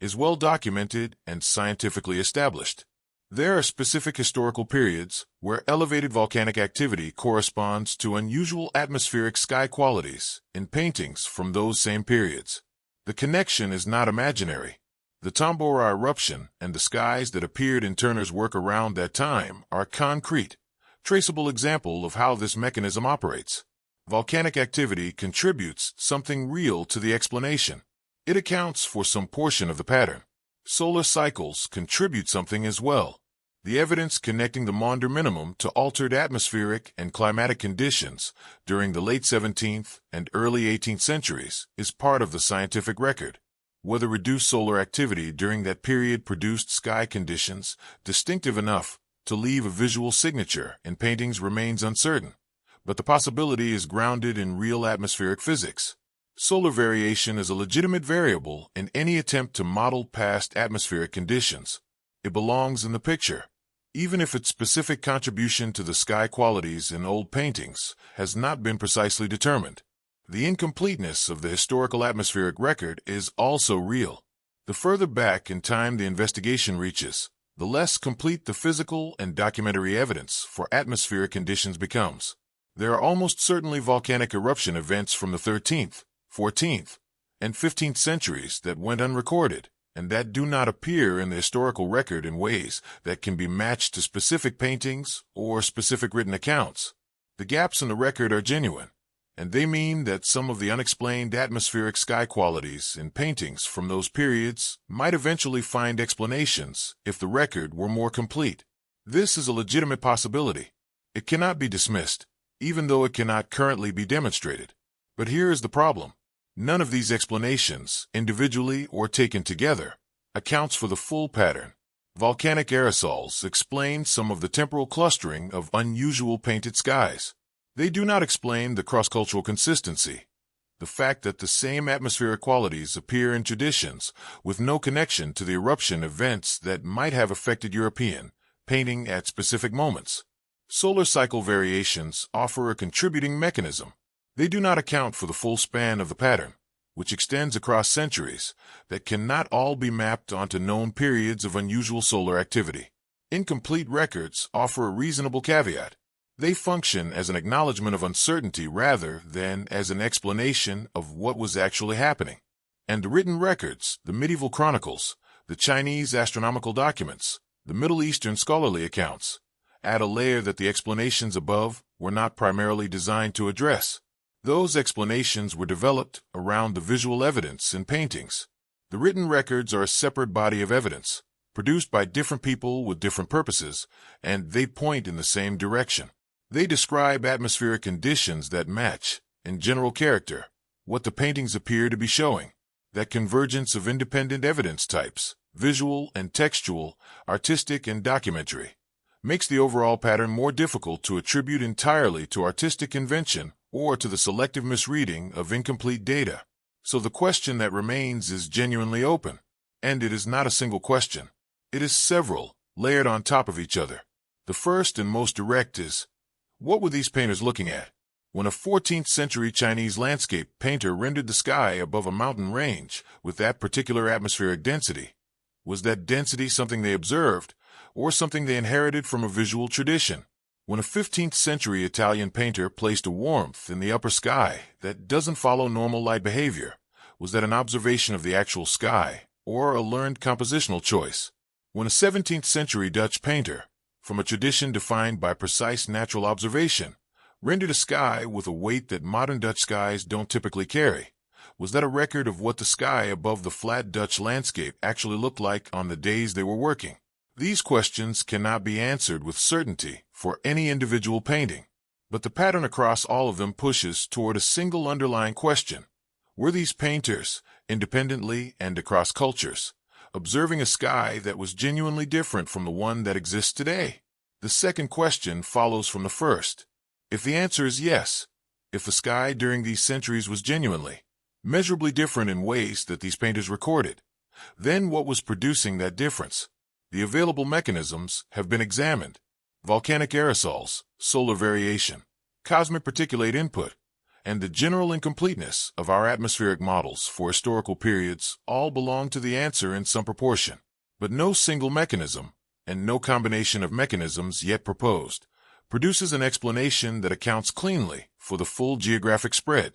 is well documented and scientifically established. There are specific historical periods where elevated volcanic activity corresponds to unusual atmospheric sky qualities in paintings from those same periods. The connection is not imaginary. The Tambora eruption and the skies that appeared in Turner's work around that time are concrete, traceable example of how this mechanism operates. Volcanic activity contributes something real to the explanation. It accounts for some portion of the pattern. Solar cycles contribute something as well. The evidence connecting the Maunder minimum to altered atmospheric and climatic conditions during the late 17th and early 18th centuries is part of the scientific record. Whether reduced solar activity during that period produced sky conditions distinctive enough to leave a visual signature in paintings remains uncertain, but the possibility is grounded in real atmospheric physics. Solar variation is a legitimate variable in any attempt to model past atmospheric conditions. It belongs in the picture, even if its specific contribution to the sky qualities in old paintings has not been precisely determined. The incompleteness of the historical atmospheric record is also real. The further back in time the investigation reaches, the less complete the physical and documentary evidence for atmospheric conditions becomes. There are almost certainly volcanic eruption events from the 13th, 14th, and 15th centuries that went unrecorded, and that do not appear in the historical record in ways that can be matched to specific paintings or specific written accounts. The gaps in the record are genuine, and they mean that some of the unexplained atmospheric sky qualities in paintings from those periods might eventually find explanations if the record were more complete. This is a legitimate possibility. It cannot be dismissed, even though it cannot currently be demonstrated. But here is the problem. None of these explanations, individually or taken together, accounts for the full pattern. Volcanic aerosols explain some of the temporal clustering of unusual painted skies. They do not explain the cross-cultural consistency, the fact that the same atmospheric qualities appear in traditions with no connection to the eruption events that might have affected European painting at specific moments. Solar cycle variations offer a contributing mechanism. They do not account for the full span of the pattern, which extends across centuries, that cannot all be mapped onto known periods of unusual solar activity. Incomplete records offer a reasonable caveat. They function as an acknowledgement of uncertainty rather than as an explanation of what was actually happening. And the written records, the medieval chronicles, the Chinese astronomical documents, the Middle Eastern scholarly accounts, add a layer that the explanations above were not primarily designed to address. Those explanations were developed around the visual evidence in paintings. The written records are a separate body of evidence, produced by different people with different purposes, and they point in the same direction. They describe atmospheric conditions that match, in general character, what the paintings appear to be showing. That convergence of independent evidence types, visual and textual, artistic and documentary, makes the overall pattern more difficult to attribute entirely to artistic invention or to the selective misreading of incomplete data. So the question that remains is genuinely open, and it is not a single question. It is several, layered on top of each other. The first and most direct is, what were these painters looking at? When a 14th century Chinese landscape painter rendered the sky above a mountain range with that particular atmospheric density, was that density something they observed, or something they inherited from a visual tradition? When a 15th century Italian painter placed a warmth in the upper sky that doesn't follow normal light behavior, was that an observation of the actual sky, or a learned compositional choice? When a 17th century Dutch painter, from a tradition defined by precise natural observation, rendered a sky with a weight that modern Dutch skies don't typically carry, was that a record of what the sky above the flat Dutch landscape actually looked like on the days they were working? These questions cannot be answered with certainty for any individual painting, but the pattern across all of them pushes toward a single underlying question. Were these painters, independently and across cultures, observing a sky that was genuinely different from the one that exists today? The second question follows from the first. If the answer is yes, if the sky during these centuries was genuinely, measurably different in ways that these painters recorded, then what was producing that difference? The available mechanisms have been examined. Volcanic aerosols, solar variation, cosmic particulate input, and the general incompleteness of our atmospheric models for historical periods all belong to the answer in some proportion. But no single mechanism, and no combination of mechanisms yet proposed, produces an explanation that accounts cleanly for the full geographic spread,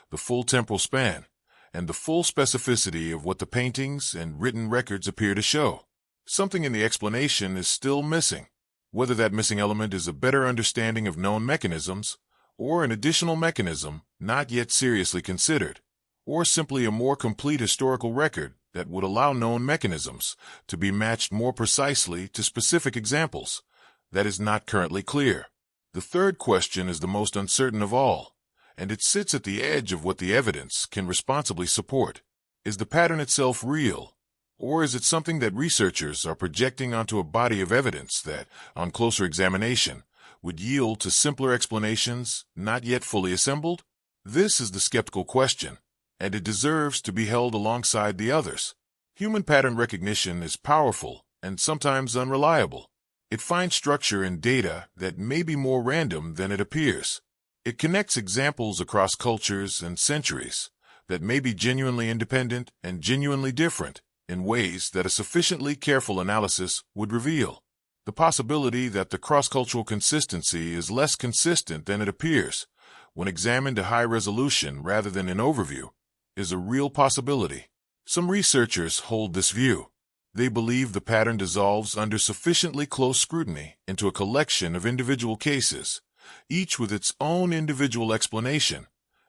the full temporal span, and the full specificity of what the paintings and written records appear to show. Something in the explanation is still missing. Whether that missing element is a better understanding of known mechanisms, or an additional mechanism not yet seriously considered, or simply a more complete historical record that would allow known mechanisms to be matched more precisely to specific examples, that is not currently clear. The third question is the most uncertain of all, and it sits at the edge of what the evidence can responsibly support. Is the pattern itself real? Or is it something that researchers are projecting onto a body of evidence that, on closer examination, would yield to simpler explanations not yet fully assembled? This is the skeptical question, and it deserves to be held alongside the others. Human pattern recognition is powerful and sometimes unreliable. It finds structure in data that may be more random than it appears. It connects examples across cultures and centuries that may be genuinely independent and genuinely different in ways that a sufficiently careful analysis would reveal. The possibility that the cross-cultural consistency is less consistent than it appears when examined at high resolution rather than in overview is a real possibility. Some researchers hold this view. They believe the pattern dissolves under sufficiently close scrutiny into a collection of individual cases, each with its own individual explanation,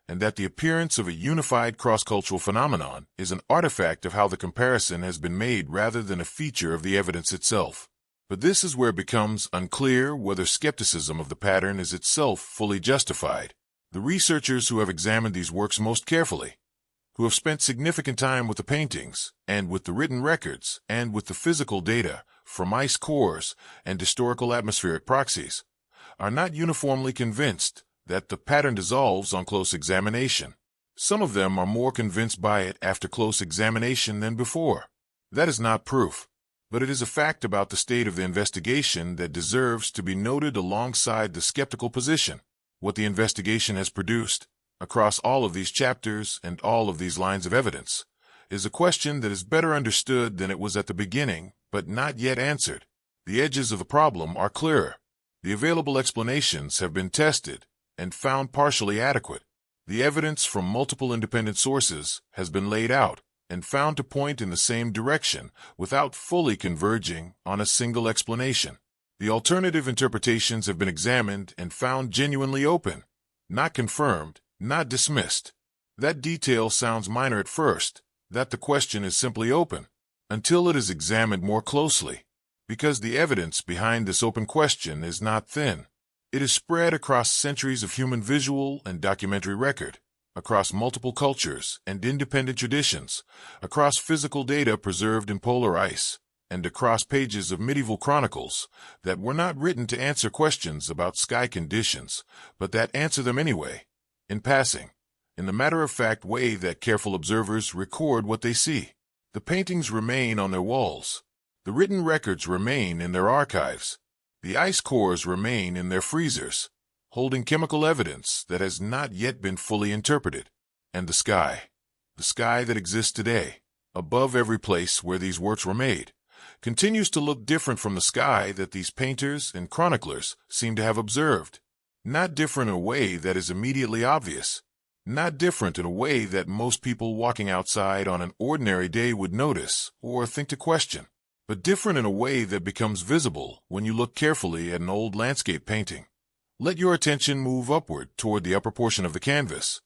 and that the appearance of a unified cross-cultural phenomenon is an artifact of how the comparison has been made rather than a feature of the evidence itself. But this is where it becomes unclear whether skepticism of the pattern is itself fully justified. The researchers who have examined these works most carefully, who have spent significant time with the paintings, and with the written records, and with the physical data from ice cores and historical atmospheric proxies, are not uniformly convinced that the pattern dissolves on close examination. Some of them are more convinced by it after close examination than before. That is not proof, but it is a fact about the state of the investigation that deserves to be noted alongside the skeptical position. What the investigation has produced, across all of these chapters and all of these lines of evidence, is a question that is better understood than it was at the beginning, but not yet answered. The edges of the problem are clearer. The available explanations have been tested and found partially adequate. The evidence from multiple independent sources has been laid out and found to point in the same direction without fully converging on a single explanation. The alternative interpretations have been examined and found genuinely open, not confirmed, not dismissed. That detail sounds minor at first, that the question is simply open, until it is examined more closely, because the evidence behind this open question is not thin. It is spread across centuries of human visual and documentary record, across multiple cultures and independent traditions, across physical data preserved in polar ice, and across pages of medieval chronicles that were not written to answer questions about sky conditions, but that answer them anyway, in passing, in the matter-of-fact way that careful observers record what they see. The paintings remain on their walls. The written records remain in their archives. The ice cores remain in their freezers, holding chemical evidence that has not yet been fully interpreted. And the sky that exists today, above every place where these works were made, continues to look different from the sky that these painters and chroniclers seem to have observed. Not different in a way that is immediately obvious. Not different in a way that most people walking outside on an ordinary day would notice or think to question, but different in a way that becomes visible when you look carefully at an old landscape painting. Let your attention move upward toward the upper portion of the canvas,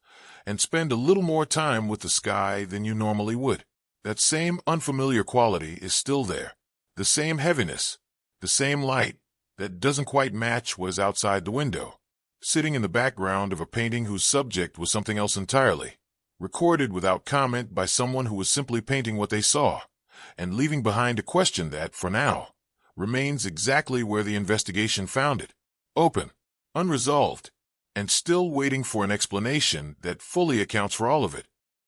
and spend a little more time with the sky than you normally would. That same unfamiliar quality is still there. The same heaviness, the same light that doesn't quite match what is outside the window, sitting in the background of a painting whose subject was something else entirely, recorded without comment by someone who was simply painting what they saw, and leaving behind a question that, for now, remains exactly where the investigation found it, open, unresolved, and still waiting for an explanation that fully accounts for all of it.